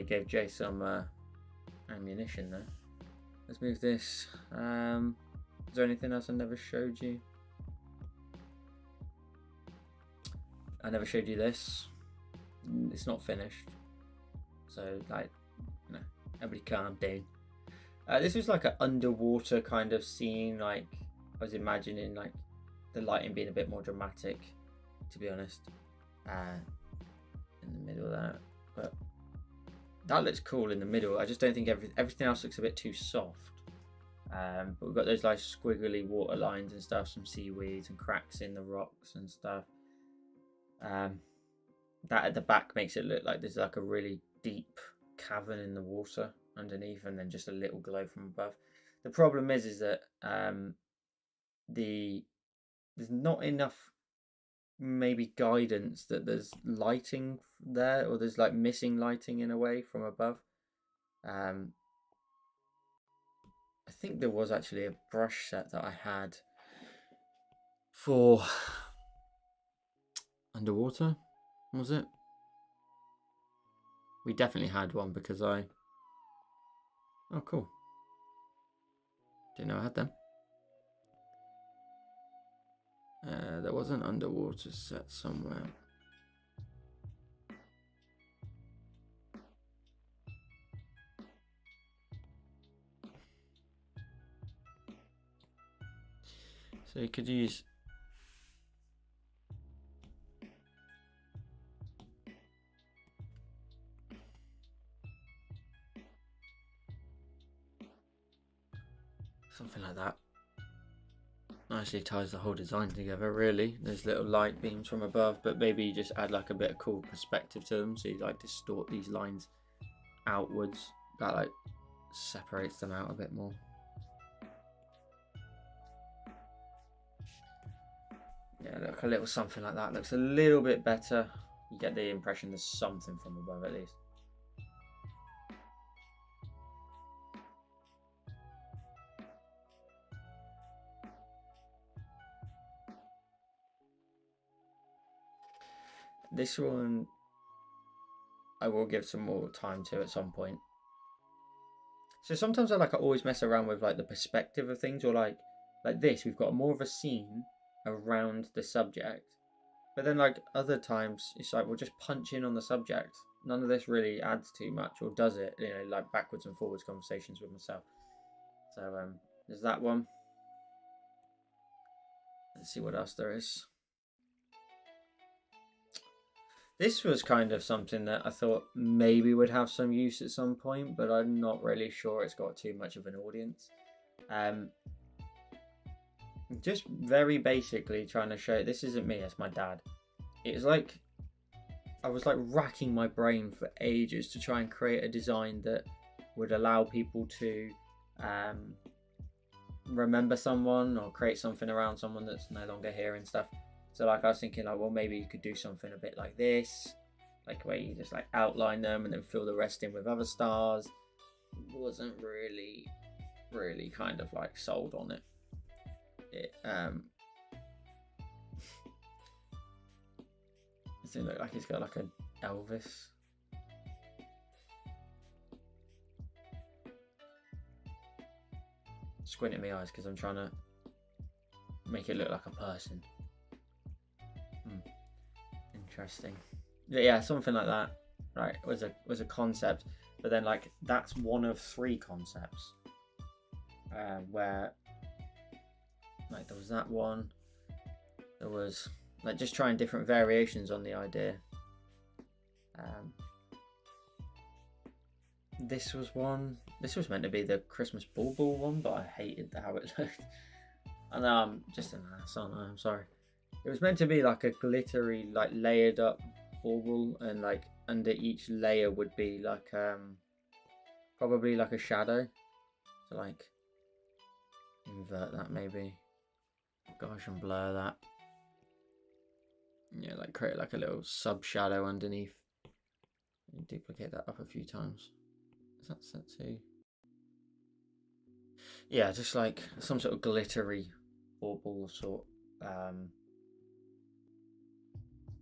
gave Jay some ammunition there. Let's move this. Is there anything else I never showed you? I never showed you this. It's not finished, so like, you know, everybody calm down. This was like an underwater kind of scene. Like, I was imagining like the lighting being a bit more dramatic, to be honest, in the middle of that. But that looks cool in the middle. I just don't think everything else looks a bit too soft. But we've got those like squiggly water lines and stuff, some seaweeds and cracks in the rocks and stuff. That at the back makes it look like there's like a really deep cavern in the water underneath, and then just a little glow from above. The problem is that there's not enough maybe guidance that there's lighting there, or there's like missing lighting in a way from above. I think there was actually a brush set that I had for underwater, was it? We definitely had one because oh cool, didn't know I had them. There was an underwater set somewhere. So you could use something like that. Nicely ties the whole design together, really. There's little light beams from above, but maybe you just add like a bit of cool perspective to them, so you like distort these lines outwards. That like separates them out a bit more. Yeah, look, a little something like that looks a little bit better. You get the impression there's something from above at least. This one I will give some more time to at some point. So sometimes I always mess around with like the perspective of things, or like this, we've got more of a scene around the subject. But then like other times it's like we'll just punch in on the subject. None of this really adds too much, or does it? You know, like backwards and forwards conversations with myself. So there's that one. Let's see what else there is. This was kind of something that I thought maybe would have some use at some point, but I'm not really sure it's got too much of an audience. Just very basically trying to show, this isn't me, it's my dad. It was like, I was like racking my brain for ages to try and create a design that would allow people to remember someone or create something around someone that's no longer here and stuff. So like I was thinking like, well, maybe you could do something a bit like this, like where you just like outline them and then fill the rest in with other stars. Wasn't really kind of like sold on it. It does it look like he's got like an Elvis? Squinting my eyes because I'm trying to make it look like a person. Interesting. Yeah, something like that. Right, was a concept, but then like that's one of 3 concepts. Where like there was that one. There was like just trying different variations on the idea. This was one. This was meant to be the Christmas bauble one, but I hated how it looked. I know I'm just an ass, aren't I? I'm sorry. It was meant to be like a glittery, like layered up bauble, and like under each layer would be like probably like a shadow. So like invert that maybe. Gosh, and blur that. Yeah, like create like a little sub shadow underneath. And duplicate that up a few times. Is that set to? Yeah, just like some sort of glittery bauble sort.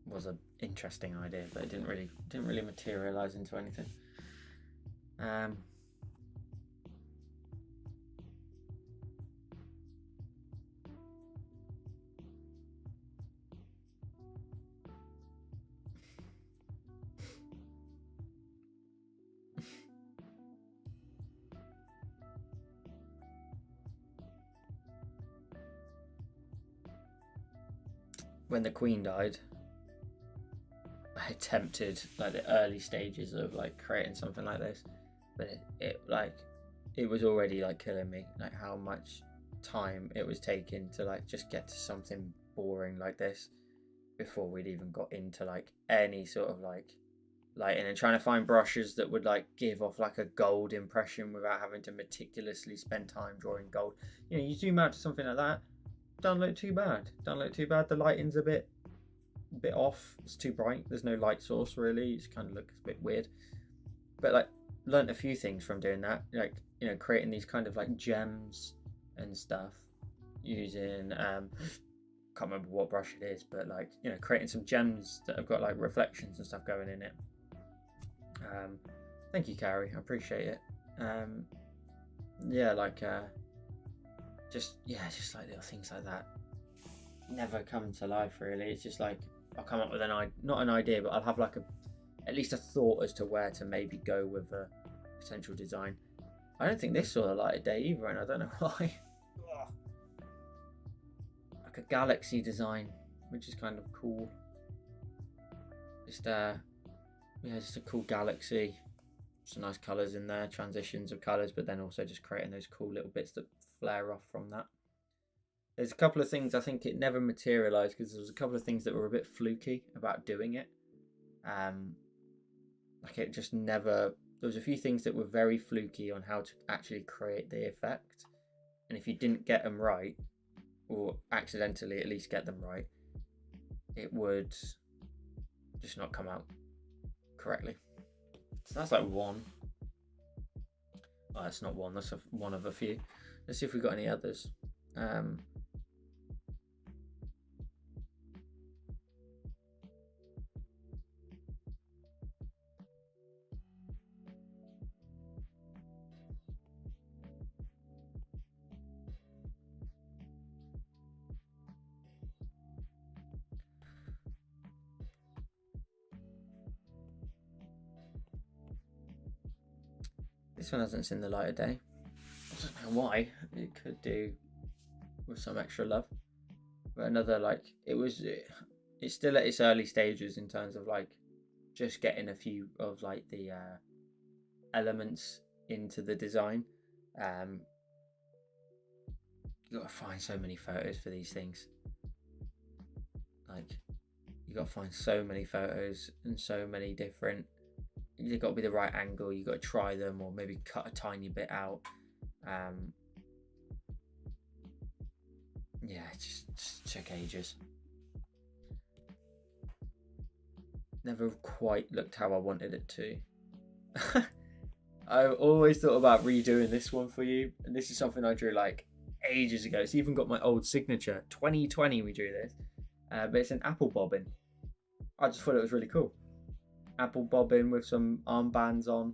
Was an interesting idea, but it didn't really materialize into anything. When the Queen died, I attempted like the early stages of like creating something like this, but it was already like killing me, like how much time it was taking to like just get to something boring like this before we'd even got into like any sort of like lighting and trying to find brushes that would like give off like a gold impression without having to meticulously spend time drawing gold. You know, you zoom out to something like that, don't look too bad. Don't look too bad. The lighting's a bit off. It's too bright. There's no light source really. It just kind of looks a bit weird. But like, learned a few things from doing that. Like, you know, creating these kind of like gems and stuff using can't remember what brush it is, but like, you know, creating some gems that have got like reflections and stuff going in it. Thank you, Carrie. I appreciate it. Yeah, like just like little things like that never come to life really. It's just like I'll come up with not an idea, but I'll have like at least a thought as to where to maybe go with a potential design. I don't think this saw the light of day either, and I don't know why. Like a galaxy design, which is kind of cool. Just just a cool galaxy. Some nice colours in there, transitions of colours, but then also just creating those cool little bits that flare off from that. There's a couple of things I think it never materialised because there was a couple of things that were a bit fluky about doing it. Like it just never. There was a few things that were very fluky on how to actually create the effect, and if you didn't get them right, or accidentally at least get them right, it would just not come out correctly. So that's like one. Oh, that's not one. That's one of a few. Let's see if we've got any others. This one hasn't seen the light of day. I don't know why. It could do with some extra love. But another it's still at its early stages in terms of like just getting a few of like the elements into the design. You gotta find so many photos for these things. Like you gotta find so many photos and so many different. You've got to be the right angle. You got to try them, or maybe cut a tiny bit out. Yeah, it just took ages. Never quite looked how I wanted it to. I've always thought about redoing this one for you, and this is something I drew like ages ago. It's even got my old signature. 2020 we drew this, but it's an apple bobbin. I just thought it was really cool. Apple bobbin with some armbands on.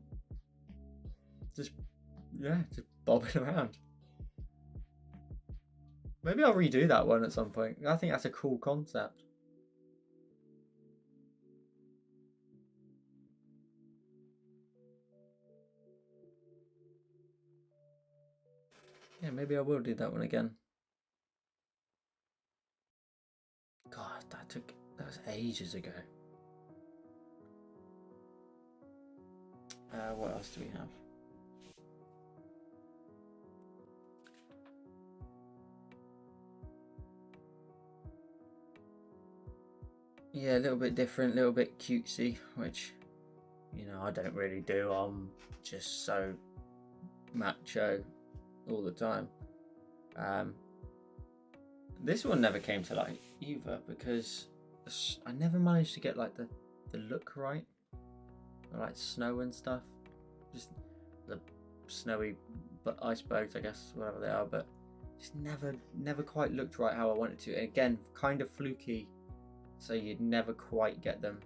Just bobbing around. Maybe I'll redo that one at some point. I think that's a cool concept. Yeah, maybe I will do that one again. God, that was ages ago. What else do we have? Yeah, a little bit different, a little bit cutesy, which, you know, I don't really do. I'm just so macho all the time. This one never came to light either because the I never managed to get like the look right, or like snow and stuff. Just the snowy but icebergs, I guess, whatever they are, but just never quite looked right how I wanted to. And again, kind of fluky, so you'd never quite get them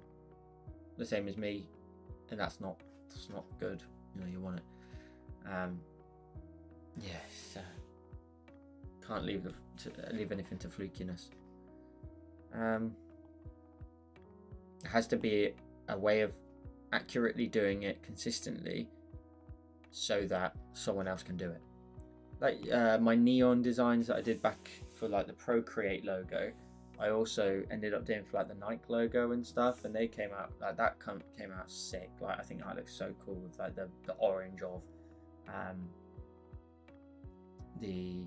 the same as me, and that's not good. You know, you want it. Yes, can't leave anything to flukiness. It has to be a way of accurately doing it consistently, so that someone else can do it. Like my neon designs that I did back for like the Procreate logo, I also ended up doing for like the Nike logo and stuff, and they came out like that came out sick. Like I think that looks so cool with like the orange of the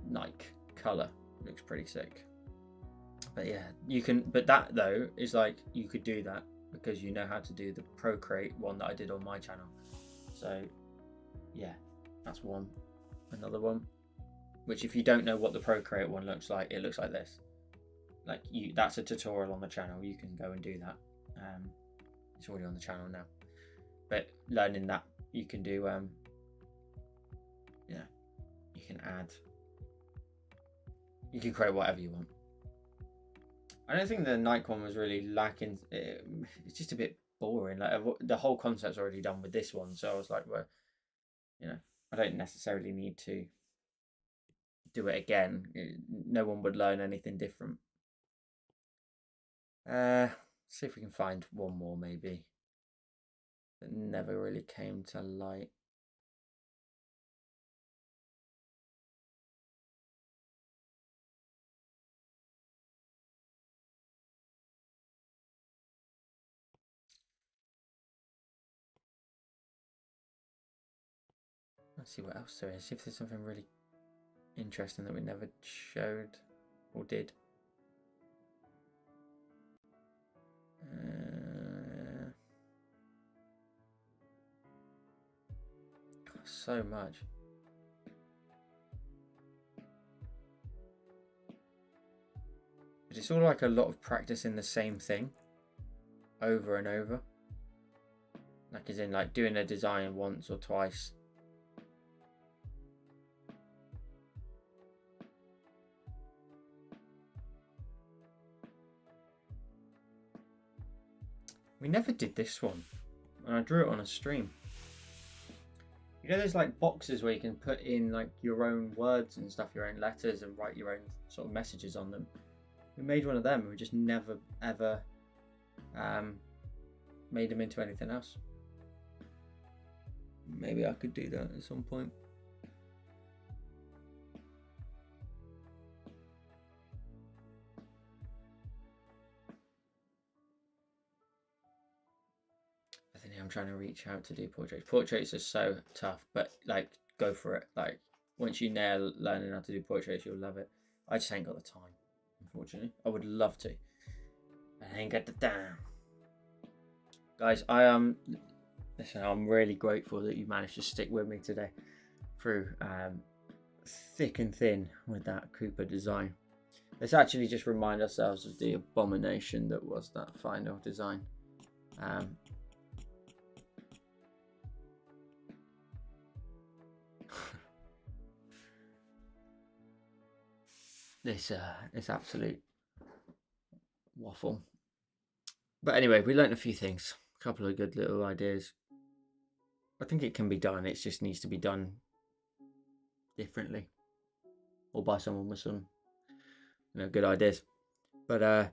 Nike color. Looks pretty sick. But yeah, you can, but that though is like, you could do that because you know how to do the Procreate one that I did on my channel. So yeah, that's one. Another one, which if you don't know what the Procreate one looks like, it looks like this. Like that's a tutorial on the channel. You can go and do that. It's already on the channel now. But learning that, you can do yeah, you can add, you can create whatever you want. I don't think the Nike one was really lacking. It's just a bit boring. Like the whole concept's already done with this one, so I was like, well, you know, I don't necessarily need to do it again. No one would learn anything different. See if we can find one more maybe that never really came to light. Let's see what else there is. See if there's something really interesting that we never showed or did. So much. But it's all like a lot of practicing the same thing over and over. Like as in like doing a design once or twice. We never did this one, and I drew it on a stream. You know, there's like boxes where you can put in like your own words and stuff, your own letters, and write your own sort of messages on them. We made one of them, and we just never ever made them into anything else. Maybe I could do that at some point. I'm trying to reach out to do portraits. Portraits are so tough, but like, go for it. Like, once you nail learning how to do portraits, you'll love it. I just ain't got the time, unfortunately. I would love to. I ain't got the time. Guys, listen, I'm really grateful that you managed to stick with me today through thick and thin with that Cooper design. Let's actually just remind ourselves of the abomination that was that final design. This absolute waffle. But anyway, we learned a few things, a couple of good little ideas. I think it can be done. It just needs to be done differently, or by someone with some, you know, good ideas. But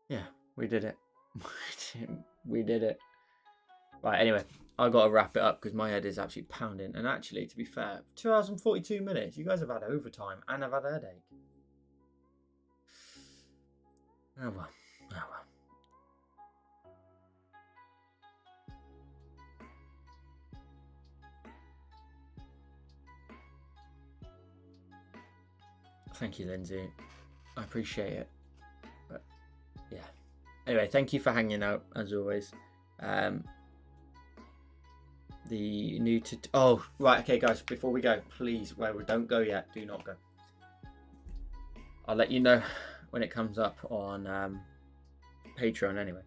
yeah, we did it. We did it. Right. Anyway, I got to wrap it up because my head is absolutely pounding. And actually, to be fair, 2 hours and 42 minutes. You guys have had overtime and I've had a headache. Oh well. Oh well. Thank you, Lindsay. I appreciate it. But yeah. Anyway, thank you for hanging out as always. The new oh right, okay guys, before we go, please, don't go yet, do not go. I'll let you know when it comes up on Patreon anyway.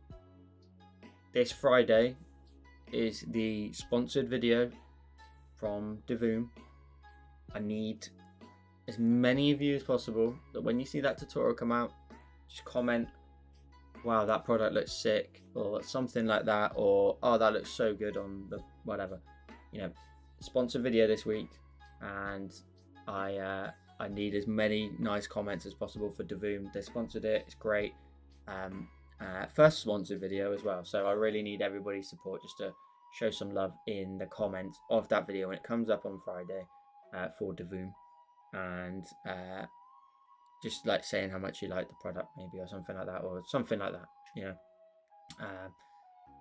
This Friday is the sponsored video from Devoom. I need as many of you as possible that when you see that tutorial come out, just comment, wow, that product looks sick, or something like that, or oh, that looks so good on the whatever. You know, sponsored video this week, and I need as many nice comments as possible for Devoom. They sponsored it, it's great. First sponsored video as well, so I really need everybody's support just to show some love in the comments of that video when it comes up on Friday for Devoom, and just like saying how much you like the product maybe, or something like that, you know.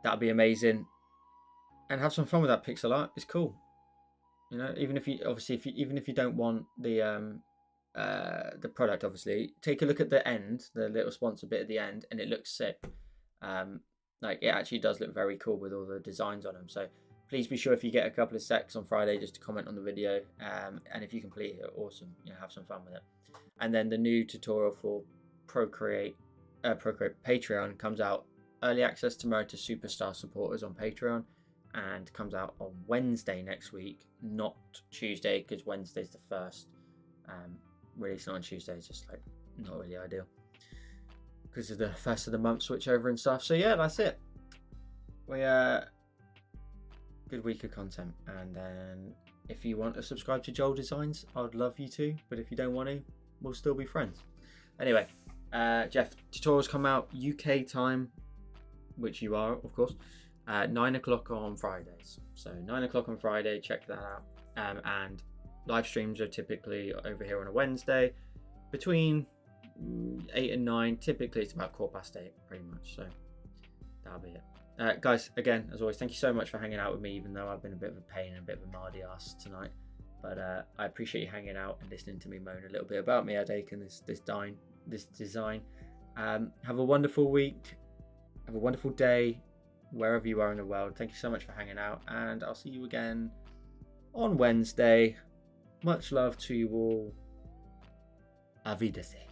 That'd be amazing, and have some fun with that pixel art. It's cool, you know. Even if you even if you don't want the product, obviously take a look at the end, the little sponsor bit at the end, and it looks sick. Like, it actually does look very cool with all the designs on them. So please be sure, if you get a couple of secs on Friday, just to comment on the video, and if you complete it, awesome, you know, have some fun with it. And then the new tutorial for Procreate Patreon comes out early access tomorrow to Superstar supporters on Patreon, and comes out on Wednesday next week, not Tuesday, because Wednesday's the first. Releasing on Tuesday is just like not really ideal because of the first of the month switch over and stuff. So yeah, that's it. We good week of content, and then if you want to subscribe to Joel Designs, I'd love you to, but if you don't want to, we'll still be friends. Anyway, Jeff, tutorials come out UK time, which you are, of course, 9 o'clock on Fridays. So 9 o'clock on Friday, check that out. And live streams are typically over here on a Wednesday between 8 and 9. Typically it's about 8:15 pretty much, so that'll be it. Guys, again, as always, thank you so much for hanging out with me, even though I've been a bit of a pain and a bit of a mardy ass tonight. But I appreciate you hanging out and listening to me moan a little bit about my headache and this design. Have a wonderful week, have a wonderful day wherever you are in the world. Thank you so much for hanging out, and I'll see you again on Wednesday. Much love to you all. Auf Wiedersehen.